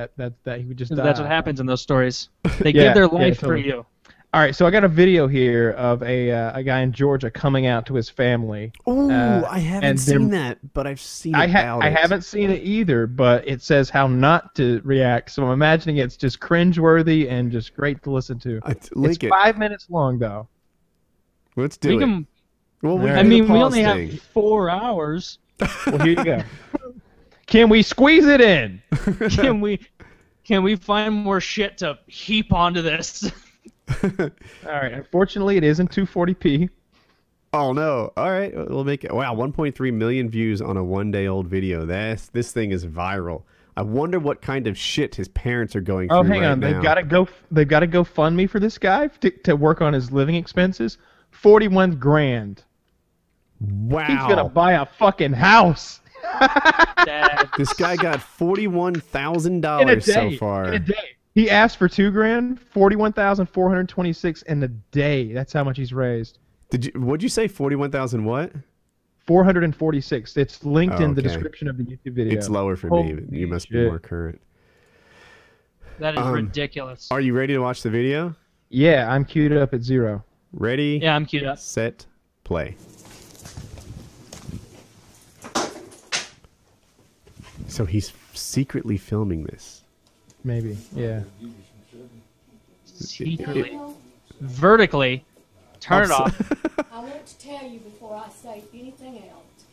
just die. That's what happens in those stories. They give their life for you. All right, so I got a video here of a guy in Georgia coming out to his family. Ooh, I haven't seen that, but I've seen I haven't seen it either, but it says how not to react. So I'm imagining it's just cringeworthy and just great to listen to. It's 5 minutes long, though. Let's do it. Well, we only have 4 hours. Well, here you go. Can we squeeze it in? Can we find more shit to heap onto this? All right. Unfortunately, it isn't 240p. Oh no! All right, we'll make it. Wow, 1.3 million views on a 1-day-old video. This thing is viral. I wonder what kind of shit his parents are going through. Oh, hang right on. now. They've got to go fund me for this guy to work on his living expenses. 41 grand. Wow. He's gonna buy a fucking house. This guy got $41,000 so far. In a day. He asked for $2 grand, 41,426 in a day. That's how much he's raised. What'd you say? 41,000 what? 446. It's linked in the Okay. description of the YouTube video. It's lower for Holy me. But you must be shit. more current. That is ridiculous. Are you ready to watch the video? Yeah, I'm queued up at 0. Ready? Yeah, I'm queued up. Set. Play. So he's secretly filming this. Maybe. Yeah. Secretly. Vertically. Turn it off. I want to tell you before I say anything else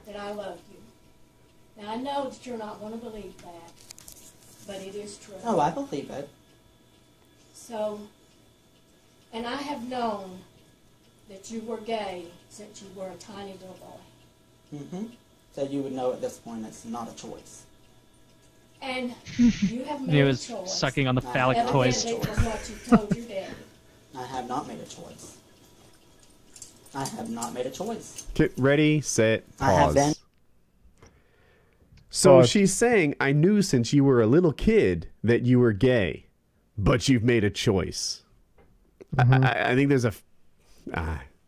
that I love you. Now, I know that you're not going to believe that, but it is true. Oh, I believe it. So, and I have known that you were gay since you were a tiny little boy. Mm-hmm. So you would know at this point it's not a choice. And you have made He a was choice. sucking on the phallic toys. Evidently from what you told your daddy. I have not made a choice. I have not made a choice. Get ready, set, I have pause. been. So Pause. she's saying, I knew since you were a little kid that you were gay, but you've made a choice. I think there's a...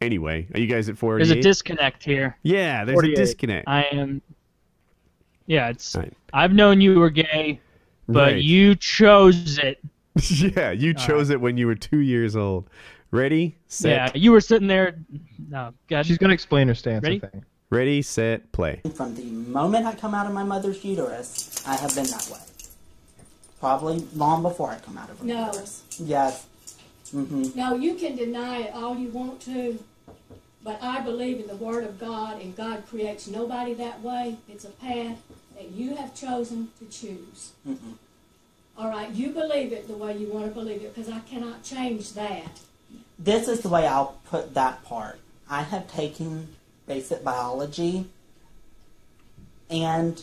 anyway, are you guys at 48? There's a disconnect here. Yeah, there's 48. a disconnect. I am. Yeah, it's. Right. I've known you were gay, but Right. you chose it. Yeah, you chose it when you were 2 years old. Ready, set, Yeah, you were sitting there. No, God. She's going to explain her stance, Ready? I think. ready, set, play. From the moment I come out of my mother's uterus, I have been that way. Probably long before I come out of her No. uterus. Yes. Mm-hmm. No, you can deny it all you want to, but I believe in the Word of God, and God creates nobody that way. It's a path that you have chosen to choose. Mm-mm. All right, you believe it the way you want to believe it, because I cannot change that. This is the way I'll put that part. I have taken basic biology and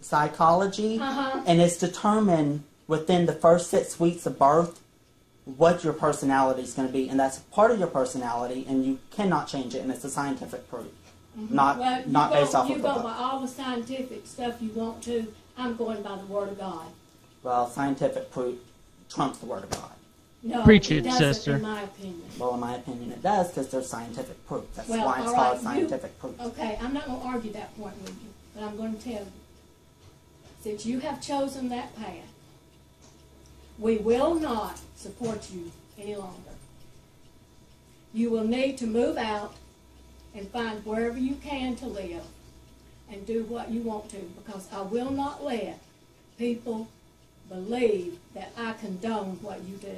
psychology, and it's determined within the first 6 weeks of birth what your personality is going to be, and that's part of your personality, and you cannot change it, and it's a scientific proof, not based off of You a go book. by all the scientific stuff you want to. I'm going by the Word of God. Well, scientific proof trumps the Word of God. No, Preach it, doesn't, sister. in my opinion. Well, in my opinion, it does, because there's scientific proof. That's Well, why it's all called right, scientific proof. Okay, I'm not going to argue that point with you, but I'm going to tell you. Since you have chosen that path, we will not support you any longer. You will need to move out and find wherever you can to live and do what you want to, because I will not let people believe that I condone what you do.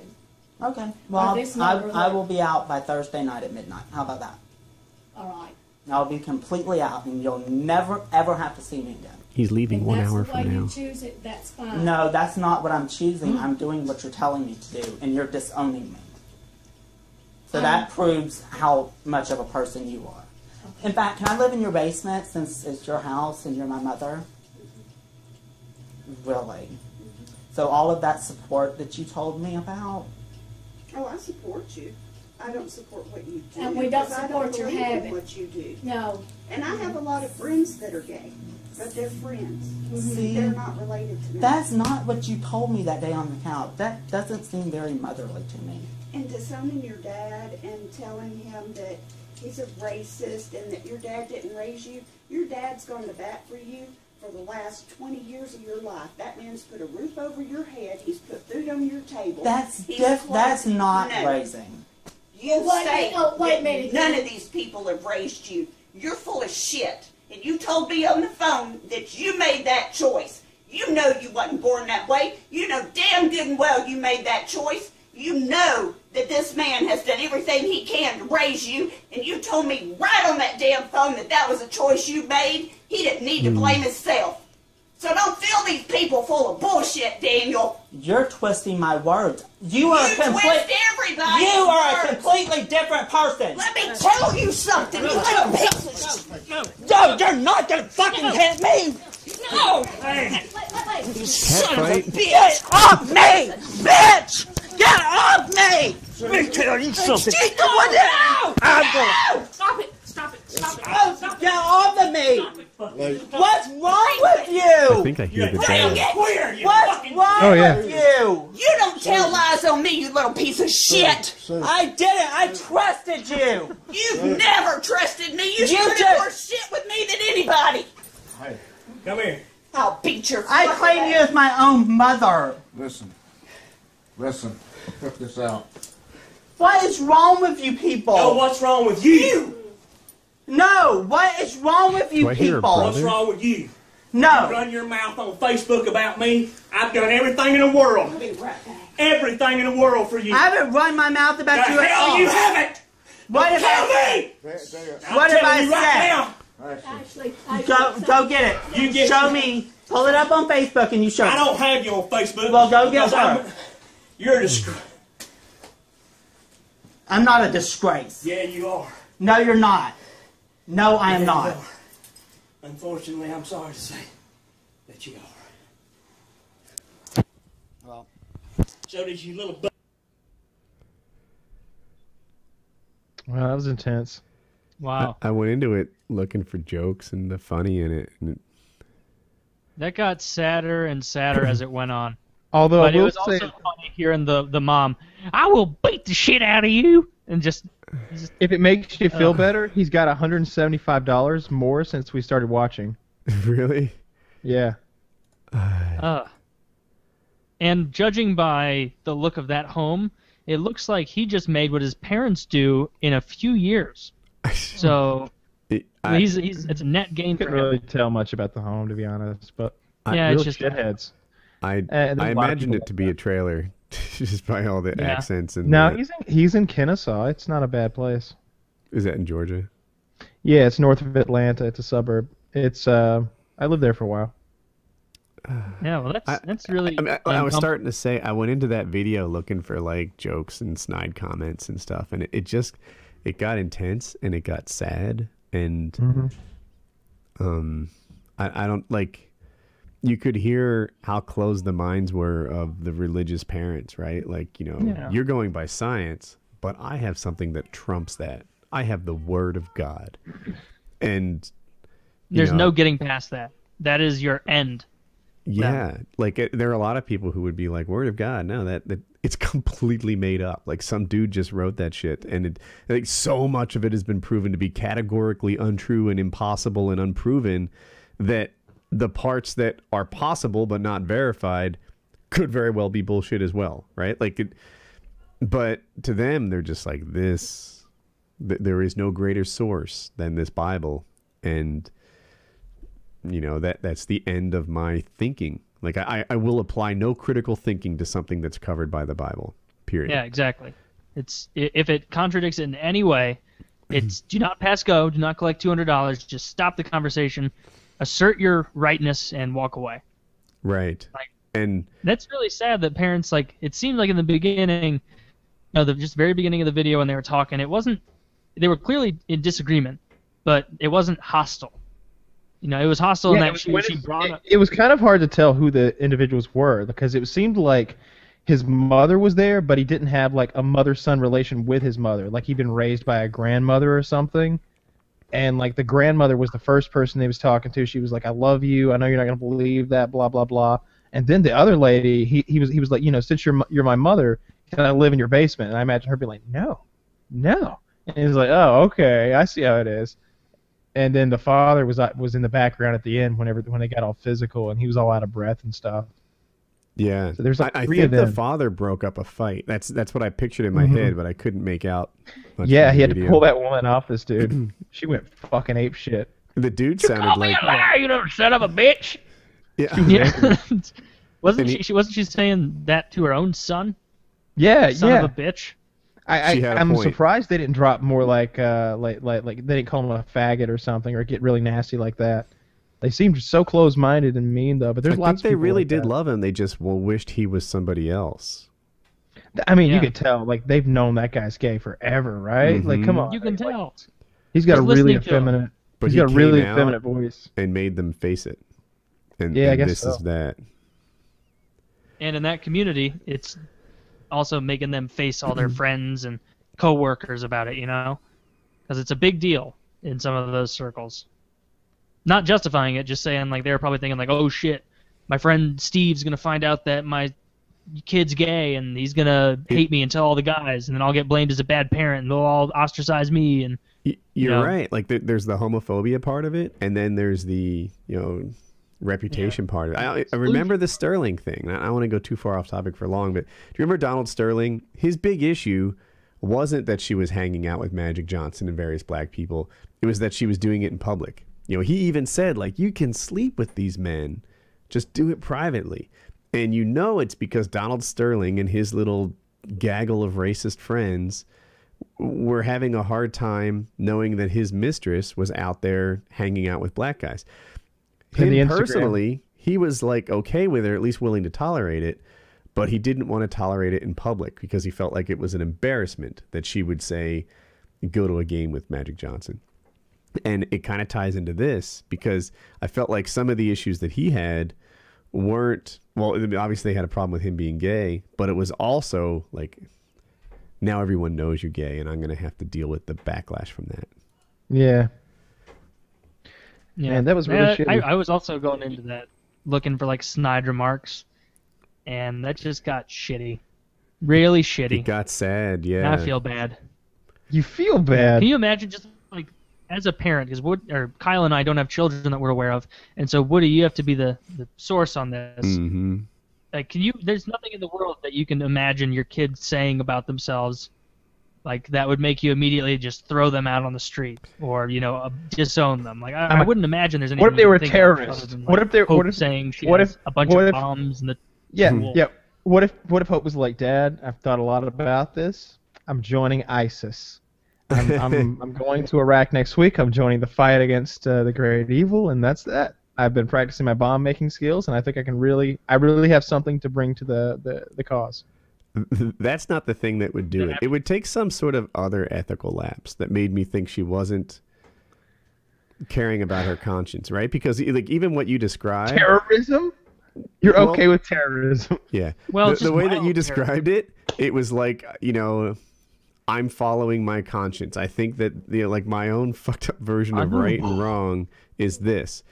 Okay. Well, this number I will be out by Thursday night at midnight. How about that? All right. I'll be completely out, and you'll never, ever have to see me again. He's leaving If 1 that's hour the way from now. you choose it, that's fine. No, that's not what I'm choosing. I'm doing what you're telling me to do, and you're disowning me. So that proves how much of a person you are. Okay. In fact, can I live in your basement since it's your house and you're my mother? Really? So all of that support that you told me about? Oh, I support you. I don't support what you do. And we don't because I support your believe in habit. what you do. No. And I have a lot of friends that are gay, but they're friends. See, They're not related to me. that's not what you told me that day on the couch. That doesn't seem very motherly to me. And disowning your dad and telling him that he's a racist and that your dad didn't raise you. Your dad's gone to bat for you for the last 20 years of your life. That man's put a roof over your head. He's put food on your table. That's He's that's not No. raising. You Wait, say wait a that minute. none of these people have raised you. You're full of shit. And you told me on the phone that you made that choice. You know you wasn't born that way. You know damn good and well you made that choice. You know that this man has done everything he can to raise you, and you told me right on that damn phone that that was a choice you made. He didn't need to blame himself. So don't fill these people full of bullshit, Daniel. You're twisting my words. You are You a complete. twist everybody. You are a completely different person. Let me tell you something. You little piece of shit. No, you're not gonna fucking hit me. No. Cat Son of a fight. bitch. Get off me, bitch. Get off me. Let me tell you something. She's the one that. I'm gonna. Stop it! Stop it! Stop it! Oh, get off of me. What's wrong with I you? think I hear the Bring dad. it. Queer, you What's fucking wrong with you? You don't tell lies on me, you little piece of shit. I didn't. I trusted you. You've never trusted me. You You started just- more shit with me than anybody. Hey, come here. I'll beat your I fucking claim you as my own mother. Listen. Check this out. What is wrong with you people? Oh, what's wrong with you? No, what is wrong with you Do I hear a people? brother? What's wrong with you? You No. run your mouth on Facebook about me. I've done everything in the world. Everything in the world for you. I haven't run my mouth The about you at hell all. you haven't! What if Tell I me! What I'm have telling I you right said? now. Ashley, go get it? You get Show me. Pull it up on Facebook and you show I me. don't have you on Facebook. Well, go get because her. You're a disgrace. I'm not a disgrace. Yeah, you are. No, you're not. No, I am Yeah, not. you are. Unfortunately, I'm sorry to say that you are. Well. So did you little Well, that was intense. Wow. I went into it looking for jokes and the funny in it. And That got sadder and sadder as it went on. Although But I it will was say, also funny hearing the mom, I will beat the shit out of you, and just if it makes you feel better, he's got $175 more since we started watching. really? Yeah. And judging by the look of that home, it looks like he just made what his parents do in a few years. So it's a net gain for Couldn't him. really tell much about the home, to be honest, but Yeah, real it's just shitheads. I there's a lot of imagined people it to be a trailer, just by all the Yeah. accents and. No, the- he's in Kennesaw. It's not a bad place. Is that in Georgia? Yeah, it's north of Atlanta. It's a suburb. It's I lived there for a while. Yeah, well, that's really. I was starting to say I went into that video looking for like jokes and snide comments and stuff, and it got intense and it got sad and I don't like. You could hear how closed the minds were of the religious parents, right? Like, you're going by science, but I have something that trumps that. I have the Word of God, and There's no getting past that. That is your end. Yeah, like there are a lot of people who would be like, "Word of God, no, that it's completely made up." Like some dude just wrote that shit, and like so much of it has been proven to be categorically untrue and impossible and unproven that the parts that are possible but not verified could very well be bullshit as well, right? Like, but to them, they're just like this. There is no greater source than this Bible, and that's the end of my thinking. Like I will apply no critical thinking to something that's covered by the Bible. Period. Yeah, exactly. It's if it contradicts it in any way, it's do not pass go, do not collect $200, just stop the conversation, assert your rightness, and walk away. Right. And that's really sad that parents it seemed like in the beginning, the just very beginning of the video when they were talking, they were clearly in disagreement, but it wasn't hostile. It was hostile in that she brought up. It was kind of hard to tell who the individuals were because it seemed like his mother was there, but he didn't have like a mother-son relation with his mother. Like he'd been raised by a grandmother or something, and like the grandmother was the first person he was talking to. She was like, "I love you. I know you're not gonna believe that." Blah blah blah. And then the other lady, he was like, since you're my mother, can I live in your basement? And I imagine her being like, no. And he was like, oh, okay, I see how it is. And then the father was in the background at the end when they got all physical, and he was all out of breath and stuff. Yeah, so there's like I three think of them. the father broke up a fight. That's what I pictured in my head, but I couldn't make out. Much Yeah, from he the had to video. pull that woman off this dude. She went fucking ape shit. The dude sounded like you little son of a bitch. Yeah. Wasn't she saying that to her own son? Yeah, son yeah. of a bitch. I'm surprised they didn't drop more like they didn't call him a faggot or something or get really nasty like that. They seemed so close-minded and mean though, but there's I lots think of they really like did that. love him. They just wished he was somebody else. I mean, Yeah. you could tell like they've known that guy's gay forever, right? Like, come on. You can tell. He's got a Just really listening to him. effeminate. But He's he got a really came out effeminate voice. and made them face it. And, Yeah, I and guess this so. is that. And in that community, it's also making them face all their friends and coworkers about it, because it's a big deal in some of those circles. Not justifying it, just saying like they're probably thinking like, oh shit, my friend Steve's gonna find out that my kid's gay, and he's gonna hate me and tell all the guys, and then I'll get blamed as a bad parent, and they'll all ostracize me. And you're right. Like there's the homophobia part of it, and then there's the reputation part of it. I remember the Sterling thing. I don't want to go too far off topic for long, but do you remember Donald Sterling? His big issue wasn't that she was hanging out with Magic Johnson and various black people. It was that she was doing it in public. He even said, like, you can sleep with these men, just do it privately. And it's because Donald Sterling and his little gaggle of racist friends were having a hard time knowing that his mistress was out there hanging out with black guys. Him personally, he was like okay with it, or at least willing to tolerate it, but he didn't want to tolerate it in public because he felt like it was an embarrassment that she would say, go to a game with Magic Johnson. And it kind of ties into this because I felt like some of the issues that he had weren't, well, obviously they had a problem with him being gay, but it was also like, now everyone knows you're gay and I'm going to have to deal with the backlash from that. Yeah. Man, that was really shitty. I was also going into that looking for like snide remarks, and that just got shitty. Really shitty. It got sad, yeah. Now I feel bad. You feel bad? Can you imagine just like as a parent, because Kyle and I don't have children that we're aware of, and so Woody, you have to be the source on this. Mm-hmm. Like, there's nothing in the world that you can imagine your kids saying about themselves, like that would make you immediately just throw them out on the street or disown them. Like I wouldn't imagine there's anything. What if they were terrorists? terrorists? What if they're saying she has a bunch of bombs in the yeah. What if Hope was like, Dad, I've thought a lot about this. I'm joining ISIS. I'm going to Iraq next week. I'm joining the fight against the great evil, and that's that. I've been practicing my bomb making skills, and I think I really have something to bring to the cause. That's not the thing that would do it. It would take some sort of other ethical lapse that made me think she wasn't caring about her conscience, right? Because like even what you described, terrorism. You're okay with terrorism? Yeah. Well, the way that you described it, it was like I'm following my conscience. I think that like my own fucked up version of right and wrong is this.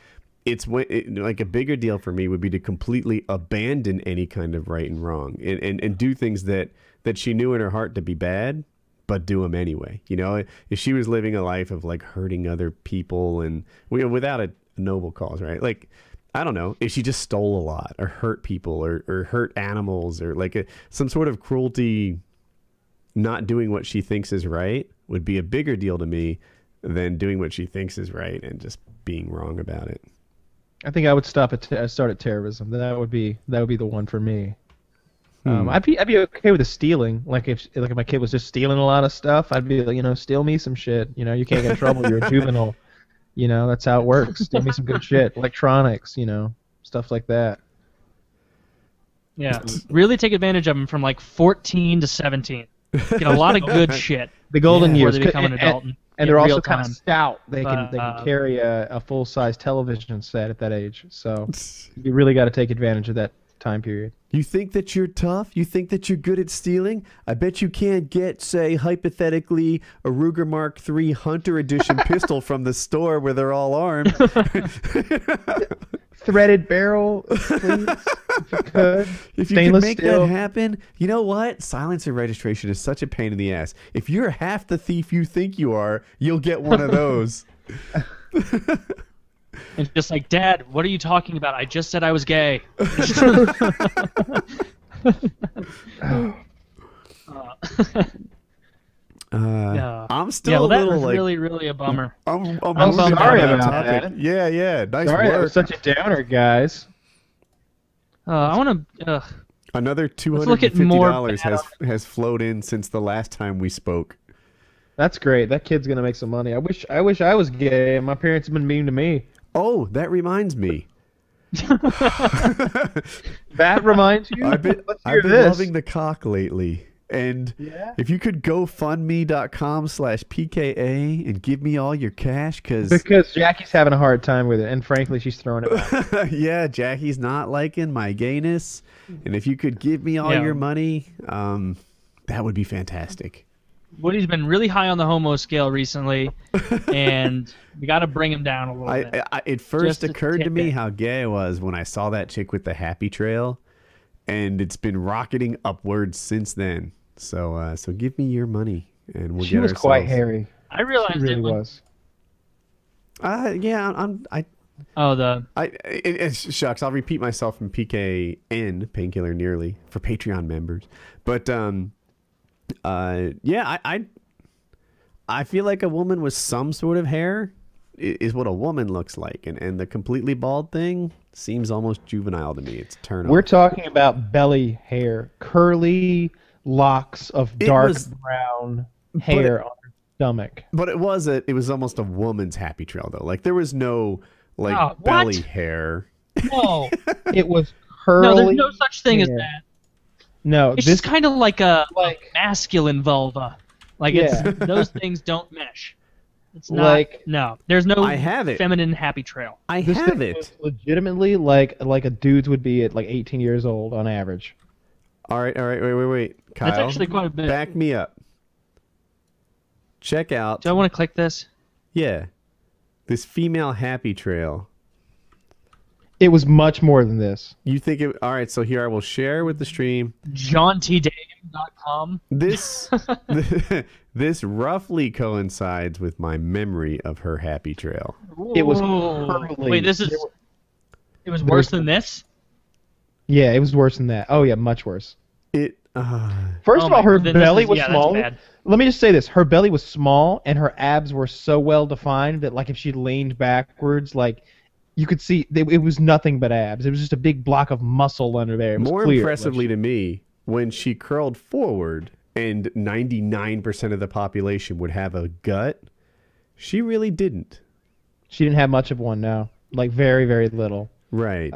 It's like a bigger deal for me would be to completely abandon any kind of right and wrong and do things that she knew in her heart to be bad, but do them anyway. If she was living a life of like hurting other people and without a noble cause, right? Like, I don't know, if she just stole a lot or hurt people or hurt animals or like some sort of cruelty, not doing what she thinks is right would be a bigger deal to me than doing what she thinks is right and just being wrong about it. I think I would start at terrorism. That would be the one for me. I'd be okay with the stealing. Like if my kid was just stealing a lot of stuff, I'd be like, steal me some shit. You can't get in trouble. You're a juvenile. That's how it works. Steal me some good shit, electronics. Stuff like that. Yeah, really take advantage of them from like 14 to 17. Get a lot of good shit. The golden years. Before they become an adult. And they're also kind of stout. They can carry a full-size television set at that age. So you really got to take advantage of that time period. You think that you're tough? You think that you're good at stealing? I bet you can't get, say, hypothetically, a Ruger Mark III Hunter Edition pistol from the store where they're all armed. Threaded barrel, please, if you could. If you could make that happen, you know what? Silencer registration is such a pain in the ass. If you're half the thief you think you are, you'll get one of those. And just like, Dad, what are you talking about? I just said I was gay. I'm still a little that was like really a bummer. I'm sorry about that. Yeah. Nice sorry, work. that was such a downer, guys. I want to. Another $250 has flowed in since the last time we spoke. That's great. That kid's gonna make some money. I wish I was gay and my parents have been mean to me. Oh, that reminds me. That reminds you? I've been loving the cock lately. And if you could GoFundMe.com/PKA and give me all your cash, because Jackie's having a hard time with it, and frankly, she's throwing it back. Yeah, Jackie's not liking my gayness, and if you could give me all your money, that would be fantastic. Woody's been really high on the homo scale recently, and we got to bring him down a little bit. It first occurred to me how gay I was when I saw that chick with the happy trail, and it's been rocketing upwards since then. So give me your money, and we'll she get was ourselves. quite hairy. I realized she really it was. Shucks, I'll repeat myself from PKN, Painkiller Nearly, for Patreon members. But I feel like a woman with some sort of hair is what a woman looks like, and the completely bald thing seems almost juvenile to me. It's a turn off. We're talking about belly hair, curly locks of dark brown hair on her stomach. But it was almost a woman's happy trail though. Like there was no belly hair. No, it was curly. No, there's no such thing as that. No, it's just kind of like a masculine vulva. Like it's those things don't mesh. It's not. No, there's no feminine happy trail. I have it. Legitimately, like a dude's would be at like 18 years old on average. All right, wait, Kyle. That's actually quite a bit. Back me up. Check out. Do I want to click this? Yeah, this female happy trail. It was much more than this. You think it? All right, so here I will share with the stream. JohnTDame.com. This roughly coincides with my memory of her happy trail. It was curly. Wait, it was worse than this? Yeah, it was worse than that. Oh yeah, much worse. First of all, her belly was small. Let me just say this: her belly was small, and her abs were so well defined that, like, if she leaned backwards, like, you could see it was nothing but abs. It was just a big block of muscle under there. It was More clear, impressively to me, when she curled forward, and 99% of the population would have a gut, she really didn't. She didn't have much of one. No, like very, very little. Right.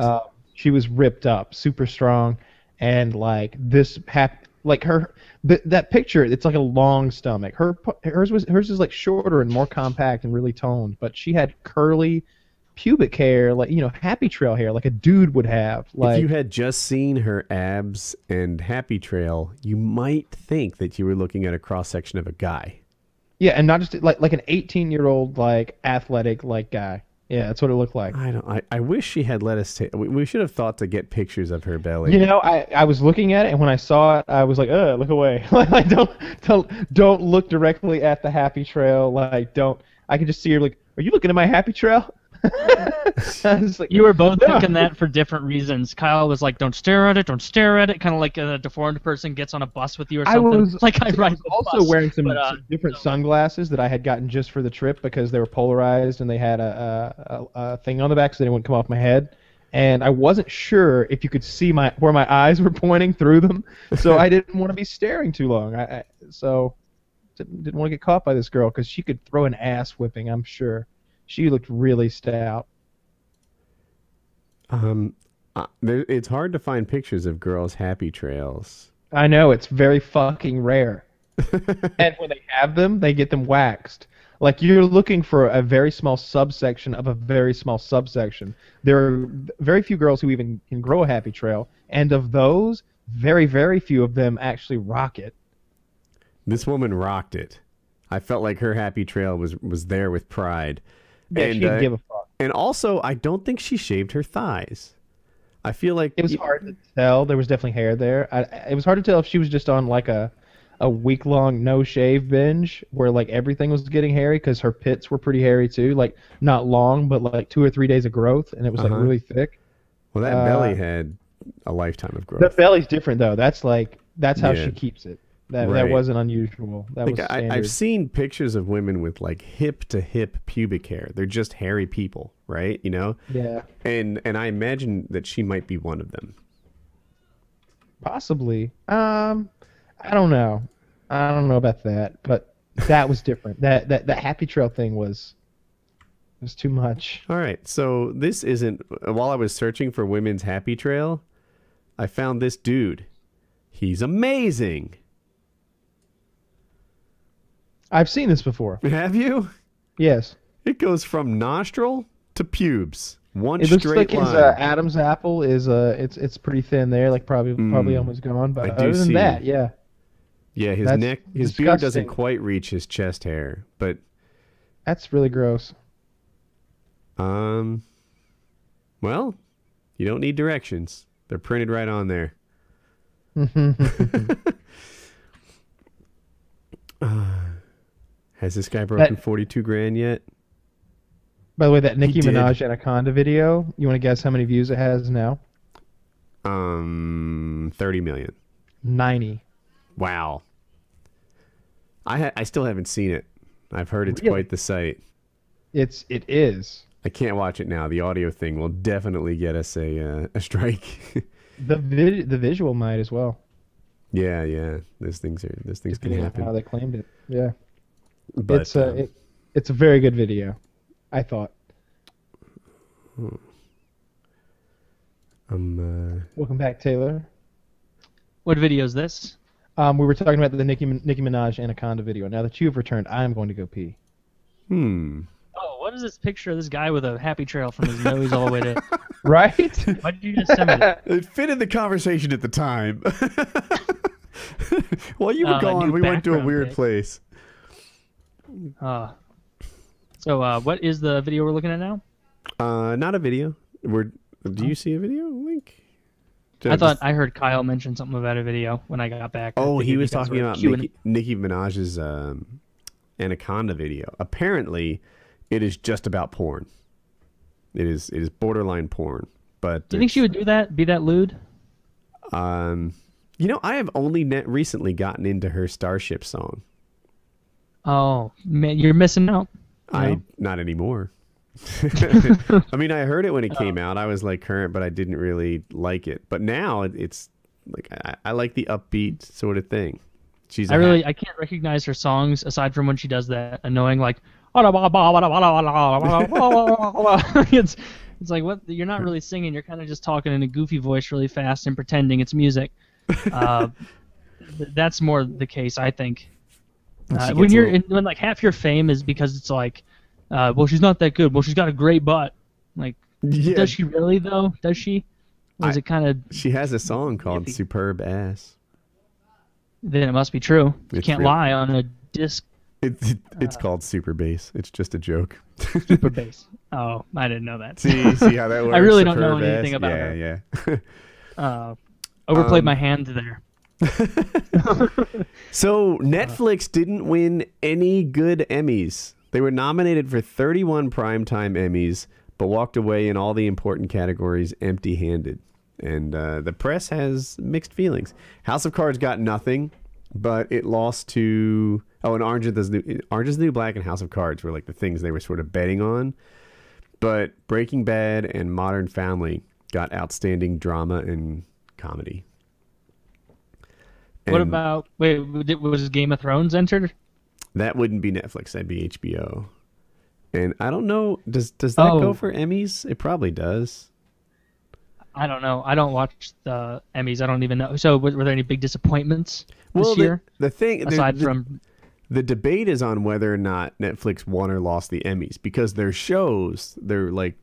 She was ripped up, super strong, and like this that picture, it's like a long stomach. Hers is like shorter and more compact and really toned, but she had curly pubic hair, like, happy trail hair, like a dude would have. Like, if you had just seen her abs and happy trail, you might think that you were looking at a cross section of a guy. Yeah, and not just like an 18-year-old like athletic like guy. Yeah, that's what it looked like. I wish she had let us take. We should have thought to get pictures of her belly. I was looking at it, and when I saw it, I was like, look away. Like, don't look directly at the happy trail. Like, don't. I could just see her like, are you looking at my happy trail? Like, you were both thinking that for different reasons. Kyle was like, don't stare at it, kind of like a deformed person gets on a bus with you or something. I was also wearing some different sunglasses that I had gotten just for the trip because they were polarized and they had a thing on the back so they wouldn't come off my head. And I wasn't sure if you could see where my eyes were pointing through them, so I didn't want to be staring too long. So didn't want to get caught by this girl because she could throw an ass whipping, I'm sure. She looked really stout. It's hard to find pictures of girls' happy trails. I know, it's very fucking rare. And when they have them, they get them waxed. Like, you're looking for a very small subsection of a very small subsection. There are very few girls who even can grow a happy trail, and of those, very, very few of them actually rock it. This woman rocked it. I felt like her happy trail was there with pride. Yeah, she didn't give a fuck. And also, I don't think she shaved her thighs. I feel like... It was hard to tell. There was definitely hair there. It was hard to tell if she was just on like a week-long no-shave binge where like everything was getting hairy because her pits were pretty hairy too. Like, not long, but like 2 or 3 days of growth, and it was like really thick. Well, that belly had a lifetime of growth. The belly's different though. That's how she keeps it. That wasn't unusual. That was standard. I've seen pictures of women with like hip to hip pubic hair. They're just hairy people, right? Yeah. And I imagine that she might be one of them. Possibly. I don't know. I don't know about that, but that was different. That happy trail thing was too much. All right. So this isn't. While I was searching for women's happy trail, I found this dude. He's amazing. I've seen this before. Have you? Yes. It goes from nostril to pubes. One straight straight line. It looks like his Adam's apple is it's pretty thin there, like probably almost gone. But other than that, yeah. Yeah, his That's neck, his beard doesn't disgusting. quite reach his chest hair, but That's really gross. well, you don't need directions. They're printed right on there. Has this guy broken 42 grand yet? By the way, that Nicki did. Minaj Anaconda video, you want to guess how many views it has now? 30 million. 90. Wow. I still haven't seen it. I've heard it's Really? quite the sight. It is. I can't watch it now. The audio thing will definitely get us a strike. The visual might as well. Yeah. Those things can Depending on happen. how they claimed it. Yeah. But, It's a very good video, I thought. Welcome back, Taylor. What video is this? We were talking about the Nicki Minaj Anaconda video. Now that you've returned, I am going to go pee. Oh, what is this picture of this guy with a happy trail from his nose all the way to... Right? Why did you just send me that? It fitted the conversation at the time. While you were My gone, new we went to a background weird pic. place. So, what is the video we're looking at now? Not a video. Do you see a video link? I thought I heard Kyle mention something about a video when I got back. Oh, I he figured was you guys talking were about queuing- Nicki Minaj's Anaconda video. Apparently, it is just about porn. It is borderline porn. But Do you think she would do that? Be that lewd? I have only recently gotten into her Starship song. Oh, man, you're missing out. Not anymore. I mean, I heard it when it came out. I was like current, but I didn't really like it. But now it's like I like the upbeat sort of thing. I can't recognize her songs aside from when she does that annoying like it's like what you're not really singing, you're kind of just talking in a goofy voice really fast and pretending it's music. That's more the case, I think. When like half your fame is because it's like well, she's not that good. Well, she's got a great butt. Like, does she really though? Does she? Or is it kind of? She has a song called "Superb Ass." Then it must be true. You It's can't real. lie on a disc. It's called Super Bass. It's just a joke. Super bass. Oh, I didn't know that. See how that works? I really don't know Superb anything ass? about her. Yeah. Overplayed my hand there. So Netflix didn't win any good Emmys. They were nominated for 31 primetime Emmys, but walked away in all the important categories empty-handed. And the press has mixed feelings. House of Cards got nothing, but it lost to... Oh, and Orange is the New Black and House of Cards were like the things they were sort of betting on. But Breaking Bad and Modern Family got outstanding drama and comedy. What about... Wait, was Game of Thrones entered? That wouldn't be Netflix. That'd be HBO. And I don't know. Does that go for Emmys? It probably does. I don't know. I don't watch the Emmys. I don't even know. So were there any big disappointments this year? The thing... Aside from... The debate is on whether or not Netflix won or lost the Emmys because their shows, their like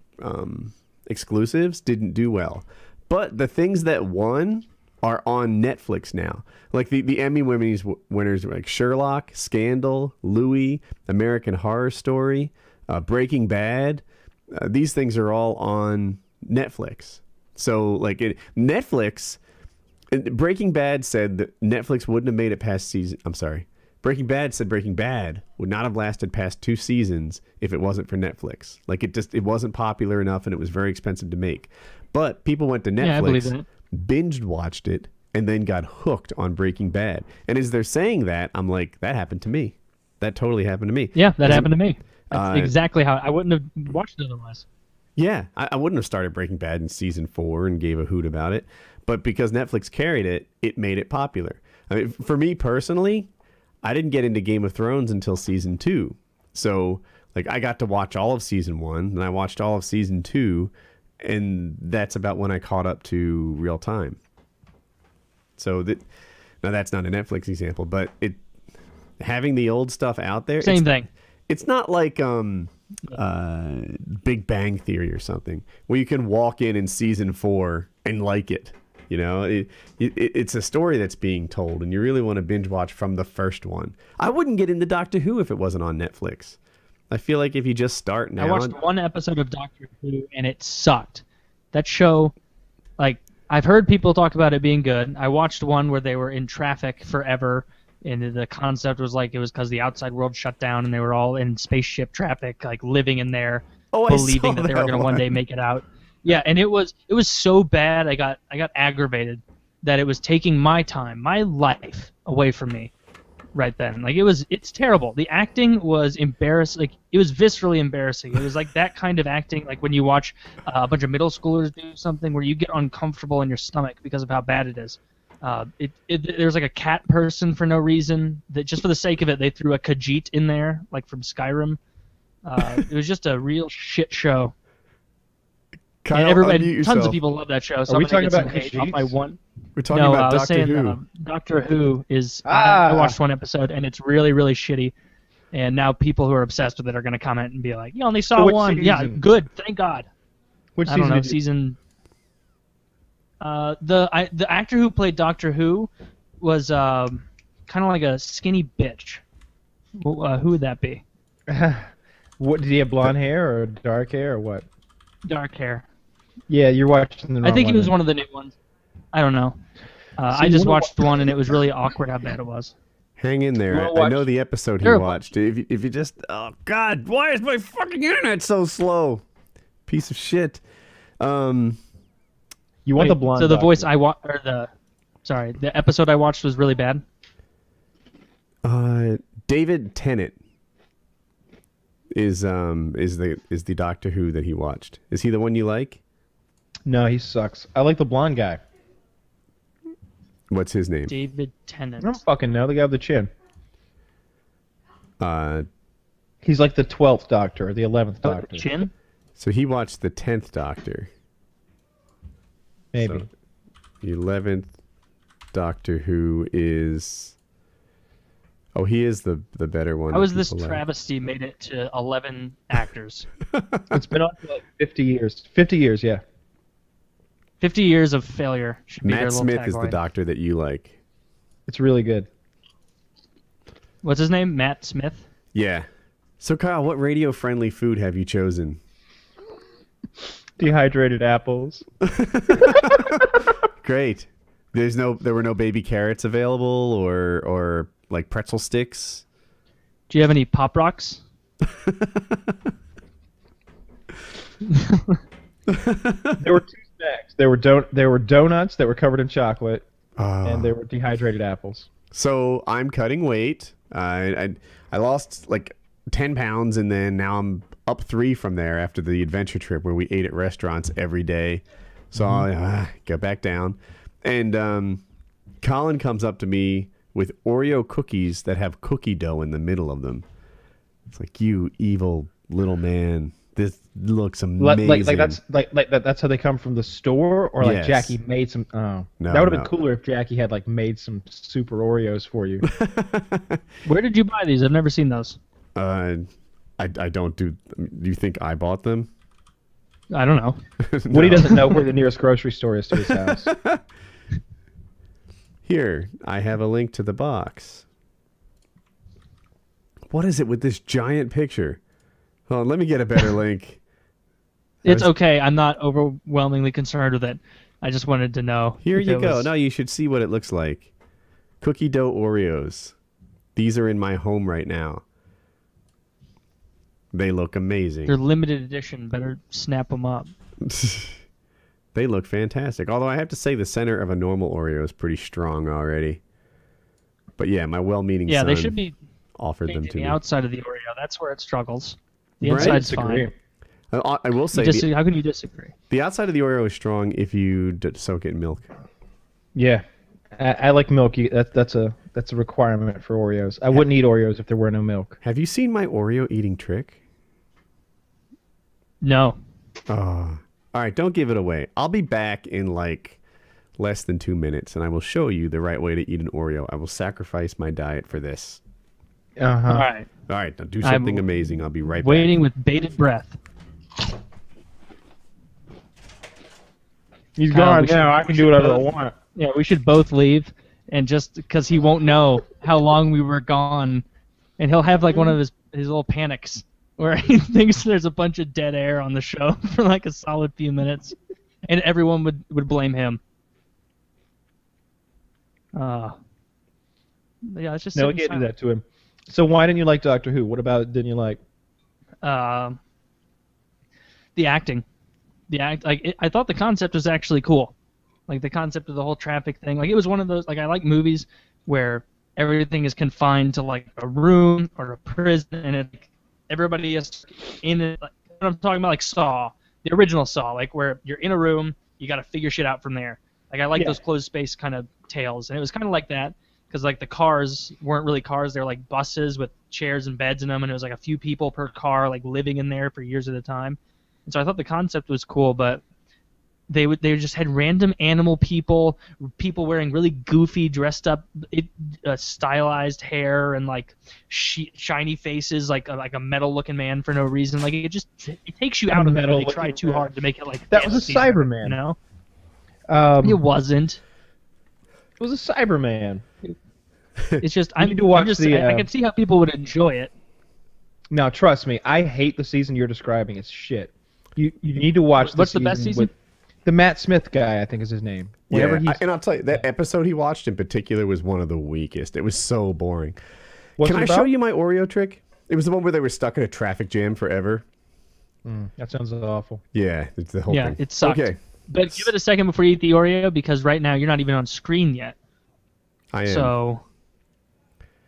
exclusives, didn't do well. But the things that won are on Netflix now. Like the Emmy winners were like Sherlock, Scandal, Louis, American Horror Story, Breaking Bad. These things are all on Netflix. So like Netflix, Breaking Bad said that Netflix wouldn't have made it past season. I'm sorry. Breaking Bad said Breaking Bad would not have lasted past 2 seasons if it wasn't for Netflix. Like it wasn't popular enough and it was very expensive to make. But people went to Yeah, I believe Netflix, that. binged watched it, and then got hooked on Breaking Bad. And as they're saying that, I'm like, that happened to me. That totally happened to me. Yeah, that happened to me. That's exactly how... I wouldn't have watched it otherwise. Yeah, I wouldn't have started Breaking Bad in season 4 and gave a hoot about it. But because Netflix carried it, it made it popular. I mean, for me personally... I didn't get into Game of Thrones until season 2. So, like, I got to watch all of season 1, and I watched all of season 2, and that's about when I caught up to real time. So, now that's not a Netflix example, but having the old stuff out there... Same thing. It's not like Big Bang Theory or something, where you can walk in season 4 and like it. You know, it's a story that's being told, and you really want to binge watch from the first one. I wouldn't get into Doctor Who if it wasn't on Netflix. I feel like if you just start now... I watched one episode of Doctor Who, and it sucked. That show, like, I've heard people talk about it being good. I watched one where they were in traffic forever, and the concept was like it was because the outside world shut down, and they were all in spaceship traffic, like living in there, believing that they were going to one day make it out. Yeah, and it was so bad. I got aggravated that it was taking my time, my life away from me right then. Like it's terrible. The acting was embarrassing. Like it was viscerally embarrassing. It was like that kind of acting, like when you watch a bunch of middle schoolers do something where you get uncomfortable in your stomach because of how bad it is. There's like a cat person for no reason. That just for the sake of it, they threw a Khajiit in there, like from Skyrim. It was just a real shit show. Kyle, everybody, tons of people love that show. So Are we talking about one? We're talking about I was Doctor saying, Who. Doctor Who is. I watched one episode and it's really, really shitty. And now people who are obsessed with it are going to comment and be like, "You only saw one." Season? Yeah, good. Thank God. Which I don't know. season? The actor who played Doctor Who was kind of like a skinny bitch. Who would that be? What did he have? Blonde hair or dark hair or what? Dark hair. Yeah, you're watching the wrong I think one, he was then. one of the new ones. I don't know. I just watched one and it was really awkward how bad it was. Hang in there. I know the episode he watched. If you just... Oh, God. Why is my fucking internet so slow? Piece of shit. You want the blonde So the doctor. voice I watched... the episode I watched was really bad? David Tennant is the Doctor Who that he watched. Is he the one you like? No, he sucks. I like the blonde guy. What's his name? David Tennant. I don't fucking know. The guy with the chin. Uh, He's like the 12th Doctor or the 11th Oh, Doctor. chin? So he watched the 10th Doctor. Maybe. So the 11th Doctor Who is... Oh, he is the better one. How that is this people like. travesty made it to 11 actors? It's been on for like 50 years. 50 years, yeah. 50 years of failure should be their Matt little Smith is the tagline. Doctor that you like. It's really good. What's his name? Matt Smith? Yeah. So, Kyle, what radio-friendly food have you chosen? Dehydrated apples. Great. There were no baby carrots available or like pretzel sticks. Do you have any Pop Rocks? There were two snacks. There were donuts that were covered in chocolate, and there were dehydrated apples. So I'm cutting weight. I lost like 10 pounds, and then now I'm up 3 from there after the adventure trip where we ate at restaurants every day. So I got back down. And Colin comes up to me with Oreo cookies that have cookie dough in the middle of them. It's like, you evil little man. This looks amazing. That's how they come from the store, or like Yes. Jackie made some. Oh, No, that would have no. been cooler if Jackie had like made some super Oreos for you. Where did you buy these? I've never seen those. I don't do. Do you think I bought them? I don't know. Woody doesn't know where the nearest grocery store is to his house. Here, I have a link to the box. What is it with this giant picture? Hold on, let me get a better link. It's okay. I'm not overwhelmingly concerned with it. I just wanted to know. Here if you it go. was- Now you should see what it looks like. Cookie dough Oreos. These are in my home right now. They look amazing. They're limited edition. Better snap them up. They look fantastic. Although I have to say the center of a normal Oreo is pretty strong already. But yeah, my well-meaning Yeah, son they should be offered them changing to the me. outside of the Oreo. That's where it struggles. The Right? inside's Disagree. fine. I will say How can you disagree? the outside of the Oreo is strong if you soak it in milk. Yeah, I like milk. That's a requirement for Oreos. I wouldn't eat Oreos if there were no milk. Have you seen my Oreo eating trick? No. Oh. All right, don't give it away. I'll be back in like less than 2 minutes, and I will show you the right way to eat an Oreo. I will sacrifice my diet for this. Uh-huh. All right. All right, now do something I'm amazing. I'll be right Waiting with bated breath. He's Kyle, gone we should- now. I can we do should whatever I both- want. Yeah, we should both leave, and just because he won't know how long we were gone, and he'll have like one of his little panics where he thinks there's a bunch of dead air on the show for like a solid few minutes, and everyone would blame him. Yeah, it's just No, we can't do that to him. So why didn't you like Doctor Who? What about it didn't you like? The acting, I thought the concept was actually cool, like the concept of the whole traffic thing. Like it was one of those, like I like movies where everything is confined to like a room or a prison, and everybody is in it. Like, what I'm talking about, like Saw, the original Saw, like where you're in a room, you got to figure shit out from there. Like I like those closed space kind of tales, and it was kind of like that. Because like the cars weren't really cars; they were like buses with chairs and beds in them, and it was like a few people per car, like living in there for years at a time. And so I thought the concept was cool, but they just had random animal people wearing really goofy, dressed up, stylized hair and like shiny faces, like a metal looking man for no reason. Like it takes you out of it. They try too hard to make it like that was a Cyberman, you know? It wasn't. It was a Cyberman. It's just I can see how people would enjoy it. Now, trust me, I hate the season you're describing. It's shit. You need to watch. What's the best season? The Matt Smith guy, I think is his name. And I'll tell you, that episode he watched in particular was one of the weakest. It was so boring. Can I show you my Oreo trick? It was the one where they were stuck in a traffic jam forever. That sounds awful. Yeah, it's the whole thing. Yeah, it sucked. Okay. But give it a second before you eat the Oreo, because right now you're not even on screen yet. I am. So,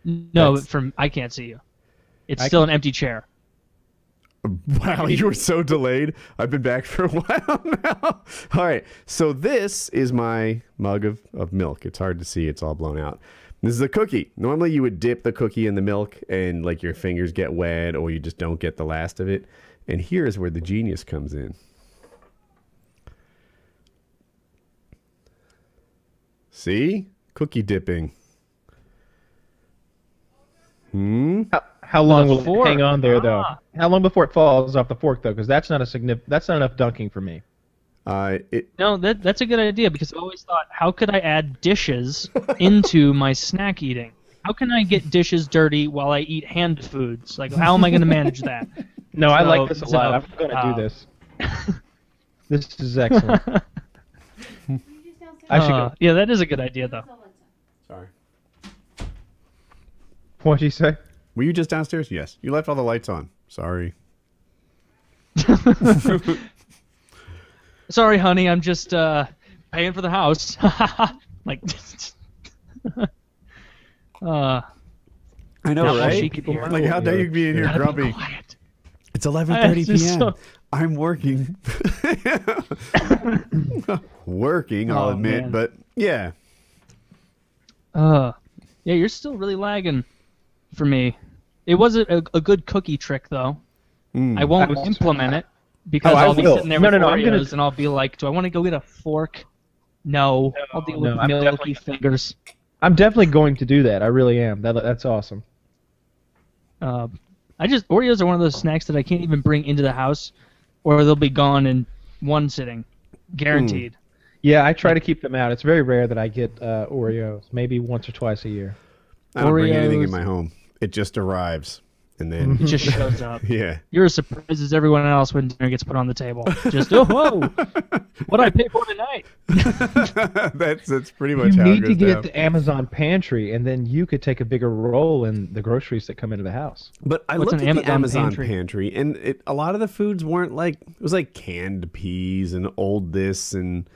no, I can't see you. It's still an empty chair. Wow, you were so delayed. I've been back for a while now. All right, so this is my mug of milk. It's hard to see. It's all blown out. This is a cookie. Normally you would dip the cookie in the milk and like your fingers get wet or you just don't get the last of it. And here's where the genius comes in. See? Cookie dipping. How long will it hang on there, though? How long before it falls off the fork, though? Because that's not enough dunking for me. No, that's a good idea, because I always thought, how could I add dishes into my snack eating? How can I get dishes dirty while I eat hand foods? Like, how am I going to manage that? No, I like this a lot. I'm going to do this. This is excellent. I should go. Yeah, that is a good idea, though. Sorry. What'd you say? Were you just downstairs? Yes. You left all the lights on. Sorry. Sorry, honey. I'm just paying for the house. Like, I know, right? Like, how dare you be in here grumpy? It's 11:30 p.m. I'm working. Working, I'll admit, man. but yeah. Yeah, you're still really lagging for me. It was a good cookie trick, though. I won't implement it because I'll be sitting there with Oreos and I'll be like, do I want to go get a fork? No, I'll deal with milky fingers. I'm definitely going to do that. I really am. That's awesome. Oreos are one of those snacks that I can't even bring into the house, or they'll be gone in one sitting, guaranteed. Yeah, I try to keep them out. It's very rare that I get Oreos. Maybe once or twice a year. I don't bring anything in my home. It just arrives, and then it just shows up. Yeah, you're as surprised as everyone else when dinner gets put on the table. Just whoa, what did I pay for tonight? That's pretty much how it goes down. You need to get the Amazon pantry, and then you could take a bigger role in the groceries that come into the house. But I looked at the Amazon pantry, and a lot of the foods weren't like, it was like canned peas and old this and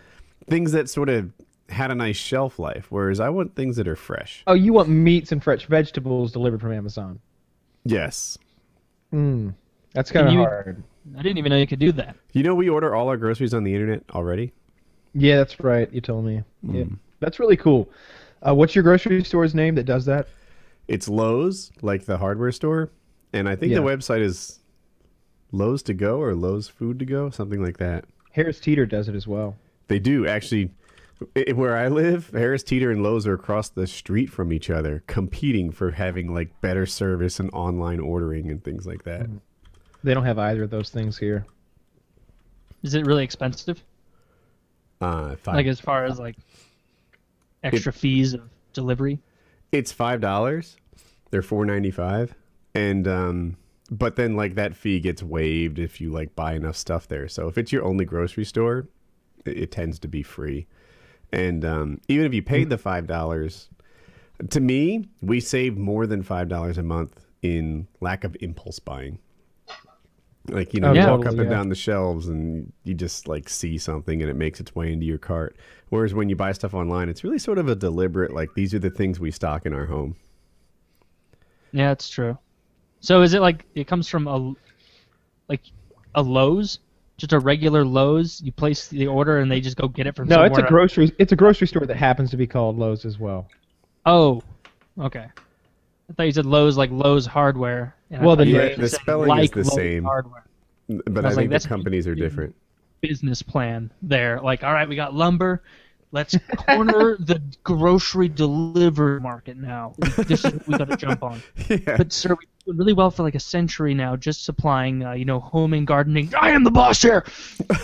things that sort of had a nice shelf life, whereas I want things that are fresh. Oh, you want meats and fresh vegetables delivered from Amazon? Yes. That's kind of hard. I didn't even know you could do that. You know, we order all our groceries on the internet already. Yeah, that's right. You told me. Yeah, that's really cool. What's your grocery store's name that does that? It's Lowe's, like the hardware store, and I think the website is Lowe's to Go or Lowe's Food to Go, something like that. Harris Teeter does it as well. They do, actually. Where I live, Harris Teeter and Lowe's are across the street from each other, competing for having like better service and online ordering and things like that. They don't have either of those things here. Is it really expensive? Like as far as like extra fees of delivery? It's $5. They're $4.95, and but then like that fee gets waived if you like buy enough stuff there. So if it's your only grocery store, it tends to be free. And even if you paid the $5, to me, we save more than $5 a month in lack of impulse buying. Like, you know, you walk up and down the shelves and you just like see something and it makes its way into your cart. Whereas when you buy stuff online, it's really sort of a deliberate, like, these are the things we stock in our home. Yeah, it's true. So is it like it comes from a Lowe's? Just a regular Lowe's? You place the order and they just go get it from somewhere? No, it's a grocery store that happens to be called Lowe's as well. Oh, okay. I thought you said Lowe's like Lowe's Hardware. Well, the spelling like is the Lowe's same, Hardware. but I think the companies are different. Business plan there. Like, all right, we got lumber. Let's corner the grocery delivery market now. This is what we got to jump on. Yeah. But, sir, we've been really well for like a century now, just supplying, home and gardening. I am the boss here.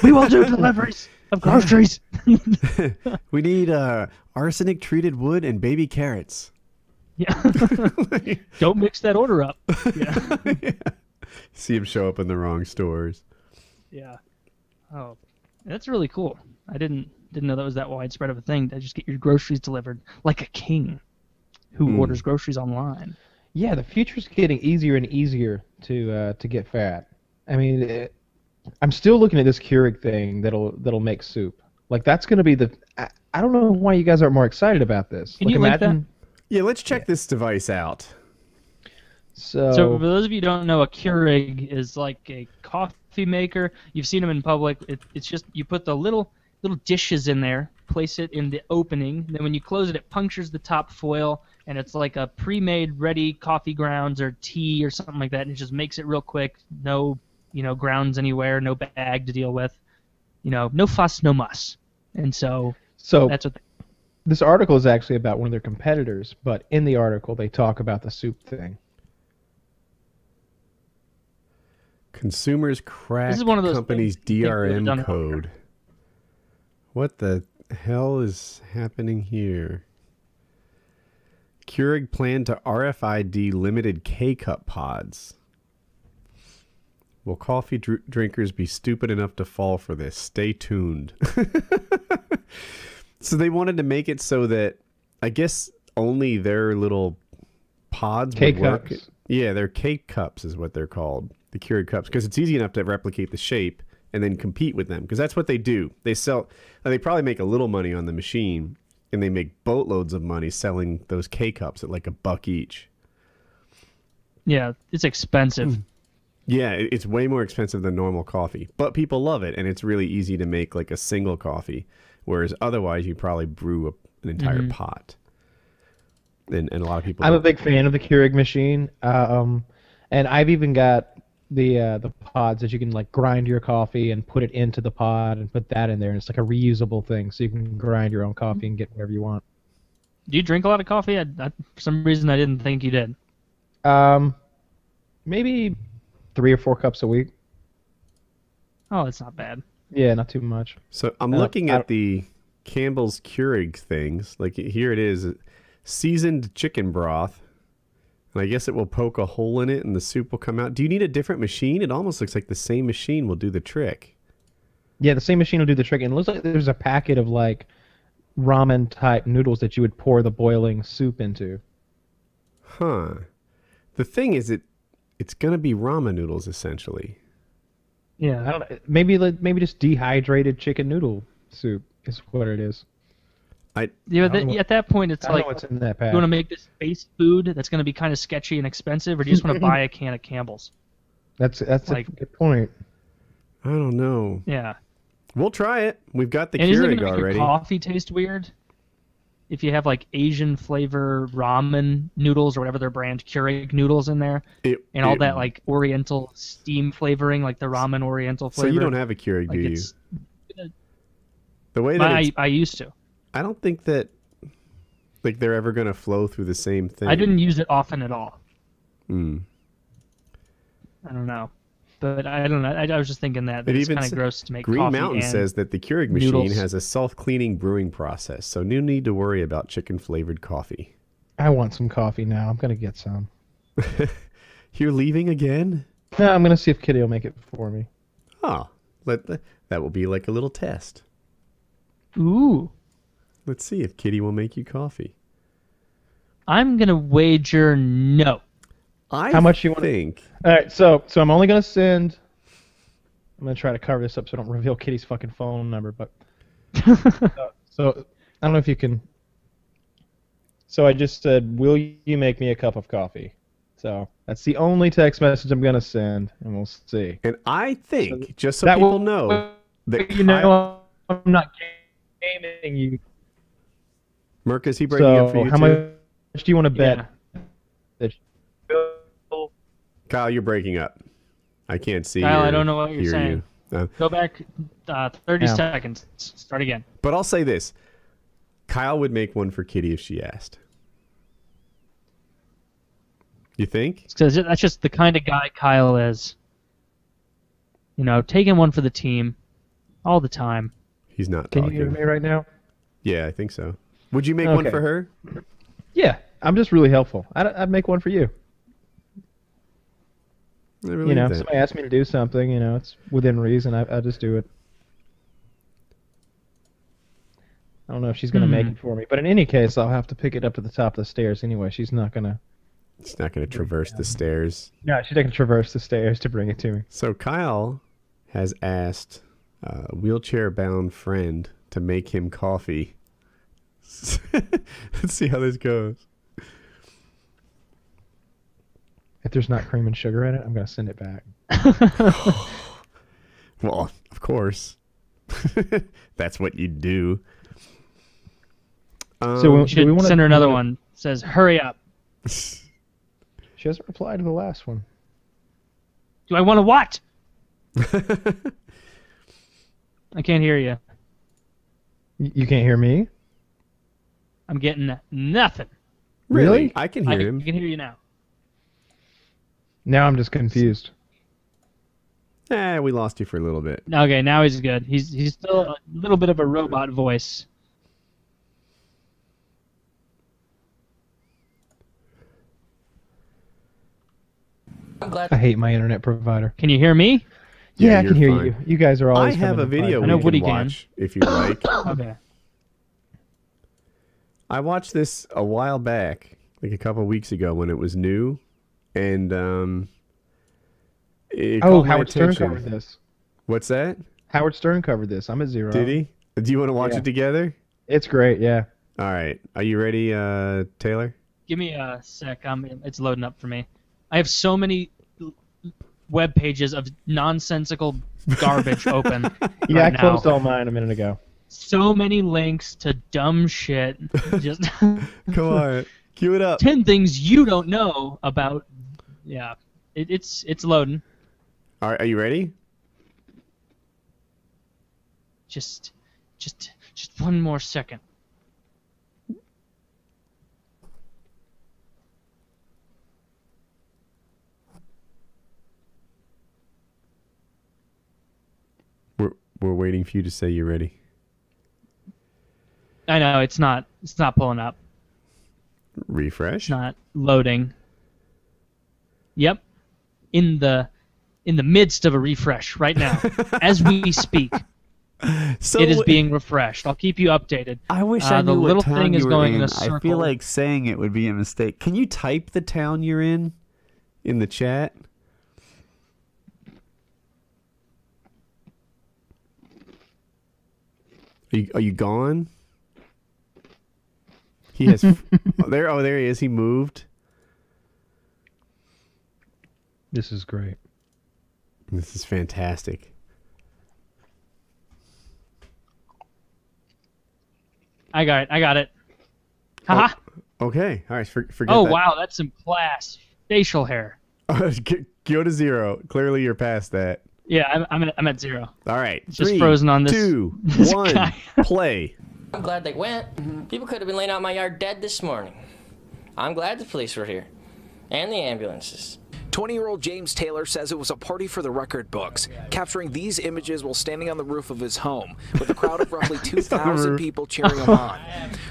We will do deliveries of groceries. We need arsenic-treated wood and baby carrots. Yeah. Don't mix that order up. Yeah. Yeah. See them show up in the wrong stores. Yeah. Oh, that's really cool. I didn't know that was that widespread of a thing to just get your groceries delivered like a king who orders groceries online. Yeah, the future's getting easier and easier to get fat. I mean, I'm still looking at this Keurig thing that'll make soup. Like, that's going to be the... I don't know why you guys aren't more excited about this. Can you link that? Yeah, let's check this device out. So for those of you who don't know, a Keurig is like a coffee maker. You've seen them in public. It's just you put the little dishes in there, place it in the opening. Then when you close it, it punctures the top foil, and it's like a pre-made, ready coffee grounds or tea or something like that. And it just makes it real quick. No, grounds anywhere. No bag to deal with. No fuss, no muss. And so that's what. This article is actually about one of their competitors, but in the article they talk about the soup thing. Consumers crack company's DRM code. What the hell is happening here? Keurig plan to RFID limited K-Cup pods. Will coffee drinkers be stupid enough to fall for this? Stay tuned. So they wanted to make it so that, I guess, only their little pods would work. K-Cups. Yeah, they're K-Cups is what they're called. The Keurig cups, because it's easy enough to replicate the shape and then compete with them, because that's what they do. They sell, they probably make a little money on the machine, and they make boatloads of money selling those K-Cups at like $1 each. Yeah, it's expensive. Yeah, it's way more expensive than normal coffee, but people love it, and it's really easy to make like a single coffee, whereas otherwise you probably brew an entire pot. And a lot of people... I'm a big fan of the Keurig machine, and I've even got the pods that you can like grind your coffee and put it into the pod and put that in there, and it's like a reusable thing, so you can grind your own coffee and get whatever you want. Do you drink a lot of coffee? For some reason I didn't think you did. Maybe 3 or 4 cups a week. Oh, that's not bad. Yeah, not too much. So I'm looking at the Campbell's Keurig things. Like, here it is, seasoned chicken broth. And I guess it will poke a hole in it and the soup will come out. Do you need a different machine? It almost looks like the same machine will do the trick. Yeah, the same machine will do the trick. And it looks like there's a packet of like ramen-type noodles that you would pour the boiling soup into. Huh. The thing is, it's going to be ramen noodles, essentially. Yeah, I don't. Maybe just dehydrated chicken noodle soup is what it is. At that point, it's like, what's in that you want to make this base food that's going to be kind of sketchy and expensive, or do you just want to buy a can of Campbell's? That's like, a good point. I don't know. Yeah. We'll try it. We've got the Keurig already. Isn't it going to make your coffee taste weird? If you have like Asian flavor ramen noodles or whatever their brand, Keurig noodles in there, and all that like Oriental steam flavoring, like the ramen Oriental flavor. So you don't have a Keurig, like do you? The way that I used to. I don't think that like they're ever going to flow through the same thing. I didn't use it often at all. I don't know. but I don't know. I was just thinking that it's kind of gross to make Green coffee Mountain and says that the Keurig machine noodles. has a self-cleaning brewing process, so no need to worry about chicken-flavored coffee. I want some coffee now. I'm gonna get some. You're leaving again? No, I'm gonna see if Kitty will make it for me. Oh, that will be like a little test. Ooh. Let's see if Kitty will make you coffee. I'm gonna wager no. How much you want? Think. All right, so I'm only gonna send. I'm gonna try to cover this up so I don't reveal Kitty's fucking phone number, but so I don't know if you can. So I just said, "Will you make me a cup of coffee?" So that's the only text message I'm gonna send, and we'll see. And I think, just so that people will- know, that You know, I'm not gaming you. Merc, is he breaking up for you how too? much do you want to bet? That Kyle, you're breaking up. I can't see Kyle, you. I don't know what you're hear saying. you. Go back 30 Yeah. seconds. Start again. But I'll say this. Kyle would make one for Kitty if she asked. You think? Because that's just the kind of guy Kyle is. You know, taking one for the team all the time. He's not Can talking. you hear me right now? Yeah, I think so. Would you make one Okay. for her? Yeah, I'm just really helpful. I'd make one for you. I really You know, need if that. somebody asks me to do something, you know, it's within reason. I just do it. I don't know if she's gonna make it for me, but in any case, I'll have to pick it up to the top of the stairs anyway. She's not gonna. It's not going to traverse the stairs. No, she's not gonna traverse the stairs to bring it to me. So Kyle has asked a wheelchair-bound friend to make him coffee. Let's see how this goes. If there's not cream and sugar in it, I'm gonna send it back. Well, of course. That's what you do. So You should send her another one. It says, hurry up. She hasn't replied to the last one. Do I want to what? I can't hear you. You can't hear me? I'm getting nothing. Really? I can hear him. I can hear you now. Now I'm just confused. We lost you for a little bit. Okay, now he's good. He's still a little bit of a robot voice. I hate my internet provider. Can you hear me? Yeah, I you're can hear fine. you. You guys are always. I have a coming in video fine. know we Woody can can. watch if you like. Okay. I watched this a while back, like a couple weeks ago when it was new, and it caught my Howard Stern attention. covered this. What's that? Howard Stern covered this. I'm at 0. Did he? Do you want to watch Yeah. it together? It's great. Yeah. All right. Are you ready, Taylor? Give me a sec. It's loading up for me. I have so many web pages of nonsensical garbage open. Yeah, right I closed now. all mine a minute ago. So many links to dumb shit. Just Come on, cue it up. 10 things you don't know about. Yeah, it's loading. All right, are you ready? Just one more second. We're waiting for you to say you're ready. I know it's not pulling up. Refresh. It's not loading. Yep, in the midst of a refresh right now, as we speak. So it is being refreshed. I'll keep you updated. I wish I knew the what little town thing you is were going in in. a circle. I feel like saying it would be a mistake. Can you type the town you're in? In the chat. Are you gone? He has there he is. He moved. This is great. This is fantastic. I got it. Haha. Okay. All right. Forget Oh that. wow, that's some class. Facial hair. Go to 0. Clearly, you're past that. Yeah, I'm at 0. All right. It's just 3, frozen on this. 2, this 1. guy. Play. I'm glad they went. People could have been laying out my yard dead this morning. I'm glad the police were here. And the ambulances. 20-year-old James Taylor says it was a party for the record books, capturing these images while standing on the roof of his home with a crowd of roughly 2,000 people cheering him on.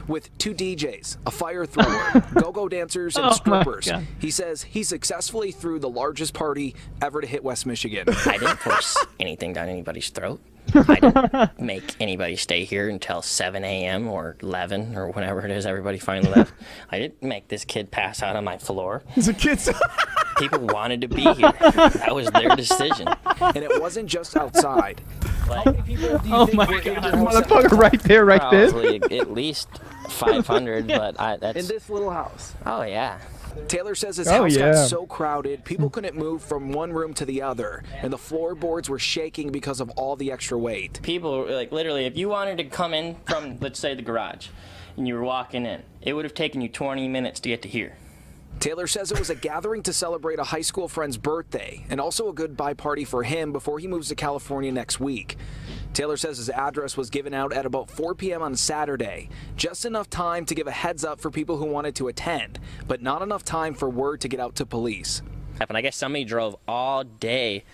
With 2 DJs, a fire thrower, go-go dancers, and strippers. He says he successfully threw the largest party ever to hit West Michigan. I didn't force anything down anybody's throat. I didn't make anybody stay here until 7 a.m. or 11 or whenever it is everybody finally left. I didn't make this kid pass out on my floor. It's a kid's... People wanted to be here. That was their decision. And it wasn't just outside. Like, Oh my god. Motherfucker right there, right there. probably at least 500, but that's... In this little house. Oh, yeah. Taylor says his Oh, house yeah. got so crowded, people couldn't move from one room to the other, and the floorboards were shaking because of all the extra weight. People, like, literally, if you wanted to come in from, let's say, the garage, and you were walking in, it would have taken you 20 minutes to get to here. Taylor says it was a gathering to celebrate a high school friend's birthday, and also a goodbye party for him before he moves to California next week. Taylor says his address was given out at about 4 p.m. on Saturday, just enough time to give a heads up for people who wanted to attend, but not enough time for word to get out to police. And I guess somebody drove all day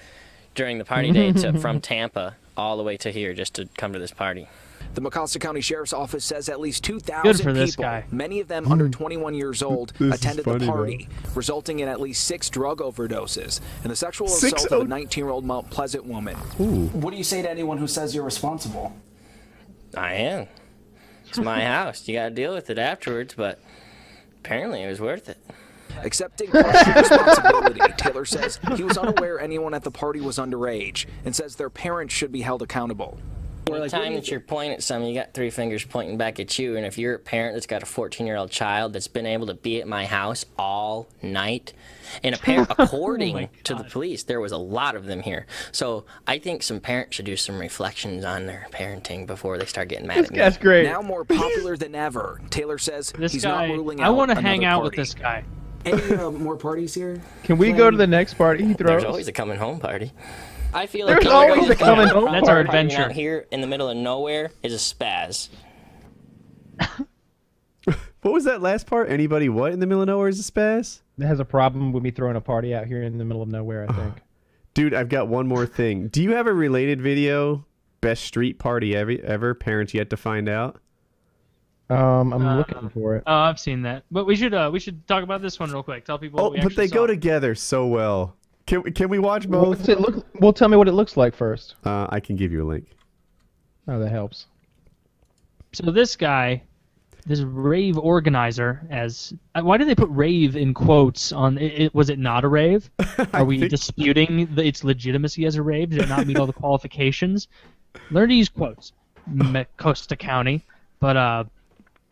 during the party day from Tampa all the way to here just to come to this party. The Mecosta County Sheriff's Office says at least 2,000 Good for people, this guy. many of them under 21 years old, This is attended the funny, party, resulting in at least 6 drug overdoses and the sexual Six assault of a 19-year-old Mount Pleasant woman. Ooh. What do you say to anyone who says you're responsible? I am. It's my house. You got to deal with it afterwards, but apparently it was worth it. Accepting partial responsibility, Taylor says he was unaware anyone at the party was underage and says their parents should be held accountable. Every time that you're pointing at someone, you got 3 fingers pointing back at you, and if you're a parent that's got a 14-year-old child that's been able to be at my house all night, and according to the police, there was a lot of them here. So I think some parents should do some reflections on their parenting before they start getting mad at me. That's great. Now more popular than ever, Taylor says This he's guy, not ruling out I want to another hang out with party. this guy. Any more parties here? Can we go to the next party he throws? There's always a coming home party. I feel like There's always a coming home That's our party. adventure. Out here in the middle of nowhere is a spaz. What was that last part? Anybody what in the middle of nowhere is a spaz? That has a problem with me throwing a party out here in the middle of nowhere, I think. Dude, I've got one more thing. Do you have a related video? Best street party ever? Parents yet to find out? I'm looking for it. Oh, I've seen that. But we should talk about this one real quick. Tell people. Oh, what we but actually they saw. go together so well. Can we watch both? What's it look? Well, tell me what it looks like first. I can give you a link. Oh, that helps. So this guy, this rave organizer, why did they put rave in quotes on it? Was it not a rave? Are we disputing its legitimacy as a rave? Did it not meet all the qualifications? Learn to use quotes, Mecosta County. But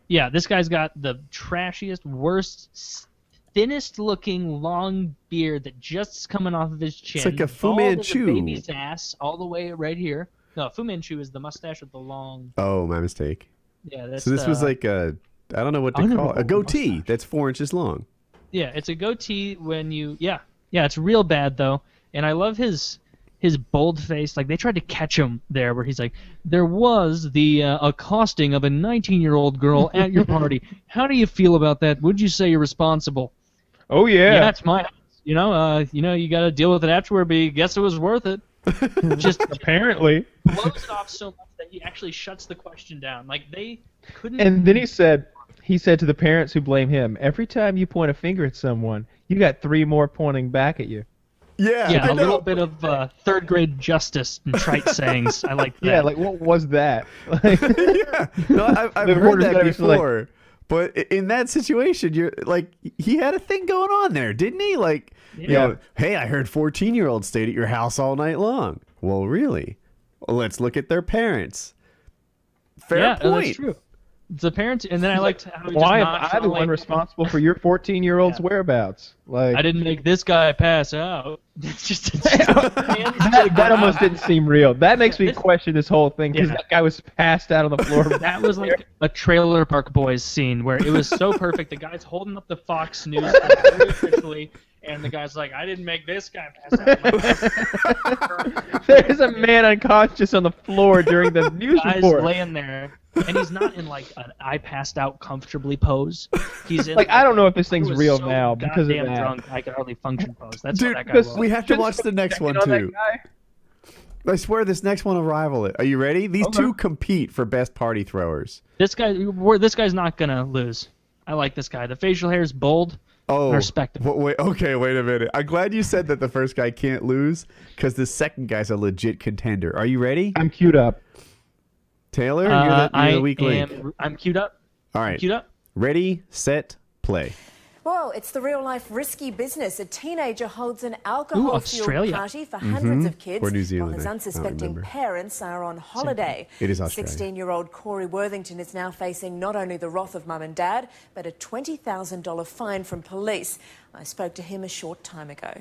yeah, this guy's got the trashiest, worst, thinnest looking long beard that just's coming off of his chin. It's like a Fu bald as Manchu. baby's ass all the way right here. No, Fu Manchu is the mustache with the long. Oh, my mistake. Yeah, that's so this was like a, I don't know what to call it. A goatee that's 4 inches long. Yeah, it's a goatee when you. Yeah, it's real bad though, and I love his bold face. Like they tried to catch him there, where he's like, "There was the accosting of a 19-year-old girl at your party. How do you feel about that? Would you say you're responsible?" Oh yeah. Yeah, it's my house. You got to deal with it afterward, but I guess it was worth it. Just apparently blows it off so much that he actually shuts the question down. Like they couldn't. And then he said to the parents who blame him, every time you point a finger at someone, you got 3 more pointing back at you. Yeah, a little bit of third grade justice and trite sayings. I like that. Yeah, like what was that? Yeah, no, I've heard that before. But in that situation, you're like, he had a thing going on there, didn't he? Like, you know, hey, I heard 14-year-olds stayed at your house all night long. Well, really? Well, let's look at their parents. Fair point. That's true. The parents, and then I liked how he why just am I the one responsible for your 14-year-old's whereabouts? Like I didn't make this guy pass out. It's just that almost didn't seem real. That makes me question this whole thing because that guy was passed out on the floor. That was like a Trailer Park Boys scene where it was so perfect. The guy's holding up the Fox News very officially, and the guy's like, "I didn't make this guy pass out." There's a man unconscious on the floor during the news guy's report. laying there. And he's not in like an I passed out comfortably pose. He's in Like, I don't know if this thing's I was real so now because of goddamn that. drunk I could hardly function pose. That's Dude, what that guy was. we have to watch the next one too. I swear this next one will rival it. Are you ready? These two compete for best party throwers. This guy's not gonna lose. I like this guy. The facial hair is bold. Oh, I respect him. Wait, okay, wait a minute. I'm glad you said that the first guy can't lose because the second guy's a legit contender. Are you ready? I'm queued up. Taylor, you're the weak link. I'm queued up. All right. Queued up. Ready, set, play. Well, it's the real-life risky business. A teenager holds an alcohol-fueled party for hundreds of kids or New Zealand, while his unsuspecting parents are on holiday. It is Australia. 16-year-old Corey Worthington is now facing not only the wrath of mum and dad, but a $20,000 fine from police. I spoke to him a short time ago.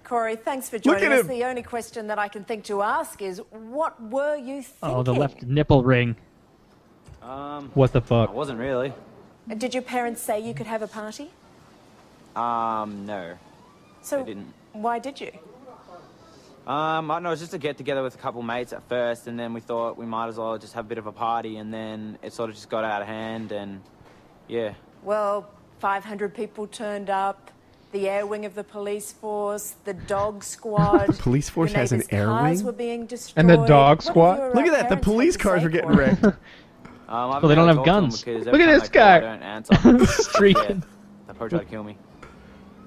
Corey, thanks for joining us. The only question that I can think to ask is, what were you thinking? Oh, the left nipple ring. What the fuck? I wasn't really. Did your parents say you could have a party? No. So they didn't. Why did you? I don't know, it was just a get together with a couple mates at first, and then we thought we might as well just have a bit of a party, and then it sort of just got out of hand, and yeah. Well, 500 people turned up, the air wing of the police force, the dog squad. The police force has an air cars wing? were being destroyed. And the dog squad? Look at that, the police cars were getting wrecked. Well, they don't have guns. Look at this guy. I don't answer. Streaking. Yeah, they probably try to kill me.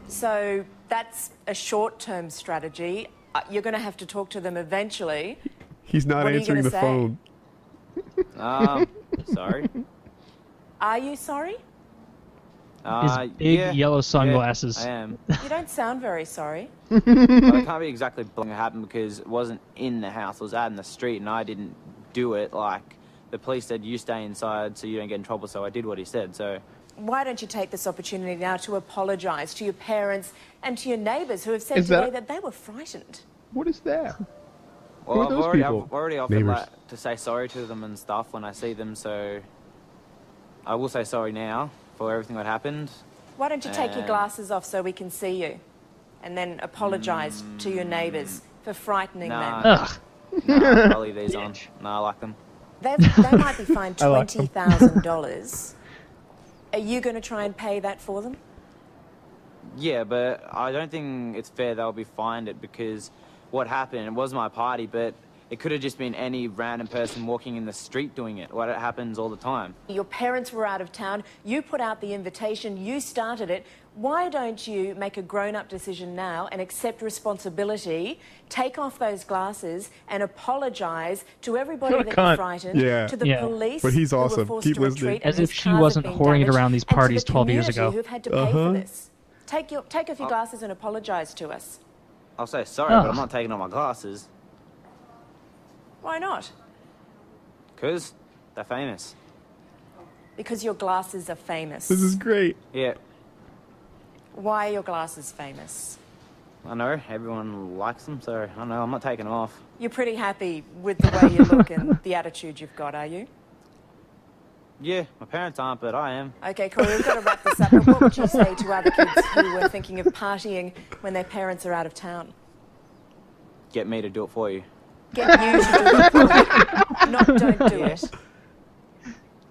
So that's a short-term strategy. You're going to have to talk to them eventually. He's not answering the phone. Sorry. Are you sorry? His big yellow sunglasses. Yeah, I am. You don't sound very sorry. But I can't be exactly blaming it happened because it wasn't in the house. It was out in the street, and I didn't do it. Like, the police said, you stay inside so you don't get in trouble, so I did what he said, so... Why don't you take this opportunity now to apologise to your parents and to your neighbours who have said today that they were frightened? What is that? Well, Who are those people? I've already offered to say sorry to them and stuff when I see them, so... I will say sorry now for everything that happened. Why don't you take your glasses off so we can see you? And then apologise to your neighbours for frightening them. Nah, I'll leave these on. Nah, I like them. They might be fined $20,000. Are you going to try and pay that for them? Yeah, but I don't think it's fair they'll be fined it because what happened, it was my party, but it could have just been any random person walking in the street doing it. What happens all the time. Your parents were out of town, you put out the invitation, you started it. Why don't you make a grown-up decision now and accept responsibility, take off those glasses and apologise to everybody that you're frightened, to the police but he's awesome. who were forced Keep to listening. retreat, As and if whose she cars wasn't have been whoring it damaged, around these and to parties the 12 years ago. community who've had to pay for this. Take off your glasses and apologise to us. I'll say sorry, but I'm not taking off my glasses. Why not? Because they're famous. Because your glasses are famous. This is great. Yeah, Why are your glasses famous? I know. Everyone likes them, so I know. I'm not taking them off. You're pretty happy with the way you look and the attitude you've got, are you? Yeah, my parents aren't, but I am. Okay, Corey, we've got to wrap this up. But what would you say to other kids who were thinking of partying when their parents are out of town? Get me to do it for you. Get you to do it for you. Not don't do it.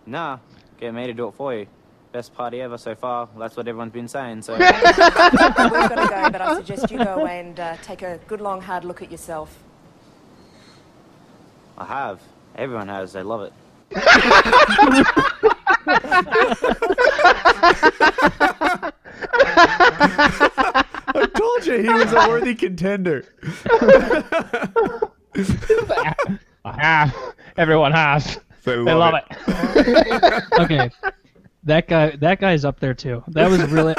Nah, get me to do it for you. Best party ever so far. Well, that's what everyone's been saying, so... We've got to go, but I suggest you go away and take a good long hard look at yourself. I have. Everyone has. They love it. I told you he was a worthy contender. Everyone has. They love it. Okay, that guy's up there too. That was really,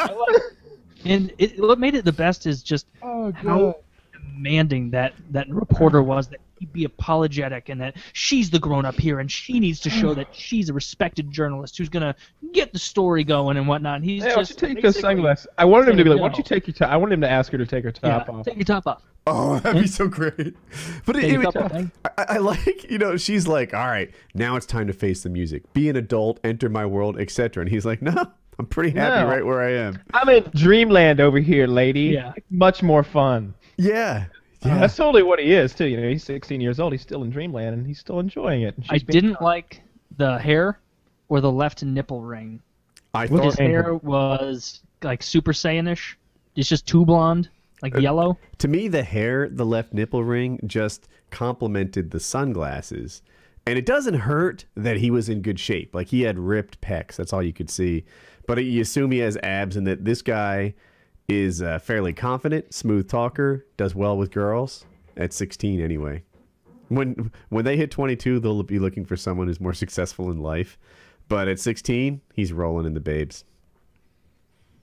and what made it the best is just how demanding that reporter was that he be apologetic and that she's the grown up here and she needs to show that she's a respected journalist who's gonna get the story going and whatnot. He's Hey, just why don't you take those sunglasses? I wanted him to be like, why don't you take your top? I wanted him to ask her to take her top off. Take your top off. Oh, that'd be so great. But I like, she's like, all right, now it's time to face the music. Be an adult, enter my world, etc. And he's like, no, I'm pretty happy right where I am. I'm in dreamland over here, lady. Yeah. Much more fun. Yeah. That's totally what he is, too. He's 16 years old. He's still in dreamland, and he's still enjoying it. I didn't like the hair or the left nipple ring. I His thought hair was like Super Saiyan-ish. It's just too blonde, like yellow. To me, the hair, the left nipple ring, just complemented the sunglasses. And it doesn't hurt that he was in good shape. Like, he had ripped pecs. That's all you could see. But you assume he has abs and that this guy is fairly confident, smooth talker, does well with girls. At 16, anyway. When they hit 22, they'll be looking for someone who's more successful in life. But at 16, he's rolling in the babes.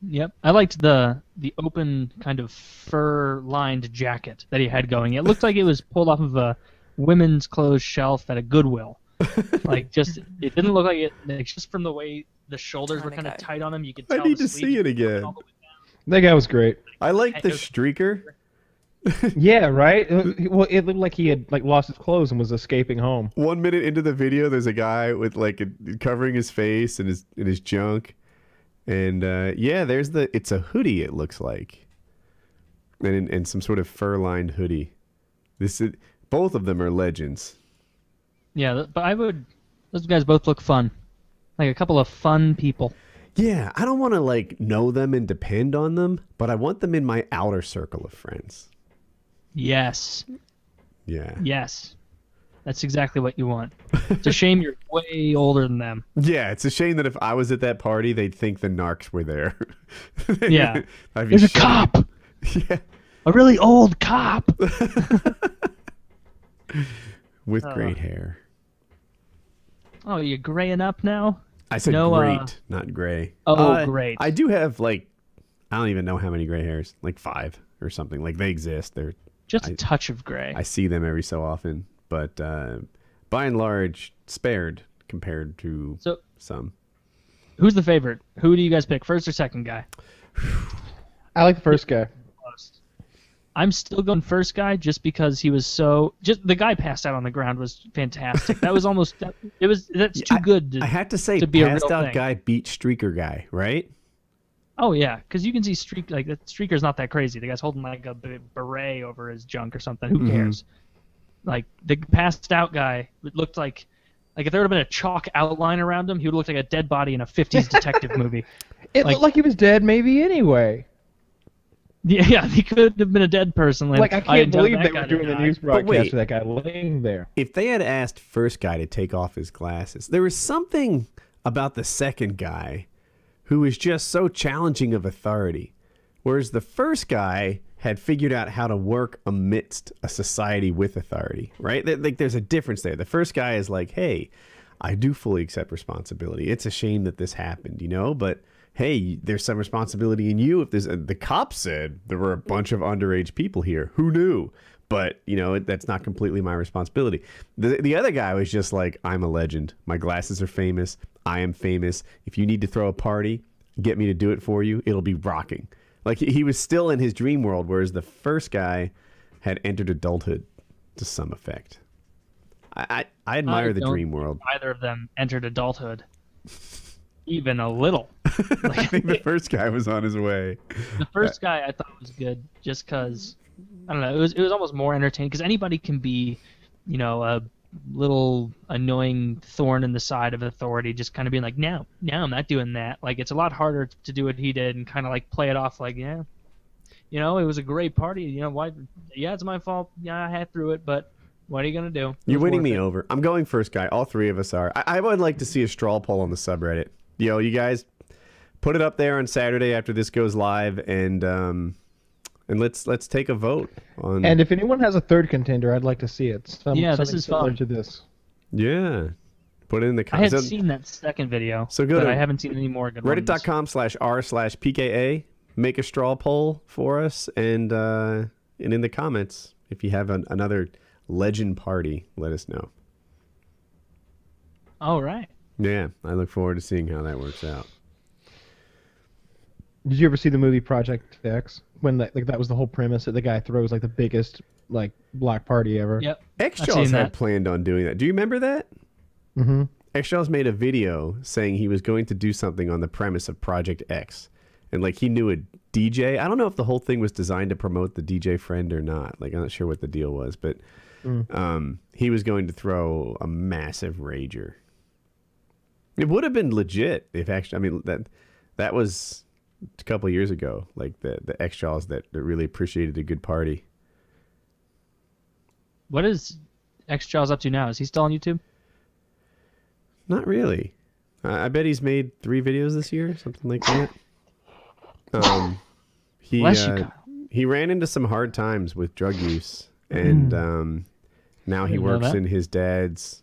Yep, I liked the open kind of fur-lined jacket that he had going. It looked like it was pulled off of a women's clothes shelf at a Goodwill. Like, just it didn't look like it. Like, just from the way the shoulders were kind of tight on him, you could tell. I need the to see it again. That guy was great. I like the streaker. Yeah, right. Well, it looked like he had lost his clothes and was escaping home. 1 minute into the video, there's a guy with covering his face and his junk, and yeah, there's it's a hoodie. It looks like, and some sort of fur-lined hoodie. Both of them are legends. Yeah, but those guys both look fun, like a couple of fun people. Yeah, I don't want to know them and depend on them, but I want them in my outer circle of friends. Yes. Yeah. Yes. That's exactly what you want. It's a shame you're way older than them. Yeah, it's a shame that if I was at that party, they'd think the narcs were there. Yeah. There's a cop. Yeah. A really old cop. With great hair. Oh, you're graying up now? I said no, great, not gray. Oh, great. I do have I don't even know how many gray hairs, 5 or something. They exist. They're just a touch of gray. I see them every so often, but by and large, spared compared to some. Who's the favorite? Who do you guys pick, first or second guy? I like the first guy. I'm still going first guy just because he was the guy passed out on the ground was fantastic. That was almost that's too good. I had to say, to be a passed real out thing. guy beat streaker guy, right? Oh yeah, because you can see streaker's not that crazy. The guy's holding a beret over his junk or something. Who cares? Like the passed out guy, it looked like if there would have been a chalk outline around him, he would look like a dead body in a 50s detective movie. It looked like he was dead maybe anyway. Yeah, he could have been a dead person. I can't believe they were doing the news broadcast with that guy laying there. If they had asked first guy to take off his glasses, there was something about the second guy who was just so challenging of authority. Whereas the first guy had figured out how to work amidst a society with authority, right? There's a difference there. The first guy is like, hey, I do fully accept responsibility. It's a shame that this happened, but hey, there's some responsibility in you. If the cops said there were a bunch of underage people here, who knew? But that's not completely my responsibility. The other guy was just like, I'm a legend. My glasses are famous. I am famous. If you need to throw a party, get me to do it for you. It'll be rocking. He was still in his dream world, whereas the first guy had entered adulthood to some effect. I admire the dream world. Either of them entered adulthood. Even a little. I think the first guy was on his way. The first guy I thought was good just because, I don't know, it was almost more entertaining because anybody can be, a little annoying thorn in the side of authority, just kind of being like, no, I'm not doing that. It's a lot harder to do what he did and kind of play it off it was a great party. Why? Yeah, it's my fault. Yeah, I had through it, but what are you going to do? You're winning me over. I'm going first guy. All three of us are. I would like to see a straw poll on the subreddit. You guys put it up there on Saturday after this goes live, and let's take a vote on. And if anyone has a third contender, I'd like to see it. This is similar fun. to this. Yeah, put it in the comments. I had seen that second video, but I haven't seen any more good ones. Reddit.com/r/PKA. Make a straw poll for us, and in the comments, if you have another legend party, let us know. All right. Yeah, I look forward to seeing how that works out. Did you ever see the movie Project X? When that was the whole premise that the guy throws the biggest block party ever. Yep. X-Jaws had planned on doing that. Do you remember that? Mm-hmm. X-Jaws made a video saying he was going to do something on the premise of Project X. And he knew a DJ. I don't know if the whole thing was designed to promote the DJ friend or not. I'm not sure what the deal was, but he was going to throw a massive rager. It would have been legit if actually. I mean that was a couple years ago. Like the X-Jaws that really appreciated a good party. What is X-Jaws up to now? Is he still on YouTube? Not really. I bet he's made 3 videos this year, something like that. He ran into some hard times with drug use, and now he works in his dad's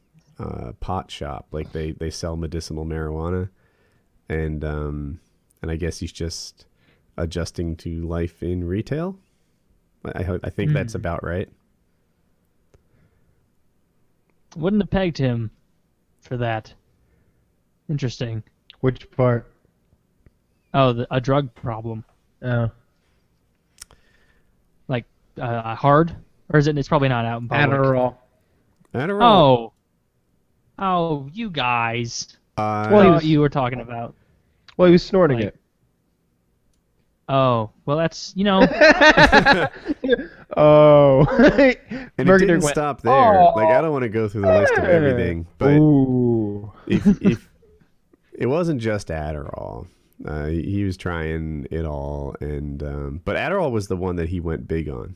pot shop. Like they sell medicinal marijuana, and I guess he's just adjusting to life in retail. I think that's about right. Wouldn't have pegged him for that. Interesting. Which part? Oh, a drug problem. Oh. Like hard, or is it? It's probably not out in public. Adderall. Oh, you guys. Well, you were talking about. Well, he was snorting it. Oh, well, that's Oh. And it didn't stop there. Oh. Like I don't want to go through the list of everything, but if it wasn't just Adderall. He was trying it all, and but Adderall was the one that he went big on.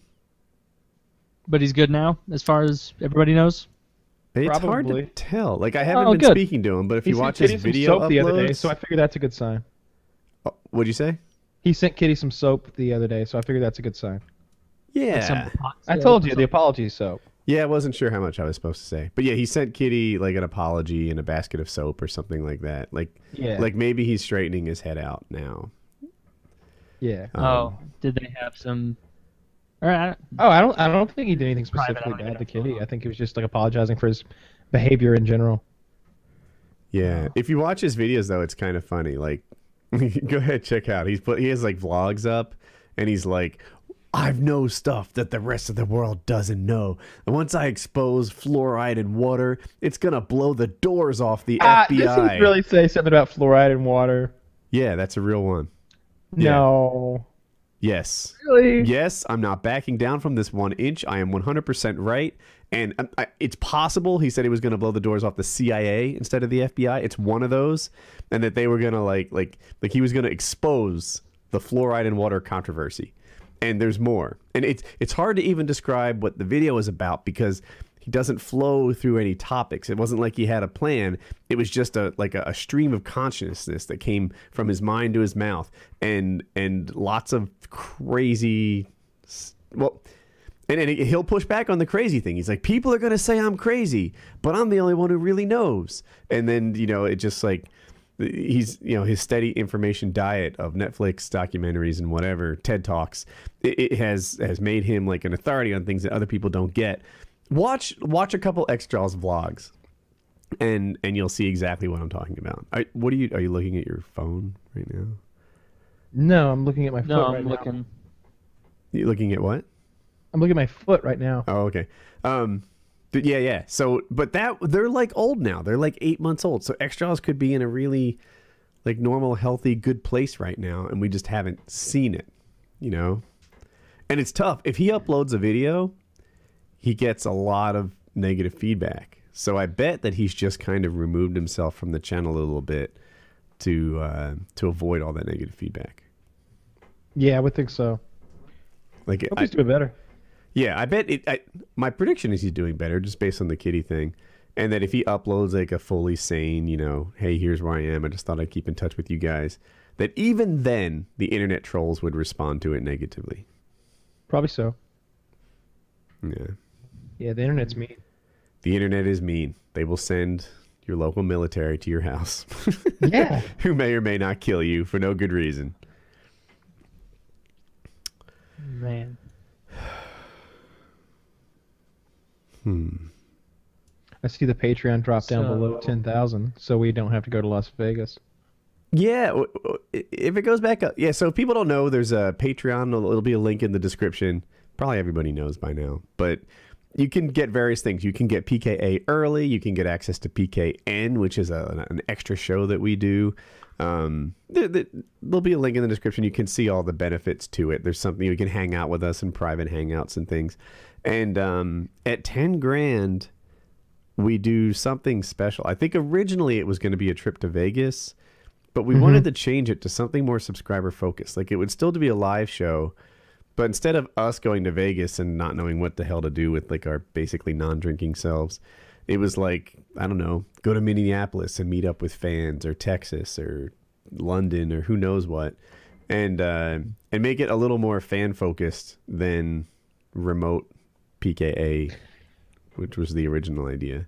But he's good now, as far as everybody knows. It's hard to tell. Like I haven't been good. speaking to him, but if you watch his video soap uploads, the other day, so I figured that's a good sign. What'd you say? He sent Kitty some soap the other day, so I figured that's a good sign. Yeah, I told you the apology soap. Yeah, I wasn't sure how much I was supposed to say, but yeah, he sent Kitty like an apology and a basket of soap or something like that. Like, like maybe he's straightening his head out now. Yeah. Did they have some? I don't think he did anything specifically bad to Kitty. I think he was just like apologizing for his behavior in general. Yeah, if you watch his videos though, it's kind of funny. Like, go ahead, check out. He has like vlogs up, and he's like, I've know stuff that the rest of the world doesn't know. And once I expose fluoride in water, it's gonna blow the doors off the FBI. Does he really say something about fluoride in water? Yeah, that's a real one. No. Yes. Really? Yes, I'm not backing down from this 1 inch. I am 100% right. And it's possible he said he was going to blow the doors off the CIA instead of the FBI. It's one of those. And that they were going to like he was going to expose the fluoride in water controversy. And there's more. And it's hard to even describe what the video is about because he doesn't flow through any topics. It wasn't like he had a plan. It was just a stream of consciousness that came from his mind to his mouth, and lots of crazy. Well, and he'll push back on the crazy thing. He's like, people are gonna say I'm crazy, but I'm the only one who really knows. And then it just like he's his steady information diet of Netflix documentaries and whatever TED Talks. It has made him like an authority on things that other people don't get. Watch a couple X-Jaws vlogs, and you'll see exactly what I'm talking about. Are you looking at your phone right now? No, I'm looking at my foot right now. You looking at what? I'm looking at my foot right now. Oh, okay. But yeah. So, but they're like old now. They're like 8 months old. So X-Jaws could be in a really like normal, healthy, good place right now, and we just haven't seen it. And it's tough. If he uploads a video, he gets a lot of negative feedback. So I bet that he's just kind of removed himself from the channel a little bit to avoid all that negative feedback. Yeah, I would think so. Like, hope he's doing better. Yeah, I bet my prediction is he's doing better just based on the Kitty thing. And that if he uploads like a fully sane, hey, here's where I am, I just thought I'd keep in touch with you guys, that even then the internet trolls would respond to it negatively. Probably so. Yeah. Yeah, the internet's mean. The internet is mean. They will send your local military to your house. Yeah. Who may or may not kill you for no good reason. Man. I see the Patreon drop down below 10,000, so we don't have to go to Las Vegas. Yeah, if it goes back up. Yeah, so if people don't know, there's a Patreon. It'll be a link in the description. Probably everybody knows by now. But you can get various things. You can get PKA early. You can get access to PKN, which is an extra show that we do. There'll be a link in the description. You can see all the benefits to it. There's something you can hang out with us in private hangouts and things. And at 10 grand, we do something special. I think originally it was going to be a trip to Vegas, but we wanted to change it to something more subscriber focused. Like it would still be a live show, but instead of us going to Vegas and not knowing what the hell to do with like our basically non-drinking selves, it was like, I don't know, go to Minneapolis and meet up with fans, or Texas or London or who knows what, and make it a little more fan focused than remote PKA, which was the original idea.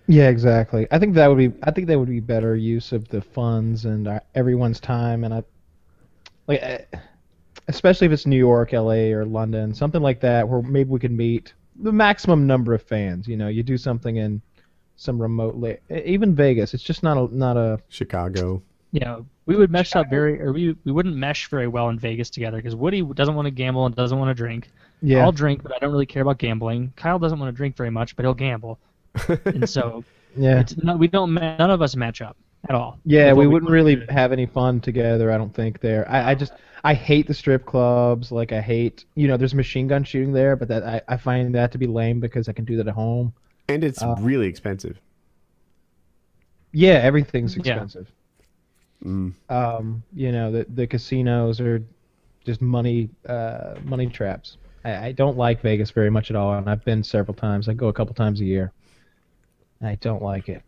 Yeah, exactly. I think that would be better use of the funds and everyone's time, and especially if it's New York, LA, or London, something like that, where maybe we can meet the maximum number of fans. You know, you do something in some remote, even Vegas. It's just not a Chicago. Yeah, we would mesh up we wouldn't mesh very well in Vegas together because Woody doesn't want to gamble and doesn't want to drink. Yeah. I'll drink, but I don't really care about gambling. Kyle doesn't want to drink very much, but he'll gamble. And so, yeah, none of us match up at all. Yeah, we wouldn't really have any fun together, I don't think, there. I hate the strip clubs. Like, I hate, there's machine gun shooting there, but I find that to be lame because I can do that at home. And it's really expensive. Yeah, everything's expensive. Mm. The casinos are just money traps. I don't like Vegas very much at all, and I've been several times. I go a couple times a year. I don't like it.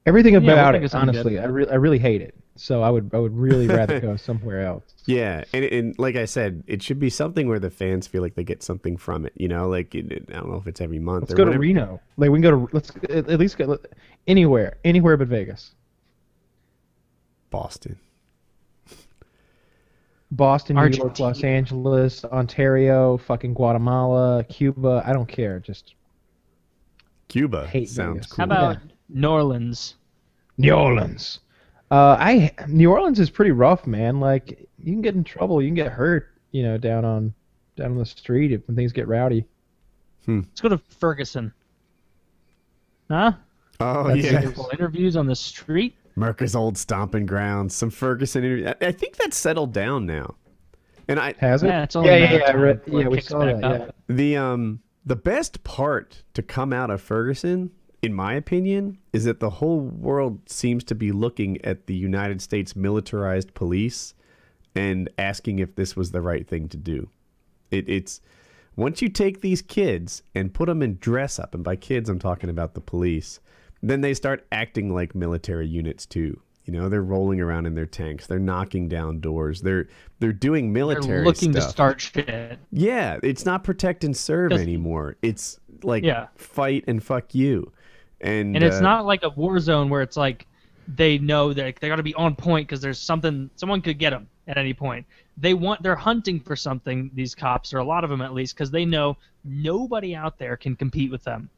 Everything about it, honestly, I really hate it. So I would really rather go somewhere else. Yeah, and like I said, it should be something where the fans feel like they get something from it. Like I don't know if it's every month. Let's go to Reno. Like we can go to let's at least go anywhere but Vegas. Boston, New York, Los Angeles, Ontario, fucking Guatemala, Cuba. I don't care. Just Cuba sounds cool. How about New Orleans? New Orleans. New Orleans is pretty rough, man. Like, you can get in trouble, you can get hurt, down on the street when things get rowdy. Let's go to Ferguson. Huh? Oh, yeah. Interviews on the street. Merca's old stomping grounds. Some Ferguson interviews. I think that's settled down now. And has it? Yeah, it's only we saw that. Yeah. The best part to come out of Ferguson, in my opinion, is that the whole world seems to be looking at the United States militarized police and asking if this was the right thing to do. It's once you take these kids and put them in dress up, and by kids I'm talking about the police, then they start acting like military units too. They're rolling around in their tanks. They're knocking down doors. They're doing military They're looking stuff. To start shit. Yeah, it's not protect and serve anymore. It's like fight and fuck you. And it's not like a war zone where it's like they know that they got to be on point because there's someone could get them at any point. They're hunting for something, these cops, or a lot of them at least, because they know nobody out there can compete with them.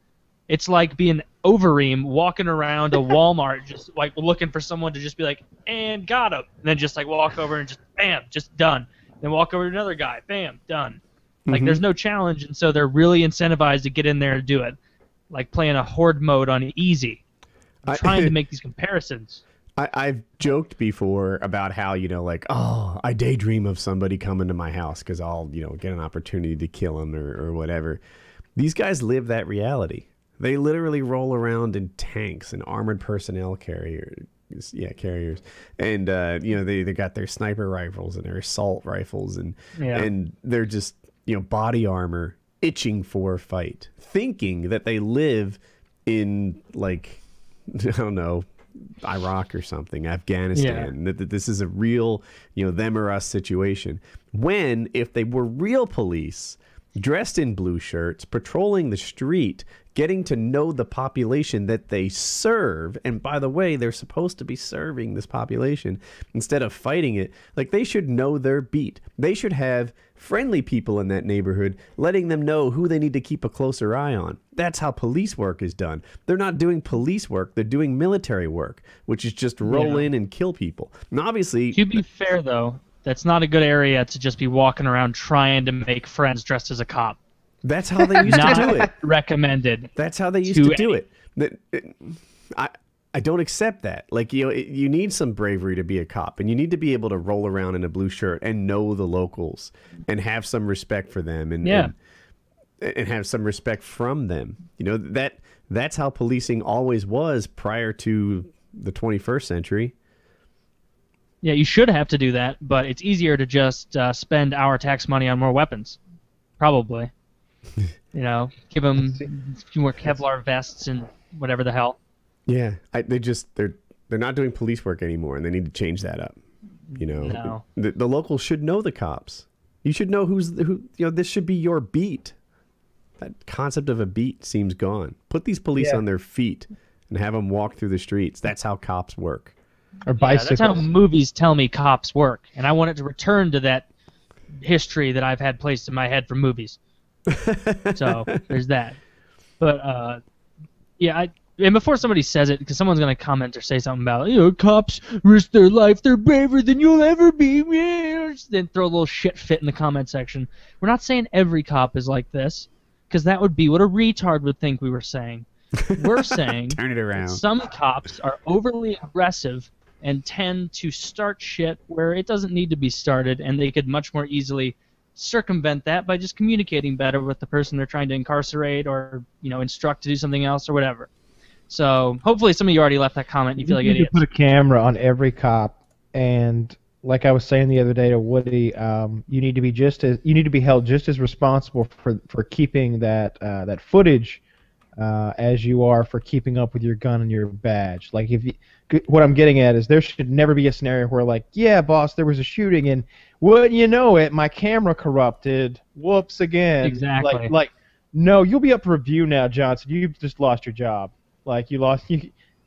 It's like being Overeem walking around a Walmart just like looking for someone to just be like, and got him. And then just like walk over and just bam, just done. Then walk over to another guy, bam, done. Like there's no challenge, and so they're really incentivized to get in there and do it. Like playing a horde mode on easy. I'm trying to make these comparisons. I've joked before about how, I daydream of somebody coming to my house because I'll, get an opportunity to kill them or whatever. These guys live that reality. They literally roll around in tanks and armored personnel carriers. And, they got their sniper rifles and their assault rifles and they're just, body armor itching for a fight, thinking that they live in, like, I don't know, Iraq or something, Afghanistan, that this is a real, them or us situation. When, if they were real police, dressed in blue shirts, patrolling the street, getting to know the population that they serve, and by the way, they're supposed to be serving this population instead of fighting it, like they should know their beat. They should have friendly people in that neighborhood letting them know who they need to keep a closer eye on. That's how police work is done. They're not doing police work, they're doing military work, which is just roll in and kill people. And obviously, to be fair though, that's not a good area to just be walking around trying to make friends dressed as a cop. That's how they used to do it. Recommended. That's how they used to do it. I don't accept that. Like, you need some bravery to be a cop, and you need to be able to roll around in a blue shirt and know the locals and have some respect for them. And and have some respect from them. You know, that's how policing always was prior to the 21st century. Yeah, you should have to do that, but it's easier to just spend our tax money on more weapons. Probably. You know, give them a few more Kevlar vests and whatever the hell. Yeah, they're not doing police work anymore, and they need to change that up. You know, No. the locals should know the cops. You should know who. You know, this should be your beat. That concept of a beat seems gone. Put these police on their feet and have them walk through the streets. That's how cops work. Or bicycles. That's how movies tell me cops work, and I want it to return to that history that I've had placed in my head from movies. So there's that. But and before somebody says it, because someone's gonna comment or say something about, you know, cops risk their life, they're braver than you'll ever be. Then throw a little shit fit in the comment section. We're not saying every cop is like this, because that would be what a retard would think we were saying. We're saying turn it around. Some cops are overly aggressive and tend to start shit where it doesn't need to be started, and they could much more easily circumvent that by just communicating better with the person they're trying to incarcerate or, you know, instruct to do something else or whatever. So hopefully some of you already left that comment and you feel like You idiots. put a camera on every cop, and like I was saying the other day to Woody, you need to be held just as responsible for keeping that footage as you are for keeping up with your gun and your badge. Like what I'm getting at is there should never be a scenario where, like, yeah, boss, there was a shooting and wouldn't you know it, my camera corrupted. Whoops again. Exactly. Like no, you'll be up for review now, Johnson. You've just lost your job. Like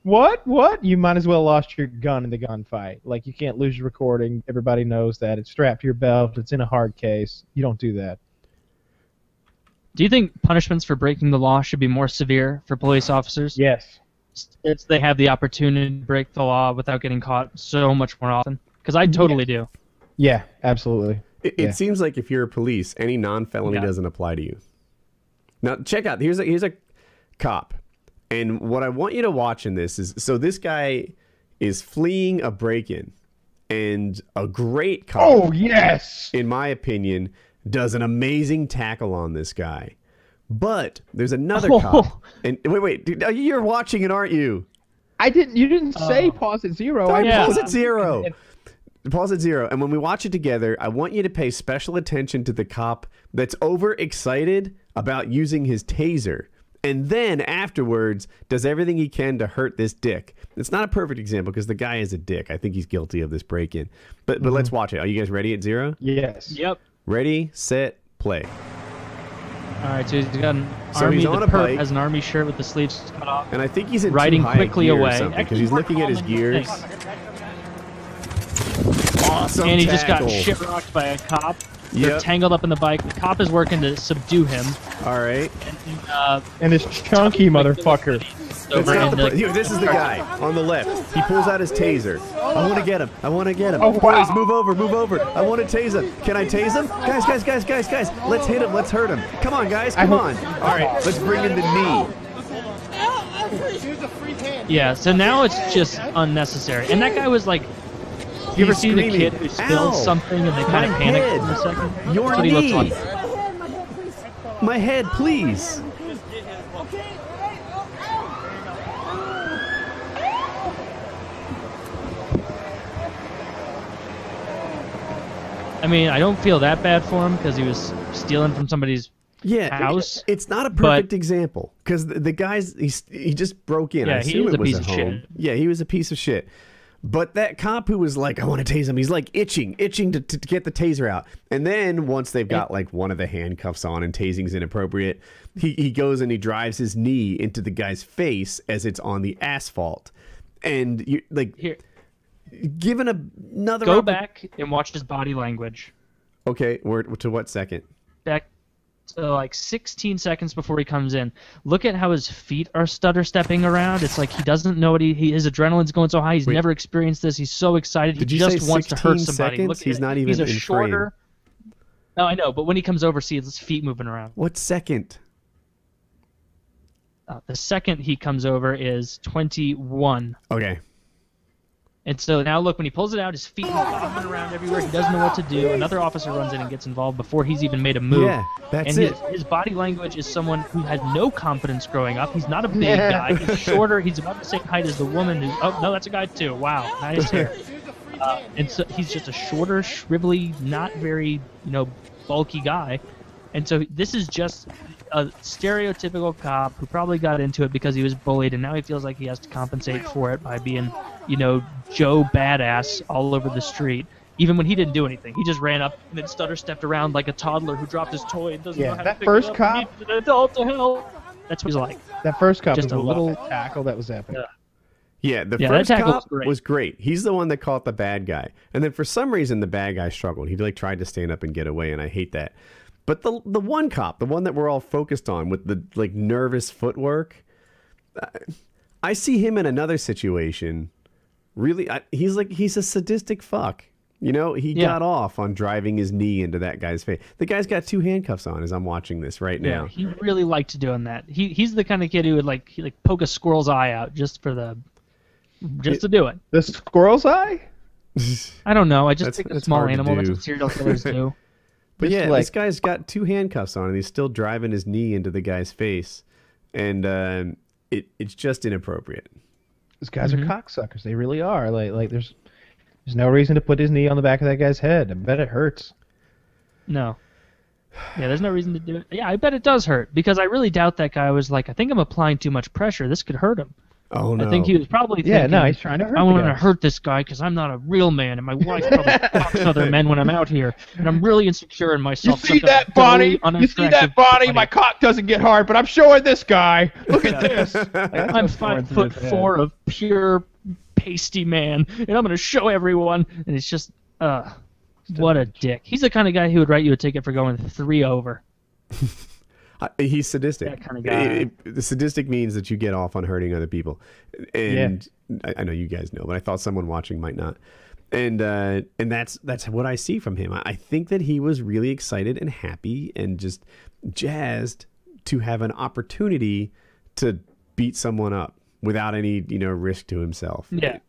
what? You might as well lost your gun in the gunfight. Like, you can't lose your recording. Everybody knows that. It's strapped to your belt. It's in a hard case. You don't do that. Do you think punishments for breaking the law should be more severe for police officers? Yes. Since they have the opportunity to break the law without getting caught so much more often? Because I totally do. Yeah, absolutely. It seems like if you're a police, any non-felony doesn't apply to you. Now, check out. Here's a cop. And what I want you to watch in this is, so this guy is fleeing a break-in, and a great cop, in my opinion, does an amazing tackle on this guy. But there's another cop. And wait, you're watching it, aren't you? You didn't say pause at zero. Pause at zero. Pause at zero. And when we watch it together, I want you to pay special attention to the cop that's overexcited about using his taser. And then afterwards, does everything he can to hurt this dick. It's not a perfect example because the guy is a dick. I think he's guilty of this break-in. But let's watch it. Are you guys ready at zero? Yes. Yep. Ready, set, play. All right, so he's got an army. He's on the a perp bike, has an army shirt with the sleeves cut off. and I think he's in riding too high quickly gear or away something because he's looking at his gears. Awesome And he just got tackle. shit rocked by a cop. They're Yep. tangled up in the bike. The cop is working to subdue him. All right. And this chunky motherfucker. This is the guy on the left. He pulls out his taser. I want to get him. I want to get him. Oh, Boys, wow. move over. I want to tase him. Can I tase him? Guys. Let's hit him. Let's hurt him. Come on, guys. Come on. All right. Let's bring in the knee. Yeah, so now it's just unnecessary. And that guy was like, you ever see the kid who spills something and they kind of panic for a second? Your That's what he looks knee. like. My head, please. I mean, I don't feel that bad for him because he was stealing from somebody's house. It's not a perfect example because the guy's he just broke in. Yeah, I he assume is it a was piece at of home. shit. Yeah, he was a piece of shit. But that cop who was like, I want to tase him, he's like itching to get the taser out. And then once they've got like one of the handcuffs on and tasing's inappropriate, he goes and he drives his knee into the guy's face as it's on the asphalt. And you like given another Go back and watch his body language. Okay, to what second? Back to like 16 seconds before he comes in. Look at how his feet are stutter stepping around. It's like he doesn't know what his adrenaline's going so high. He's never experienced this. He's so excited. Did he you just say wants to hurt 16 somebody. seconds? Look at He's it. not even He's a in shorter. No, I know, but when he comes over, see his feet moving around. What second? The second he comes over is 21. Okay. And so now look, when he pulls it out, his feet are bobbing around everywhere. He doesn't know what to do. Another officer runs in and gets involved before he's even made a move. Yeah, that's and it. His body language is someone who had no confidence growing up. He's not a big guy. He's shorter. He's about the same height as the woman who... Oh, no, that's a guy too. Wow, nice hair. And so he's just a shorter, shrivelly, not very, bulky guy. And so this is just a stereotypical cop who probably got into it because he was bullied, and now he feels like he has to compensate for it by being, Joe Badass all over the street. Even when he didn't do anything, he just ran up and then stutter stepped around like a toddler who dropped his toy and doesn't know how to pick first it up. cop. He needs an adult to help. That's what he's like. That first cop Just was a a little little tackle that was epic. Yeah, the Yeah, first that tackle cop was great. He's the one that caught the bad guy. And then for some reason, the bad guy struggled. He tried to stand up and get away, and I hate that. But the one cop, the one that we're all focused on with the nervous footwork, I see him in another situation. Really, he's a sadistic fuck. He got off on driving his knee into that guy's face. The guy's got 2 handcuffs on as I'm watching this right now. He really liked doing that. He's the kind of kid who would poke a squirrel's eye out just to do it. The squirrel's eye? I don't know. I just picked a that's small hard to animal. That's do. what serial killers do. But yeah, this guy's got 2 handcuffs on, and he's still driving his knee into the guy's face, and it's just inappropriate. These guys are cocksuckers. They really are. Like there's no reason to put his knee on the back of that guy's head. I bet it hurts. No. Yeah, there's no reason to do it. Yeah, I bet it does hurt because I really doubt that guy was like, I think I'm applying too much pressure. This could hurt him. Oh no! I think he was probably thinking, he's trying to hurt. I want to hurt this guy because I'm not a real man, and my wife probably fucks other men when I'm out here, and I'm really insecure in myself. You see that body? You see that body? My cock doesn't get hard, but I'm showing this guy. Look at this. I'm 5'4" of pure pasty man, and I'm gonna show everyone. And it's just, what a dick. He's the kind of guy who would write you a ticket for going 3 over. He's sadistic. That kind of guy. The sadistic means that you get off on hurting other people, and I know you guys know, but I thought someone watching might not. And that's what I see from him. I think that he was really excited and happy and just jazzed to have an opportunity to beat someone up without any risk to himself. Yeah.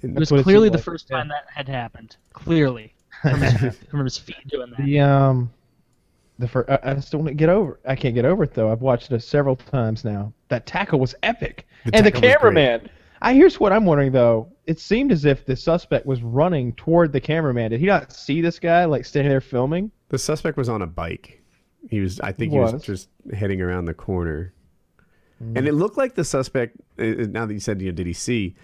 And it was clearly the first time that had happened. Clearly, from his feet doing that. I just don't get over. I can't get over it though. I've watched it several times now. That tackle was epic, and the cameraman. Here's what I'm wondering though. It seemed as if the suspect was running toward the cameraman. Did he not see this guy standing there filming? The suspect was on a bike. I think he was just heading around the corner, and it looked like the suspect. Now that you said, did he see?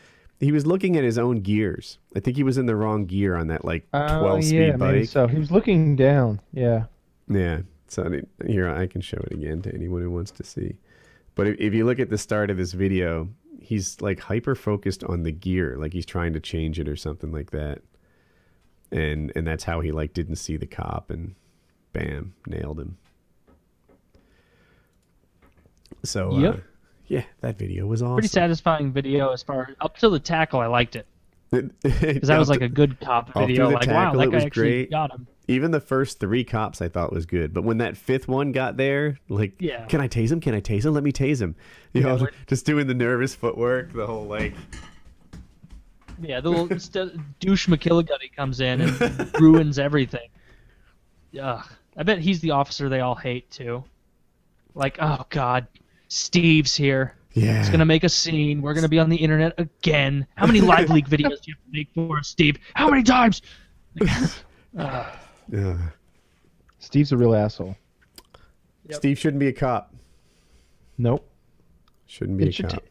He was looking at his own gears. I think he was in the wrong gear on that 12-speed bike. Maybe so he was looking down. Yeah. Yeah, so here I can show it again to anyone who wants to see. But if you look at the start of this video, he's hyper focused on the gear, like he's trying to change it or something like that. And that's how he didn't see the cop, and bam, nailed him. So yeah, that video was awesome. Pretty satisfying video as far up to the tackle. I liked it because that was a good cop video. Wow, that guy actually got him. Even the first 3 cops I thought was good, but when that 5th one got there, can I tase him? Can I tase him? Let me tase him. Just doing the nervous footwork, the whole Yeah, the little douche McKilligutty comes in and ruins everything. I bet he's the officer they all hate too. Oh God, Steve's here. Yeah. He's gonna make a scene. We're gonna be on the internet again. How many live leak videos do you have to make for us, Steve? How many times? Steve's a real asshole. Yep. Steve shouldn't be a cop. Nope. Shouldn't be a cop.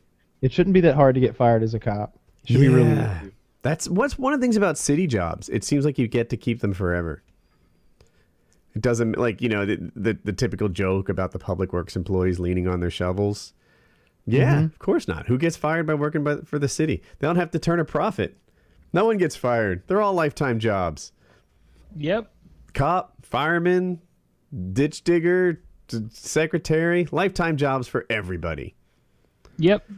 It shouldn't be that hard to get fired as a cop. It should be really easy. That's what's one of the things about city jobs. It seems like you get to keep them forever. It doesn't the typical joke about the public works employees leaning on their shovels. Yeah, of course not. Who gets fired by working for the city? They don't have to turn a profit. No one gets fired. They're all lifetime jobs. Yep. Cop, fireman, ditch digger, secretary, lifetime jobs for everybody. Yep.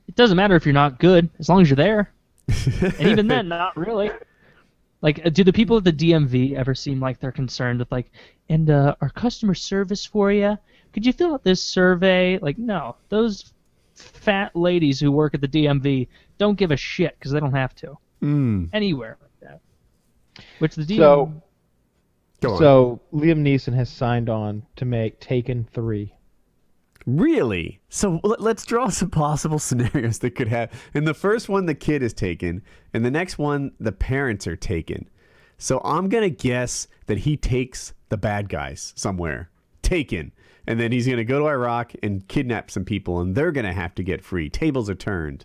It doesn't matter if you're not good, as long as you're there. And even then, not really. Do the people at the DMV ever seem like they're concerned with and our customer service for you? Could you fill out this survey? No, those fat ladies who work at the DMV don't give a shit because they don't have to. Anywhere like that. Which the DMV... So Liam Neeson has signed on to make Taken 3. Really? So let's draw some possible scenarios that could have. In the first one, the kid is taken. In the next one, the parents are taken. So I'm going to guess that he takes the bad guys somewhere. Taken. And then he's going to go to Iraq and kidnap some people, and they're going to have to get free. Tables are turned.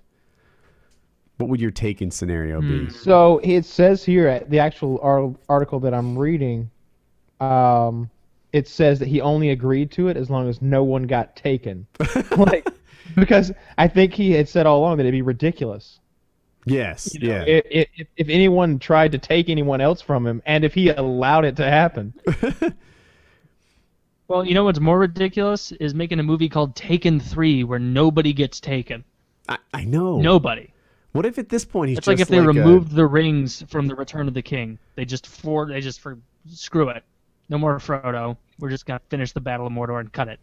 What would your Taken scenario be? So it says here at the actual article that I'm reading, it says that he only agreed to it as long as no one got taken. Because I think he had said all along that it'd be ridiculous. Yes, yeah. If anyone tried to take anyone else from him, and if he allowed it to happen. Well, you know what's more ridiculous is making a movie called Taken 3 where nobody gets taken. I know. Nobody. What if at this point he's it's like if they removed the rings from the Return of the King. They just screw it. No more Frodo. We're just gonna finish the Battle of Mordor and cut it.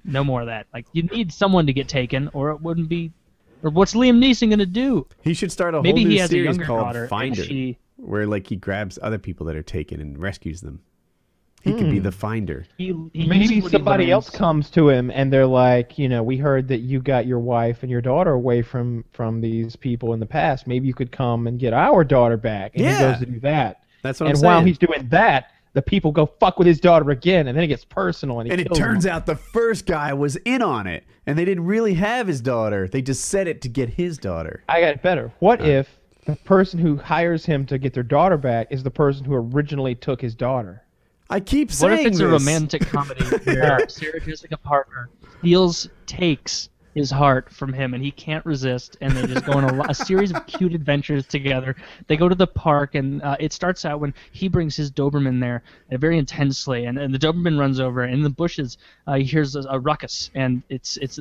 No more of that. Like you need someone to get taken, or it wouldn't be. Or what's Liam Neeson gonna do? He should start a Maybe whole new he has a series younger called daughter, Finder, where like he grabs other people that are taken and rescues them. He could be the finder. Maybe somebody else comes to him and they're like, you know, we heard that you got your wife and your daughter away from these people in the past. Maybe you could come and get our daughter back. And he goes to do that. That's what I'm saying. And while he's doing that, the people go fuck with his daughter again, and then it gets personal. And it turns out the first guy was in on it, and they didn't really have his daughter. They just said it to get his daughter. I got it better. What if the person who hires him to get their daughter back is the person who originally took his daughter? I keep saying What if it's this. a romantic comedy where Sarah Jessica Parker takes his heart from him and he can't resist, and they just go on a series of cute adventures together. They go to the park, and it starts out when he brings his Doberman there very intensely, and the Doberman runs over, and in the bushes he hears a ruckus, and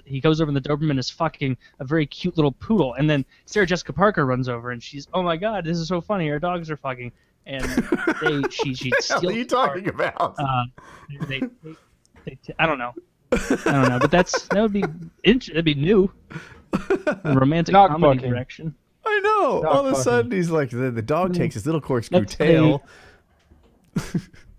he goes over, and the Doberman is fucking a very cute little poodle, and then Sarah Jessica Parker runs over, and she's, oh my god, this is so funny, our dogs are fucking. And she steals. What are you talking about? I don't know, but that'd be new. Romantic Dog comedy fucking. direction. I know. All of a sudden, he's like the dog takes his little corkscrew tail.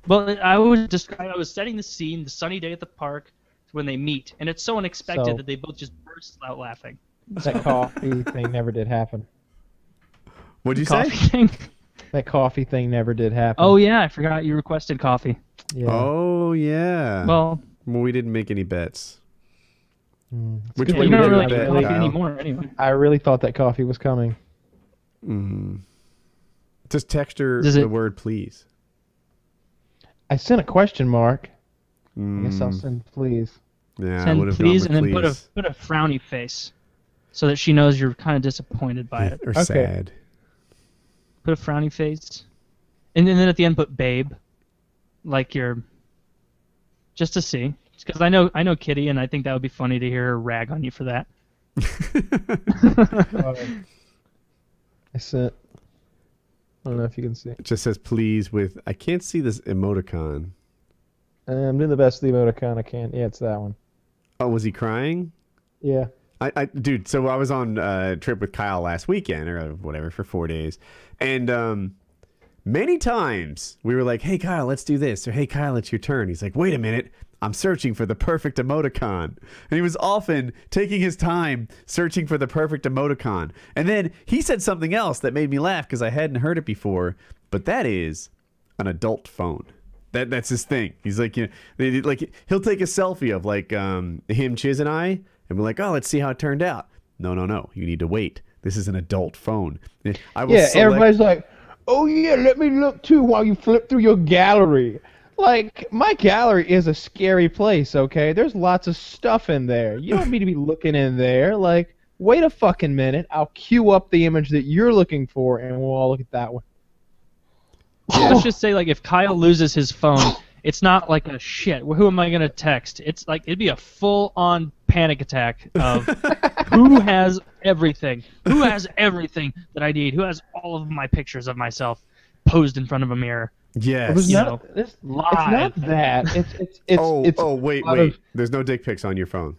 Well, I was setting the scene, the sunny day at the park, when they meet, and it's so unexpected that they both just burst out laughing. That coffee thing never did happen. What'd you say? Thing? That coffee thing never did happen. Oh yeah, I forgot you requested coffee. Yeah. Oh yeah. Well, we didn't make any bets. Which good way thing we we did don't a really bet, get coffee Kyle? anymore, anyway. I really thought that coffee was coming. Just texture the word please. I sent a question mark. I guess I'll send please. Yeah, send I would have please, gone and with then please. put a frowny face, so that she knows you're kind of disappointed by it. Or sad. Put a frowny face, and then at the end put babe, like you're, just to see. Because I know Kitty, and I think that would be funny to hear her rag on you for that. I sent. I don't know if you can see. It just says please with. I can't see this emoticon. I'm doing the best of the emoticon I can. Yeah, it's that one. Oh, was he crying? Yeah. Dude, so I was on a trip with Kyle last weekend or whatever for 4 days. And many times we were like, hey, Kyle, let's do this. Or, hey, Kyle, it's your turn. He's like, wait a minute. I'm searching for the perfect emoticon. And he was often taking his time searching for the perfect emoticon. And then he said something else that made me laugh because I hadn't heard it before. But that is an adult phone. That's his thing. He's like, you know, like he'll take a selfie of like him, Chiz, and I, and we're like, oh, let's see how it turned out. No. You need to wait. This is an adult phone. Everybody's like, oh yeah, let me look too while you flip through your gallery. Like, my gallery is a scary place, okay? There's lots of stuff in there. You don't need to be looking in there. Like, wait a fucking minute. I'll queue up the image that you're looking for, and we'll all look at that one. Let's just say, like, if Kyle loses his phone, it's not like a shit. Who am I gonna text? It's like it'd be a full-on panic attack of who has everything, who has everything that I need, who has all of my pictures of myself posed in front of a mirror. Yes. It's not that. It's wait. There's no dick pics on your phone.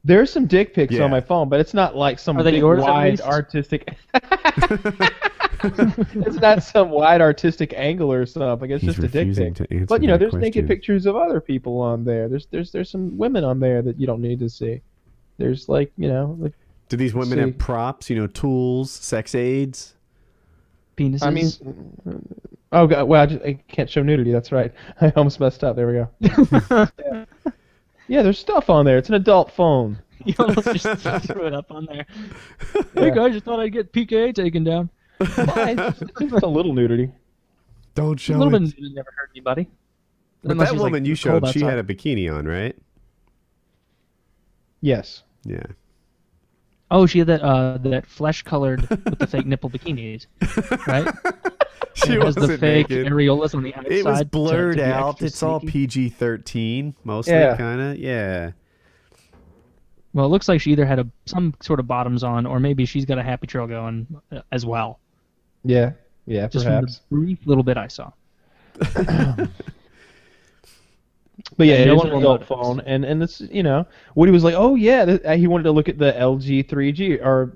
There's some dick pics Yeah. on my phone, but it's not like some Are they big, yours, at wide least? artistic. It's not some wide artistic angle or something. It's He's just a dick refusing pic. to answer But you know, that there's question. naked pictures of other people on there. There's some women on there that you don't need to see. There's like like. Do these women see. have props? Tools, sex aids? Penises. I mean, oh god, well I can't show nudity. That's right. I almost messed up. There we go. Yeah, there's stuff on there. It's an adult phone. You almost just threw it up on there. Hey guys, I thought I'd get PKA taken down. It's just a little nudity. Don't A show little it. bit nudity never hurt anybody. But Unless that it's, like, woman you cold showed, she outside. had a bikini on, right? Yes. Yeah. Oh, she had that flesh-colored with the fake nipple bikinis, right? She it has the wasn't fake naked. areolas on the outside. It was to blurred be out. extra It's all sneaky. PG-13, mostly, Yeah. kind of. Yeah. Well, it looks like she either had some sort of bottoms on, or maybe she's got a happy trail going as well. Yeah, Just perhaps. from the brief little bit I saw. But yeah, And it no is one an will adult notice. phone, and it's Woody was like, oh yeah, he wanted to look at the LG 3G or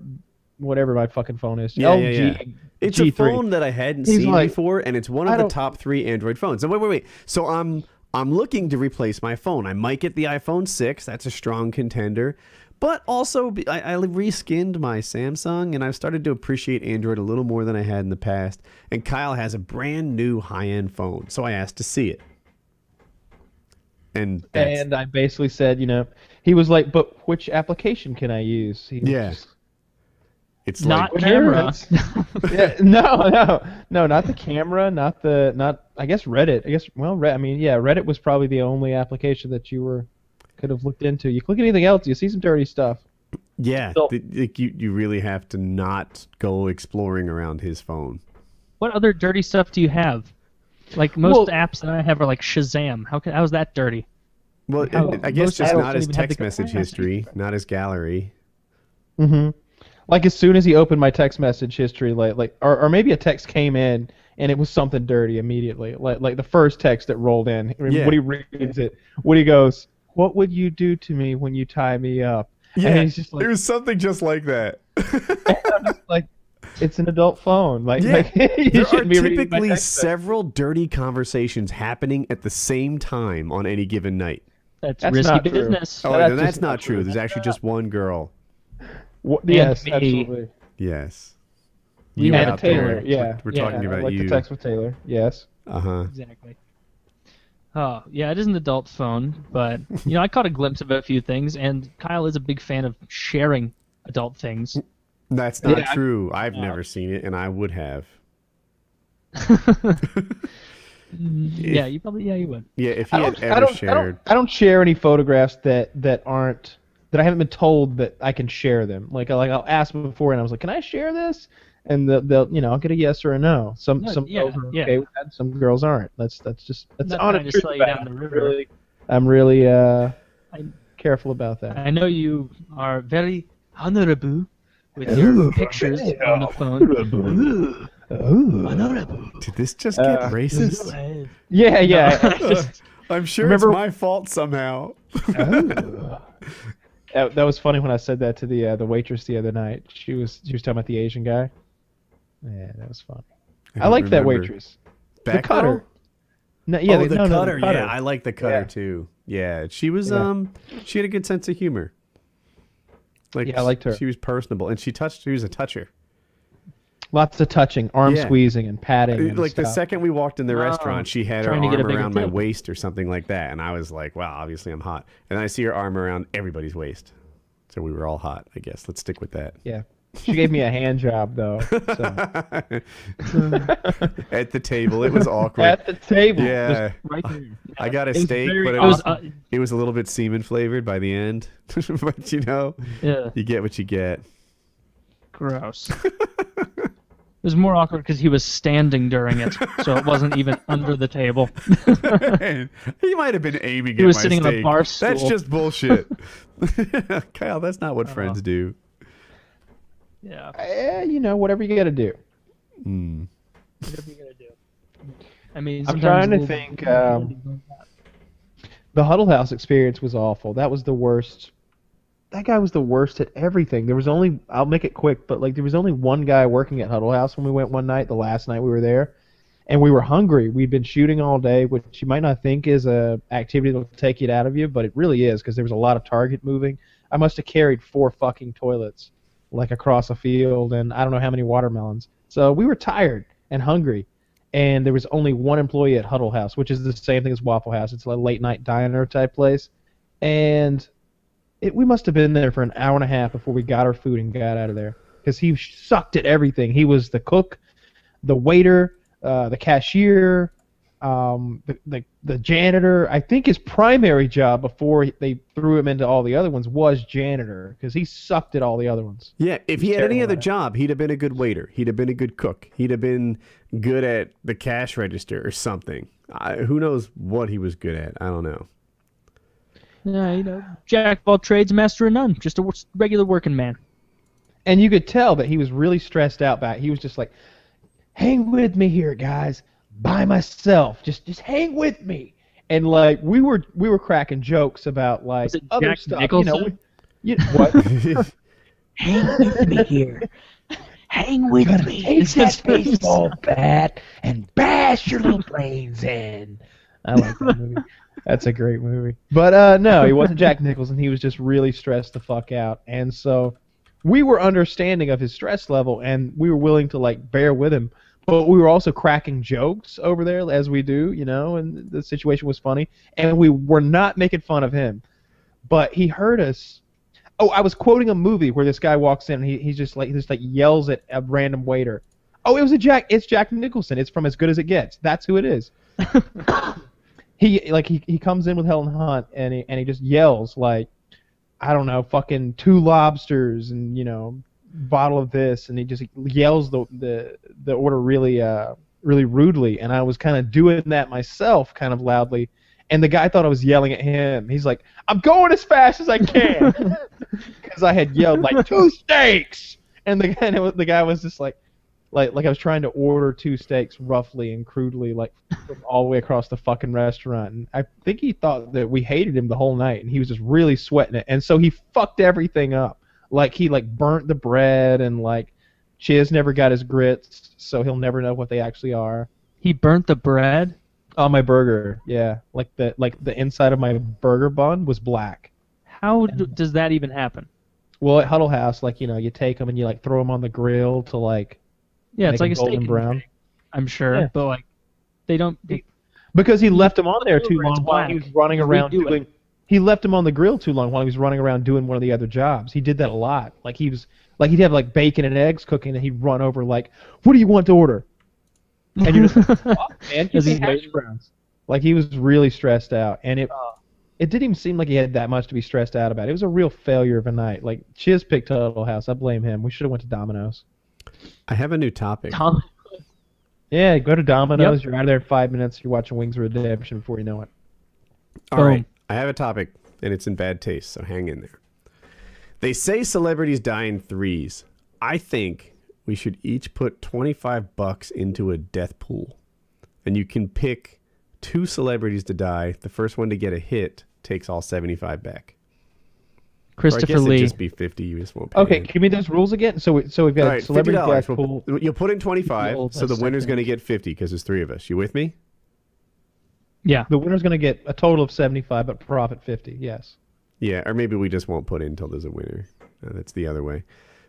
whatever my fucking phone is. Yeah, LG yeah. It's a G3. phone that I hadn't He's seen like, before, and it's one I of the don't- top 3 Android phones. And wait. So I'm looking to replace my phone. I might get the iPhone 6. That's a strong contender. But also, I reskinned my Samsung, and I've started to appreciate Android a little more than I had in the past. And Kyle has a brand new high-end phone, so I asked to see it. And I basically said, he was like, but which application can I use? He was yeah, just- it's Not like camera. yeah, no, not the camera, not I guess Reddit. Reddit was probably the only application that you could have looked into. You click anything else, you see some dirty stuff. yeah. So- You really have to not go exploring around his phone. What other dirty stuff do you have? Like most apps that I have are like Shazam. How's that dirty? Well, How- I guess most just apps not don't his even have the text message capacity. history, not his gallery. Mm-hmm. Like as soon as he opened my text message history, or maybe a text came in and it was something dirty immediately. Like the first text that rolled in. Yeah. Woody reads it. Woody goes, "What would you do to me when you tie me up?" Yeah, and he's just like, it was something just like that. I'm just like, it's an adult phone. Like, Yeah. you There are shouldn't be reading my typically text message. several dirty conversations happening at the same time on any given night. That's That's risky not true. business. Oh, That's no, that's just not not true. true. There's actually just one girl. Yes, me. absolutely. Yes. We You had out Taylor. there. Yeah, We're yeah, talking about like you. the text with Taylor. Yes. Uh-huh. Exactly. Oh, yeah, it is an adult phone, but I caught a glimpse of a few things, and Kyle is a big fan of sharing adult things. That's not Yeah, true. I've never seen it, and I would have. Yeah, you would. Yeah, if he had ever shared. I don't share any photographs that I haven't been told that I can share them. Like I'll ask before, and I was like, "Can I share this?" And they'll I'll get a yes or a no. Some No, girls are yeah. okay with that. Some girls aren't. That's Not honest trying to truth slow you about down it. the river. I'm really careful about that. I know you are very honorable with your pictures on the phone. Honorable. Did this just get racist? Yeah. I'm sure Remember- it's my fault somehow. That was funny when I said that to the waitress the other night. She was talking about the Asian guy. Yeah, that was funny. I like that waitress. The cutter. No, yeah, the no, cutter. the cutter. Yeah, I like the cutter Yeah. too. Yeah, she was Yeah. she had a good sense of humor. Yeah, I liked her. She was personable, and she was a toucher. Lots of touching, arm Yeah. squeezing, and patting. And Like the stuff. second we walked in the restaurant, she had her Trying to get a arm bigger around my tip. waist or something like that, and I was like, "Wow, obviously I'm hot." And then I see her arm around everybody's waist, so we were all hot. I guess let's stick with that. Yeah. She gave me a hand job though. So. At the table, it was awkward. At the table. Yeah, Just right there. I got a It was steak, very but awkward. it was a little bit semen flavored by the end. But Yeah. you get what you get. Gross. It was more awkward because he was standing during it, so it wasn't even under the table. He might have been aiming He at was my sitting on a steak. bar That's stool. just bullshit. Kyle, that's not what friends do. Yeah. Whatever you got to do. Whatever you gotta do. I mean, I'm sometimes trying to we'll- think. The Huddle House experience was awful. That was the worst that guy was the worst at everything. There was only, I'll make it quick, but like there was only one guy working at Huddle House when we went one night, the last night we were there, and we were hungry. We'd been shooting all day, which you might not think is a activity that'll take it out of you, but it really is because there was a lot of target moving. I must have carried 4 fucking toilets like across a field, and I don't know how many watermelons. So we were tired and hungry, and there was only one employee at Huddle House, which is the same thing as Waffle House. It's a late night diner type place, and we must have been there for an hour and a half before we got our food and got out of there because he sucked at everything. He was the cook, the waiter, the cashier, the janitor. I think his primary job before they threw him into all the other ones was janitor because he sucked at all the other ones. Yeah, if he had any other job, he'd have been a good waiter. He'd have been a good cook. He'd have been good at the cash register or something. Who knows what he was good at? I don't know. Yeah, jack of all trades, master of none. Just a regular working man. And you could tell that he was really stressed out back. He was just like, hang with me here, guys. By myself. Just hang with me. And like we were cracking jokes about like other Jack stuff. Nicholson? What? Hang with me here. Hang with me. Take that baseball bat and bash your little brains in. I like that movie. That's a great movie. But no, he wasn't Jack Nicholson. He was just really stressed the fuck out. And so we were understanding of his stress level, and we were willing to like bear with him. But we were also cracking jokes over there, as we do, and the situation was funny. And we were not making fun of him. But he heard us. Oh, I was quoting a movie where this guy walks in and he just yells at a random waiter. Oh, it's Jack Nicholson. It's from As Good as It Gets. That's who it is. He comes in with Helen Hunt and he just yells like, I don't know, fucking 2 lobsters and bottle of this, and he just yells the order really rudely, and I was kind of doing that myself kind of loudly, and the guy thought I was yelling at him. He's like, I'm going as fast as I can because I had yelled like 2 steaks, and the guy was just like I was trying to order 2 steaks roughly and crudely like from all the way across the fucking restaurant, and I think he thought that we hated him the whole night, and he was just really sweating it, and so he fucked everything up. Like he burnt the bread, and like Chiz never got his grits, so he'll never know what they actually are. He burnt the bread on my burger. Yeah, like the inside of my burger bun was black. How does that even happen? Well, at Huddle House, you take them and you throw them on the grill to it's like a golden steak brown. I'm sure, Yeah. but they don't. Because he left them on there too long while he was running You around redo it. doing. He left him on the grill too long while he was running around doing one of the other jobs. He did that a lot. He'd have bacon and eggs cooking, and he'd run over what do you want to order? And you're just fuck, man, give me hash browns. He was really stressed out, and it didn't even seem like he had that much to be stressed out about. It was a real failure of a night. Chiz picked Huddle House. I blame him. We should have went to Domino's. I have a new topic. Yeah, go to Domino's. Yep. You're out of there in 5 minutes. You're watching Wings of Redemption before you know it. All right, I have a topic, and it's in bad taste, so hang in there. They say celebrities die in 3s. I think we should each put $25 into a death pool, and you can pick 2 celebrities to die. The first one to get a hit takes all 75 back. Christopher or I guess Lee. It'd just be 50. You just won't pay. Okay, give me those rules again. So we've got All right, celebrity $50. death pool. You'll put in 25, so the winner's going to get 50 because there's 3 of us. You with me? Yeah. The winner's going to get a total of 75, but profit 50. Yes. Yeah, or maybe we just won't put in until there's a winner. That's the other way.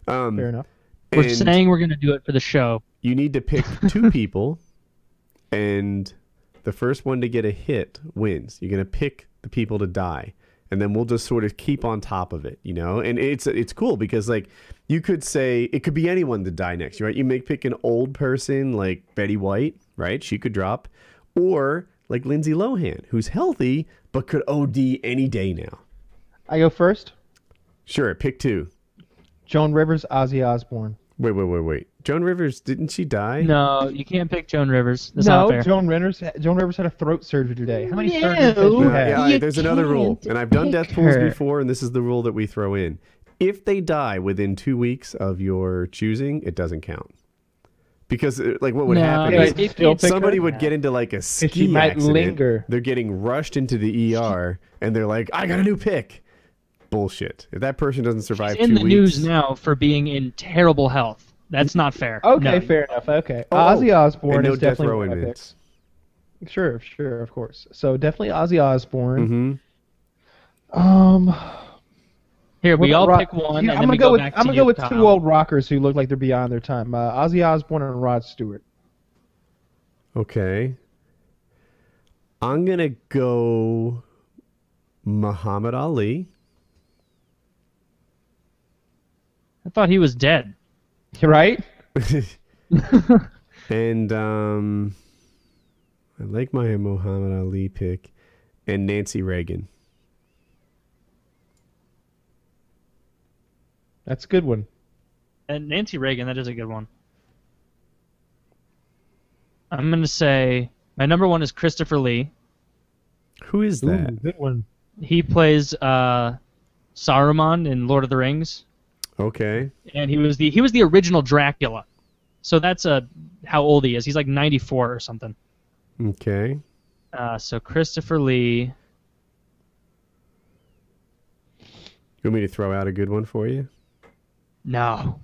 Fair enough. We're saying we're going to do it for the show. You need to pick 2 people, and the first one to get a hit wins. You're going to pick the people to die, and then we'll just sort of keep on top of it, And it's cool because you could say it could be anyone to die next, right? You may pick an old person like Betty White, right? She could drop, or like Lindsay Lohan, who's healthy but could OD any day now. I go first. Sure, pick 2. Joan Rivers, Ozzy Osbourne. Wait. Joan Rivers, didn't she die? No, you can't pick Joan Rivers. That's not fair. Joan Rivers had a throat surgery today. How many surgeries has she had? Yeah, all right, there's another rule, and I've done death pools before, and this is the rule that we throw in. If they die within 2 weeks of your choosing, it doesn't count. Because what would happen is somebody would get into a ski accident. Linger. They're getting rushed into the ER, and they're like, I got a new pick. bullshit. If that person doesn't survive He's in 2 the weeks, news now for being in terrible health. That's not fair. Okay, No. fair enough. Okay, Oh, Ozzy Osbourne and no is death definitely row one I picked. inmates. Sure, of course. So definitely Ozzy Osbourne. Mm-hmm. Here, we what all about pick one, Yeah, and I'm then we gonna go with back I'm to gonna you, go with Kyle. 2 old rockers who look like they're beyond their time. Ozzy Osbourne and Rod Stewart. Okay. I'm gonna go Muhammad Ali. I thought he was dead. Right? And I like my Muhammad Ali pick. And Nancy Reagan. That's a good one. And Nancy Reagan, that is a good one. I'm going to say my number 1 is Christopher Lee. Who is that? Ooh, good one. He plays Saruman in Lord of the Rings, Okay. and he was the original Dracula. So that's how old he is. He's like 94 or something. Okay. So Christopher Lee. You want me to throw out a good one for you? No.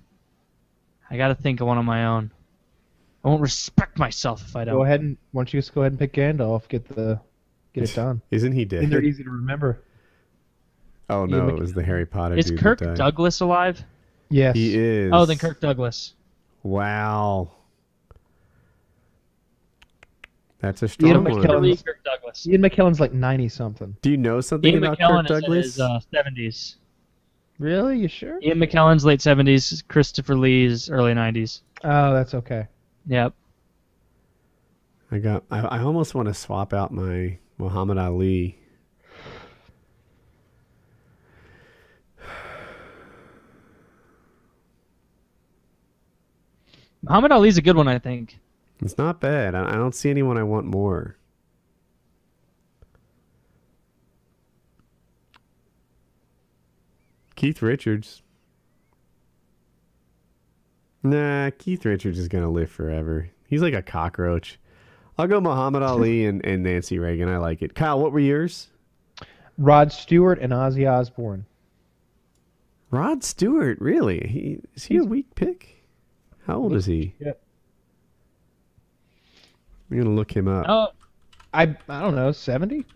I got to think of one on my own. I won't respect myself if I don't. Go ahead and why don't you just go ahead and pick Gandalf? Get it done. Isn't he dead? And they're easy to remember. Oh no, it was the Harry Potter Is dude Kirk that died. Douglas alive? Yes. He is. Oh, then Kirk Douglas. Wow. That's a strong Ian one. McKellen's, Kirk Douglas. Ian McKellen's like 90 something. Do you know something Ian about McKellen Kirk Douglas? is in his 70s. Really? You sure? Ian McKellen's late 70s. Christopher Lee's early 90s. Oh, that's okay. Yep. I almost want to swap out my Muhammad Ali. Muhammad Ali's a good one, I think. It's not bad. I don't see anyone I want more. Keith Richards. Nah, Keith Richards is going to live forever. He's like a cockroach. I'll go Muhammad Ali and Nancy Reagan. I like it. Kyle, what were yours? Rod Stewart and Ozzy Osbourne. Rod Stewart, really? Is he a weak pick? How old is he? Yep. I'm going to look him up. Oh, I don't know, 70?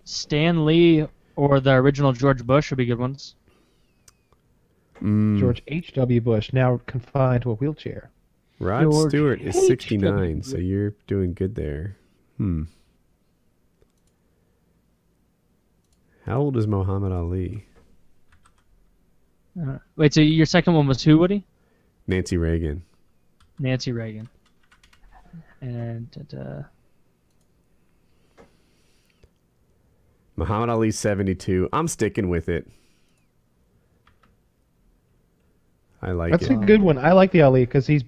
Stan Lee or the original George Bush would be good ones. George H.W. Bush, now confined to a wheelchair. Rod George Stewart is H. 69, so you're doing good there. How old is Muhammad Ali? Wait, so your second one was who, Woody? Nancy Reagan. Nancy Reagan. And Muhammad Ali's 72. I'm sticking with it. I like That's it. a good one. I like the Ali because he's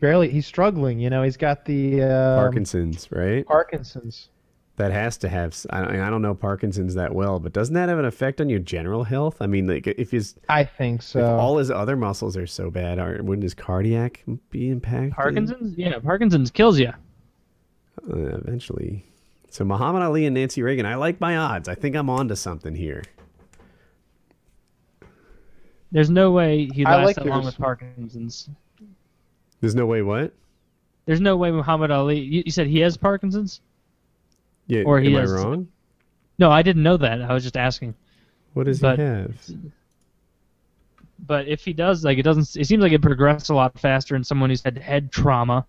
struggling. You know, he's got the Parkinson's, right? Parkinson's. That has to have. I don't know Parkinson's that well, but doesn't that have an effect on your general health? I mean, like if his. I think so. If all his other muscles are so bad, wouldn't his cardiac be impacted? Parkinson's? Yeah, Parkinson's kills you. Eventually. So Muhammad Ali and Nancy Reagan. I like my odds. I think I'm onto something here. There's no way he I lasts like that long yours. with Parkinson's. There's no way. What? There's no way Muhammad Ali. You said he has Parkinson's? Yeah. Or he am has, I wrong? No, I didn't know that. I was just asking. What does he have? But if he does, like, it doesn't. It seems like it progresses a lot faster in someone who's had head trauma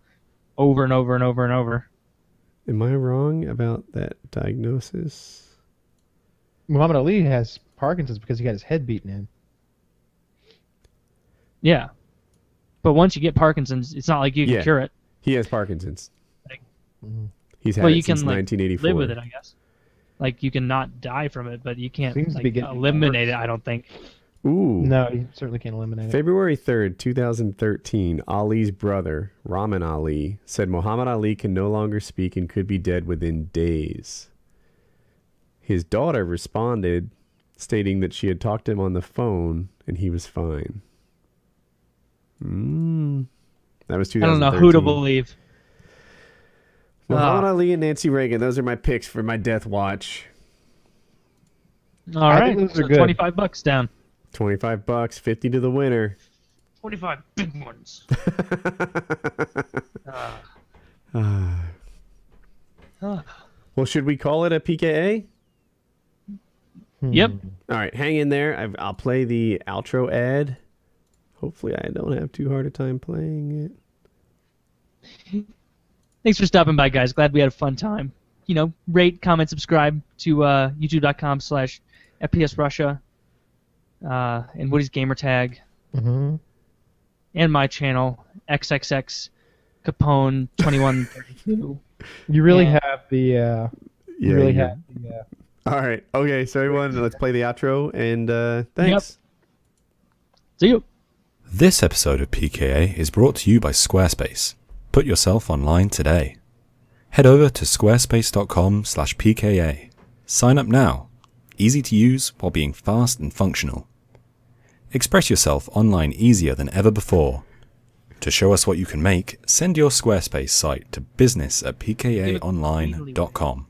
over and over and over and over. Am I wrong about that diagnosis? Muhammad Ali has Parkinson's because he got his head beaten in. Yeah, but once you get Parkinson's, it's not like you can cure it. He has Parkinson's. Like, He's had well, it you since can like 1984. live with it, I guess. Like you can not die from it, but you can't Seems to like, be getting eliminate worse. it. I don't think. Ooh. No, you certainly can't eliminate it. February 3rd, 2013, Ali's brother, Rahman Ali, said Muhammad Ali can no longer speak and could be dead within days. His daughter responded, stating that she had talked to him on the phone and he was fine. That was 2013. I don't know who to believe. Muhammad Ali and Nancy Reagan. Those are my picks for my death watch. All I right, think those so are good. $25 down. $25, 50 to the winner. 25 big ones. Well, should we call it a PKA? Yep. All right, hang in there. I'll play the outro ad. Hopefully, I don't have too hard a time playing it. Thanks for stopping by, guys. Glad we had a fun time. You know, rate, comment, subscribe to youtube.com/FPSRussia and Woody's Gamertag. Mm-hmm. And my channel, XXX Capone 2132. You really have the. You really have the. All right. Okay. So everyone, let's play the outro and thanks. Yep. See you. This episode of PKA is brought to you by Squarespace. Put yourself online today. Head over to squarespace.com/PKA. Sign up now. Easy to use while being fast and functional. Express yourself online easier than ever before. To show us what you can make, send your Squarespace site to business@pkaonline.com.